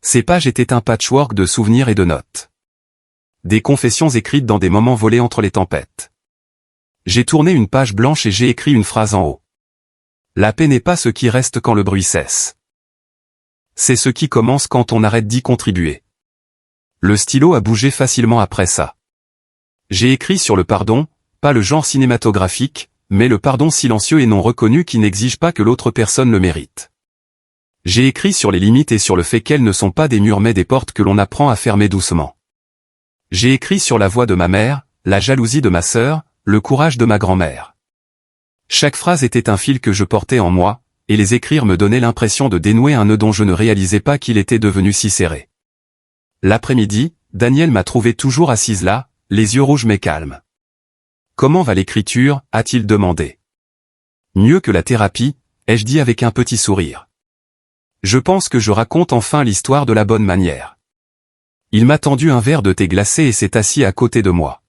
Ces pages étaient un patchwork de souvenirs et de notes. Des confessions écrites dans des moments volés entre les tempêtes. J'ai tourné une page blanche et j'ai écrit une phrase en haut. La paix n'est pas ce qui reste quand le bruit cesse. C'est ce qui commence quand on arrête d'y contribuer. Le stylo a bougé facilement après ça. J'ai écrit sur le pardon, pas le genre cinématographique, mais le pardon silencieux et non reconnu qui n'exige pas que l'autre personne le mérite. J'ai écrit sur les limites et sur le fait qu'elles ne sont pas des murs mais des portes que l'on apprend à fermer doucement. J'ai écrit sur la voix de ma mère, la jalousie de ma sœur, le courage de ma grand-mère. Chaque phrase était un fil que je portais en moi, et les écrire me donnait l'impression de dénouer un nœud dont je ne réalisais pas qu'il était devenu si serré. L'après-midi, Daniel m'a trouvé toujours assise là, les yeux rouges mais calmes. « Comment va l'écriture » a-t-il demandé. « Mieux que la thérapie » ai-je dit avec un petit sourire. Je pense que je raconte enfin l'histoire de la bonne manière. Il m'a tendu un verre de thé glacé et s'est assis à côté de moi.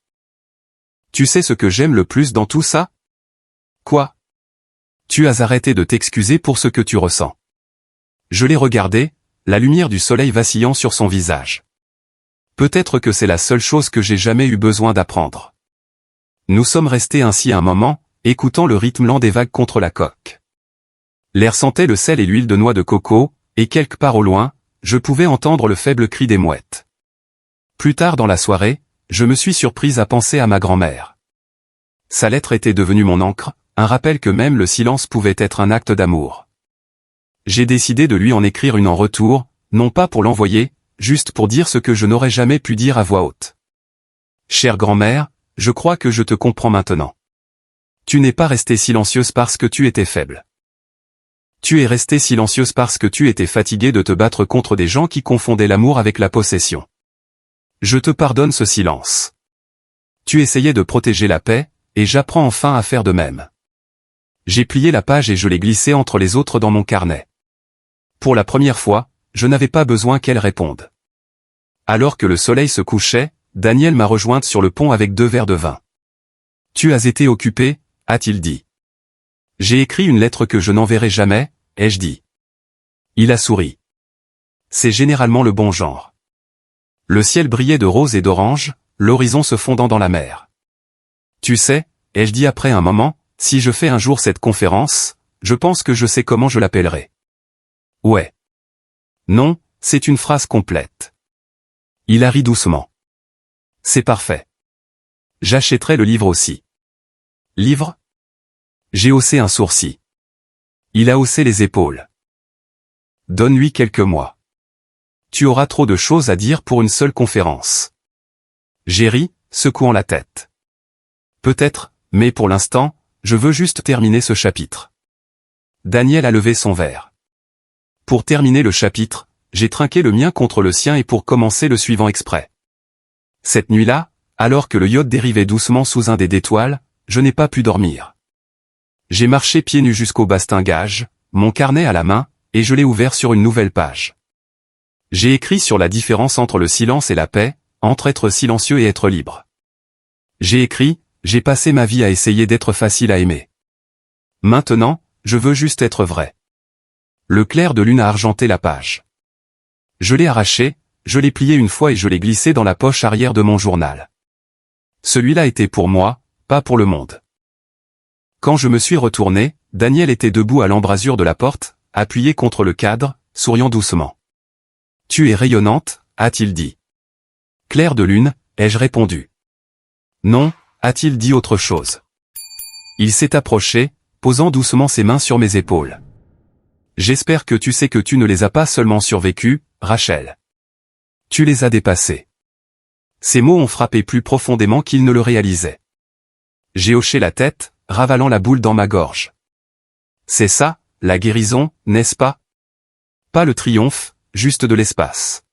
Tu sais ce que j'aime le plus dans tout ça ? Quoi ? Tu as arrêté de t'excuser pour ce que tu ressens. Je l'ai regardé, la lumière du soleil vacillant sur son visage. Peut-être que c'est la seule chose que j'ai jamais eu besoin d'apprendre. Nous sommes restés ainsi un moment, écoutant le rythme lent des vagues contre la coque. L'air sentait le sel et l'huile de noix de coco, et quelque part au loin, je pouvais entendre le faible cri des mouettes. Plus tard dans la soirée, je me suis surprise à penser à ma grand-mère. Sa lettre était devenue mon encre, un rappel que même le silence pouvait être un acte d'amour. J'ai décidé de lui en écrire une en retour, non pas pour l'envoyer, juste pour dire ce que je n'aurais jamais pu dire à voix haute. Chère grand-mère, je crois que je te comprends maintenant. Tu n'es pas restée silencieuse parce que tu étais faible. Tu es restée silencieuse parce que tu étais fatiguée de te battre contre des gens qui confondaient l'amour avec la possession. Je te pardonne ce silence. Tu essayais de protéger la paix, et j'apprends enfin à faire de même. J'ai plié la page et je l'ai glissée entre les autres dans mon carnet. Pour la première fois, je n'avais pas besoin qu'elle réponde. Alors que le soleil se couchait, Daniel m'a rejointe sur le pont avec 2 verres de vin. « Tu as été occupé » a-t-il dit. « J'ai écrit une lettre que je n'enverrai jamais » ai-je dit. Il a souri. C'est généralement le bon genre. Le ciel brillait de rose et d'orange, l'horizon se fondant dans la mer. « Tu sais » ai-je dit après un moment, « si je fais un jour cette conférence, je pense que je sais comment je l'appellerai. » Ouais. Non, c'est une phrase complète. Il a ri doucement. C'est parfait. J'achèterai le livre aussi. Livre ? J'ai haussé un sourcil. Il a haussé les épaules. Donne-lui quelques mois. Tu auras trop de choses à dire pour une seule conférence. J'ai ri, secouant la tête. Peut-être, mais pour l'instant, je veux juste terminer ce chapitre. Daniel a levé son verre. Pour terminer le chapitre, j'ai trinqué le mien contre le sien et pour commencer le suivant exprès. Cette nuit-là, alors que le yacht dérivait doucement sous un dé d'étoiles, je n'ai pas pu dormir. J'ai marché pieds nus jusqu'au bastingage, mon carnet à la main, et je l'ai ouvert sur une nouvelle page. J'ai écrit sur la différence entre le silence et la paix, entre être silencieux et être libre. J'ai écrit, j'ai passé ma vie à essayer d'être facile à aimer. Maintenant, je veux juste être vrai. Le clair de lune a argenté la page. Je l'ai arraché, je l'ai plié une fois et je l'ai glissé dans la poche arrière de mon journal. Celui-là était pour moi, pas pour le monde. Quand je me suis retourné, Daniel était debout à l'embrasure de la porte, appuyé contre le cadre, souriant doucement. « Tu es rayonnante », a-t-il dit. « Clair de lune », ai-je répondu. « Non », a-t-il dit autre chose. Il s'est approché, posant doucement ses mains sur mes épaules. « J'espère que tu sais que tu ne les as pas seulement survécues, Rachel. Tu les as dépassés. » Ces mots ont frappé plus profondément qu'il ne le réalisait. J'ai hoché la tête, ravalant la boule dans ma gorge. C'est ça, la guérison, n'est-ce pas? Pas le triomphe, juste de l'espace.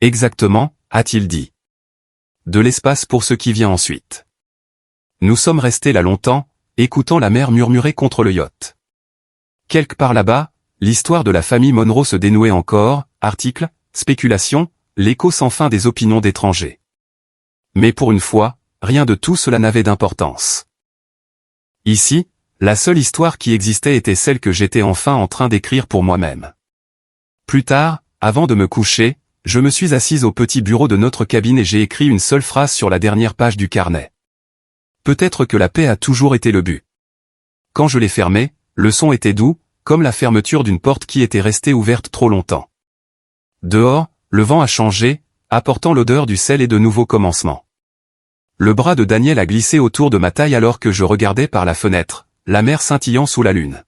Exactement, a-t-il dit. De l'espace pour ce qui vient ensuite. Nous sommes restés là longtemps, écoutant la mer murmurer contre le yacht. Quelque part là-bas, l'histoire de la famille Monroe se dénouait encore, articles, spéculations, l'écho sans fin des opinions d'étrangers. Mais pour une fois, rien de tout cela n'avait d'importance. Ici, la seule histoire qui existait était celle que j'étais enfin en train d'écrire pour moi-même. Plus tard, avant de me coucher, je me suis assise au petit bureau de notre cabine et j'ai écrit une seule phrase sur la dernière page du carnet. Peut-être que la paix a toujours été le but. Quand je l'ai fermé, le son était doux, comme la fermeture d'une porte qui était restée ouverte trop longtemps. Dehors, le vent a changé, apportant l'odeur du sel et de nouveaux commencements. Le bras de Daniel a glissé autour de ma taille alors que je regardais par la fenêtre, la mer scintillant sous la lune.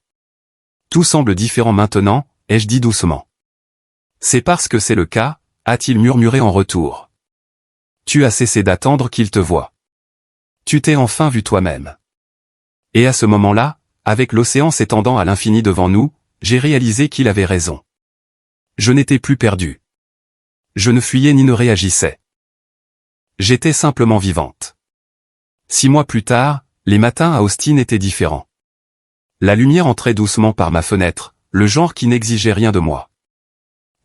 Tout semble différent maintenant, ai-je dit doucement. C'est parce que c'est le cas, a-t-il murmuré en retour. Tu as cessé d'attendre qu'il te voie. Tu t'es enfin vu toi-même. Et à ce moment-là, avec l'océan s'étendant à l'infini devant nous, j'ai réalisé qu'il avait raison. Je n'étais plus perdu. Je ne fuyais ni ne réagissais. J'étais simplement vivante. 6 mois plus tard, les matins à Austin étaient différents. La lumière entrait doucement par ma fenêtre, le genre qui n'exigeait rien de moi.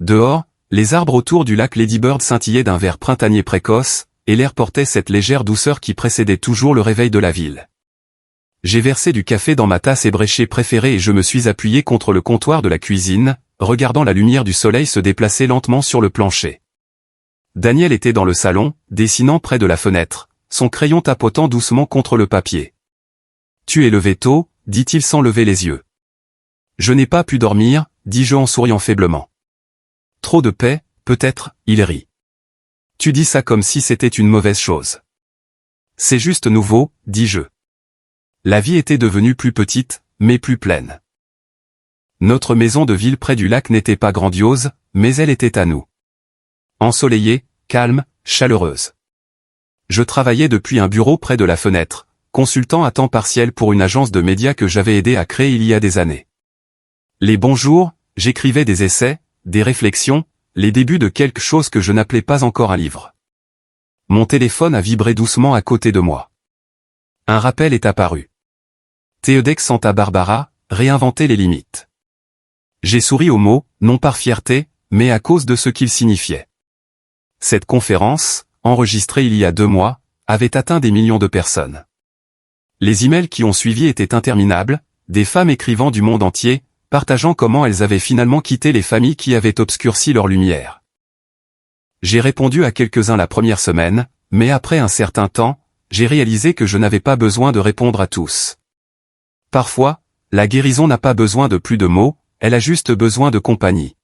Dehors, les arbres autour du lac Lady Bird scintillaient d'un vert printanier précoce, et l'air portait cette légère douceur qui précédait toujours le réveil de la ville. J'ai versé du café dans ma tasse ébréchée préférée et je me suis appuyé contre le comptoir de la cuisine, regardant la lumière du soleil se déplacer lentement sur le plancher. Daniel était dans le salon, dessinant près de la fenêtre, son crayon tapotant doucement contre le papier. « Tu es levé tôt », dit-il sans lever les yeux. « Je n'ai pas pu dormir », dis-je en souriant faiblement. « Trop de paix, peut-être », il rit. « Tu dis ça comme si c'était une mauvaise chose. »« C'est juste nouveau », dis-je. La vie était devenue plus petite, mais plus pleine. Notre maison de ville près du lac n'était pas grandiose, mais elle était à nous. Ensoleillée, calme, chaleureuse. Je travaillais depuis un bureau près de la fenêtre, consultant à temps partiel pour une agence de médias que j'avais aidé à créer il y a des années. Les bons jours, j'écrivais des essais, des réflexions, les débuts de quelque chose que je n'appelais pas encore un livre. Mon téléphone a vibré doucement à côté de moi. Un rappel est apparu. TEDx Santa Barbara, réinventer les limites. J'ai souri au mot, non par fierté, mais à cause de ce qu'il signifiait. Cette conférence, enregistrée il y a 2 mois, avait atteint des millions de personnes. Les emails qui ont suivi étaient interminables, des femmes écrivant du monde entier, partageant comment elles avaient finalement quitté les familles qui avaient obscurci leur lumière. J'ai répondu à quelques-uns la première semaine, mais après un certain temps, j'ai réalisé que je n'avais pas besoin de répondre à tous. Parfois, la guérison n'a pas besoin de plus de mots, elle a juste besoin de compagnie.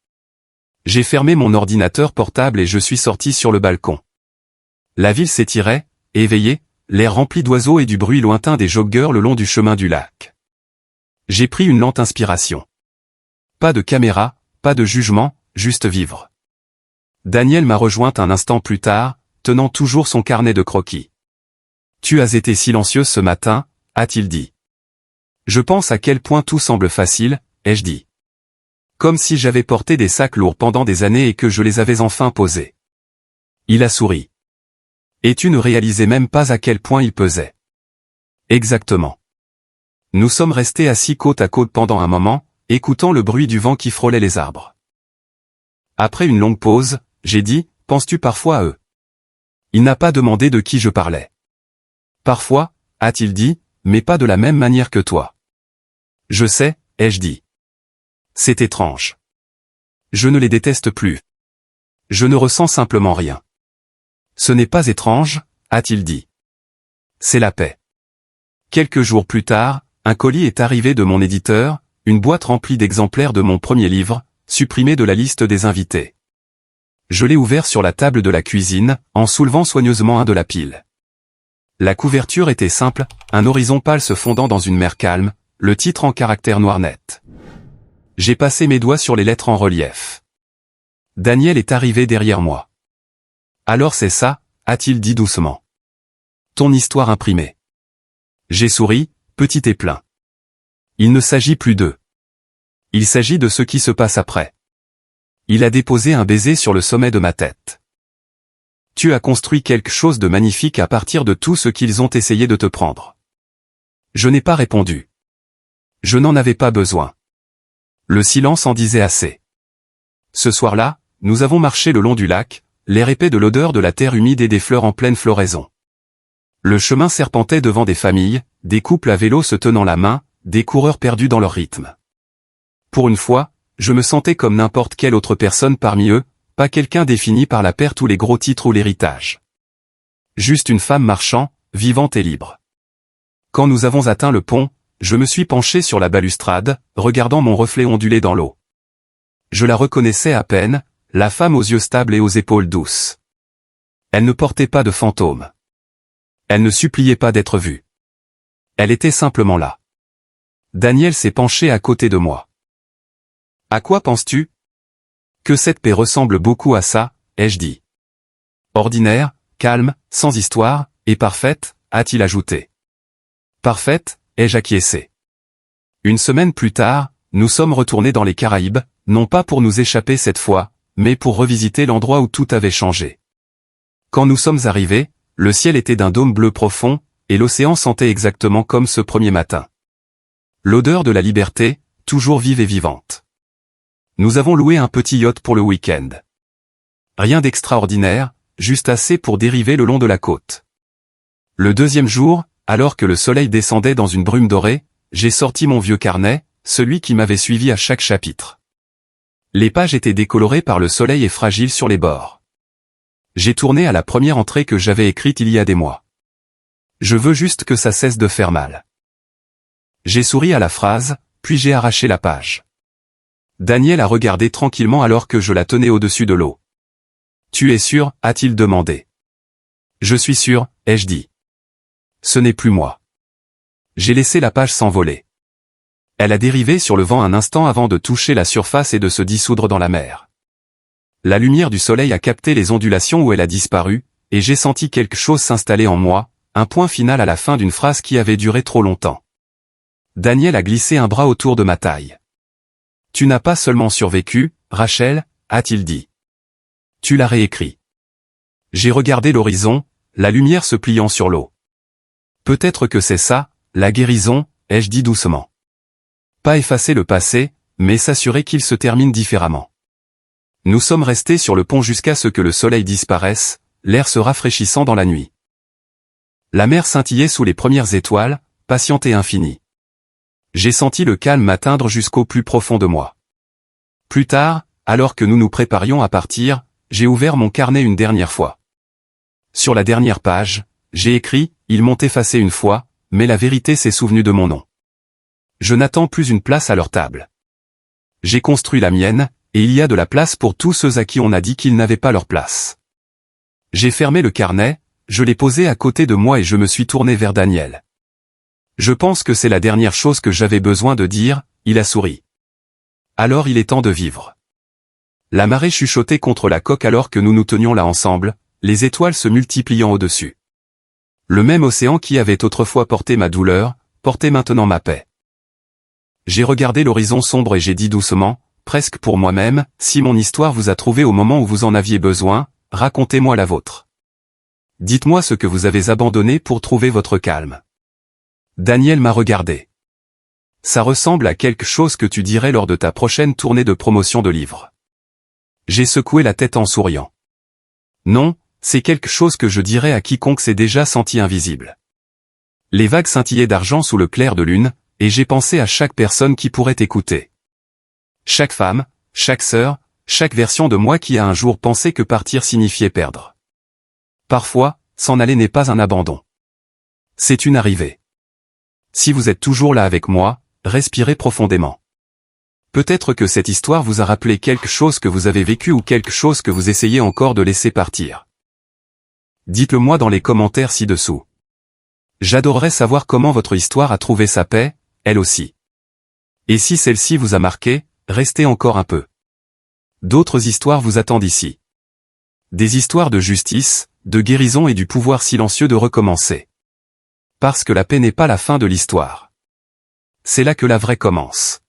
J'ai fermé mon ordinateur portable et je suis sorti sur le balcon. La ville s'étirait, éveillée, l'air rempli d'oiseaux et du bruit lointain des joggeurs le long du chemin du lac. J'ai pris une lente inspiration. Pas de caméra, pas de jugement, juste vivre. Daniel m'a rejointe un instant plus tard, tenant toujours son carnet de croquis. Tu as été silencieuse ce matin, a-t-il dit. Je pense à quel point tout semble facile, ai-je dit. Comme si j'avais porté des sacs lourds pendant des années et que je les avais enfin posés. Il a souri. Et tu ne réalisais même pas à quel point il pesait. Exactement. Nous sommes restés assis côte à côte pendant un moment, écoutant le bruit du vent qui frôlait les arbres. Après une longue pause, j'ai dit, penses-tu parfois à eux? Il n'a pas demandé de qui je parlais. Parfois, a-t-il dit, mais pas de la même manière que toi. Je sais, ai-je dit. C'est étrange. Je ne les déteste plus. Je ne ressens simplement rien. Ce n'est pas étrange, a-t-il dit. C'est la paix. Quelques jours plus tard, un colis est arrivé de mon éditeur, une boîte remplie d'exemplaires de mon premier livre, supprimé de la liste des invités. Je l'ai ouvert sur la table de la cuisine, en soulevant soigneusement un de la pile. La couverture était simple, un horizon pâle se fondant dans une mer calme, le titre en caractères noirs nets. J'ai passé mes doigts sur les lettres en relief. Daniel est arrivé derrière moi. Alors c'est ça, a-t-il dit doucement. Ton histoire imprimée. J'ai souri, petit et plein. Il ne s'agit plus d'eux. Il s'agit de ce qui se passe après. Il a déposé un baiser sur le sommet de ma tête. Tu as construit quelque chose de magnifique à partir de tout ce qu'ils ont essayé de te prendre. Je n'ai pas répondu. Je n'en avais pas besoin. Le silence en disait assez. Ce soir-là, nous avons marché le long du lac, l'air épais de l'odeur de la terre humide et des fleurs en pleine floraison. Le chemin serpentait devant des familles, des couples à vélo se tenant la main, des coureurs perdus dans leur rythme. Pour une fois, je me sentais comme n'importe quelle autre personne parmi eux, pas quelqu'un défini par la perte ou les gros titres ou l'héritage. Juste une femme marchant, vivante et libre. Quand nous avons atteint le pont, je me suis penché sur la balustrade, regardant mon reflet onduler dans l'eau. Je la reconnaissais à peine, la femme aux yeux stables et aux épaules douces. Elle ne portait pas de fantôme. Elle ne suppliait pas d'être vue. Elle était simplement là. Daniel s'est penché à côté de moi. À quoi penses-tu? Que cette paix ressemble beaucoup à ça, ai-je dit. Ordinaire, calme, sans histoire, et parfaite, a-t-il ajouté. Parfaite, ai-je acquiescé. Une semaine plus tard, nous sommes retournés dans les Caraïbes, non pas pour nous échapper cette fois, mais pour revisiter l'endroit où tout avait changé. Quand nous sommes arrivés, le ciel était d'un dôme bleu profond, et l'océan sentait exactement comme ce premier matin. L'odeur de la liberté, toujours vive et vivante. Nous avons loué un petit yacht pour le week-end. Rien d'extraordinaire, juste assez pour dériver le long de la côte. Le deuxième jour, alors que le soleil descendait dans une brume dorée, j'ai sorti mon vieux carnet, celui qui m'avait suivi à chaque chapitre. Les pages étaient décolorées par le soleil et fragiles sur les bords. J'ai tourné à la première entrée que j'avais écrite il y a des mois. Je veux juste que ça cesse de faire mal. J'ai souri à la phrase, puis j'ai arraché la page. Daniel a regardé tranquillement alors que je la tenais au-dessus de l'eau. Tu es sûr, a-t-il demandé. Je suis sûr, ai-je dit. Ce n'est plus moi. J'ai laissé la page s'envoler. Elle a dérivé sur le vent un instant avant de toucher la surface et de se dissoudre dans la mer. La lumière du soleil a capté les ondulations où elle a disparu, et j'ai senti quelque chose s'installer en moi, un point final à la fin d'une phrase qui avait duré trop longtemps. Daniel a glissé un bras autour de ma taille. Tu n'as pas seulement survécu, Rachel, a-t-il dit. Tu l'as réécrit. J'ai regardé l'horizon, la lumière se pliant sur l'eau. Peut-être que c'est ça, la guérison, ai-je dit doucement. Pas effacer le passé, mais s'assurer qu'il se termine différemment. Nous sommes restés sur le pont jusqu'à ce que le soleil disparaisse, l'air se rafraîchissant dans la nuit. La mer scintillait sous les premières étoiles, patiente et infinie. J'ai senti le calme m'atteindre jusqu'au plus profond de moi. Plus tard, alors que nous nous préparions à partir, j'ai ouvert mon carnet une dernière fois. Sur la dernière page, j'ai écrit « Ils m'ont effacé une fois, mais la vérité s'est souvenue de mon nom. Je n'attends plus une place à leur table. J'ai construit la mienne, et il y a de la place pour tous ceux à qui on a dit qu'ils n'avaient pas leur place. » J'ai fermé le carnet, je l'ai posé à côté de moi et je me suis tourné vers Daniel. Je pense que c'est la dernière chose que j'avais besoin de dire, il a souri. Alors il est temps de vivre. La marée chuchotait contre la coque alors que nous nous tenions là ensemble, les étoiles se multipliant au-dessus. Le même océan qui avait autrefois porté ma douleur, portait maintenant ma paix. J'ai regardé l'horizon sombre et j'ai dit doucement, presque pour moi-même, si mon histoire vous a trouvé au moment où vous en aviez besoin, racontez-moi la vôtre. Dites-moi ce que vous avez abandonné pour trouver votre calme. Daniel m'a regardé. Ça ressemble à quelque chose que tu dirais lors de ta prochaine tournée de promotion de livres. J'ai secoué la tête en souriant. Non, c'est quelque chose que je dirais à quiconque s'est déjà senti invisible. Les vagues scintillaient d'argent sous le clair de lune, et j'ai pensé à chaque personne qui pourrait écouter. Chaque femme, chaque sœur, chaque version de moi qui a un jour pensé que partir signifiait perdre. Parfois, s'en aller n'est pas un abandon. C'est une arrivée. Si vous êtes toujours là avec moi, respirez profondément. Peut-être que cette histoire vous a rappelé quelque chose que vous avez vécu ou quelque chose que vous essayez encore de laisser partir. Dites-le moi dans les commentaires ci-dessous. J'adorerais savoir comment votre histoire a trouvé sa paix, elle aussi. Et si celle-ci vous a marqué, restez encore un peu. D'autres histoires vous attendent ici. Des histoires de justice, de guérison et du pouvoir silencieux de recommencer. Parce que la paix n'est pas la fin de l'histoire. C'est là que la vraie commence.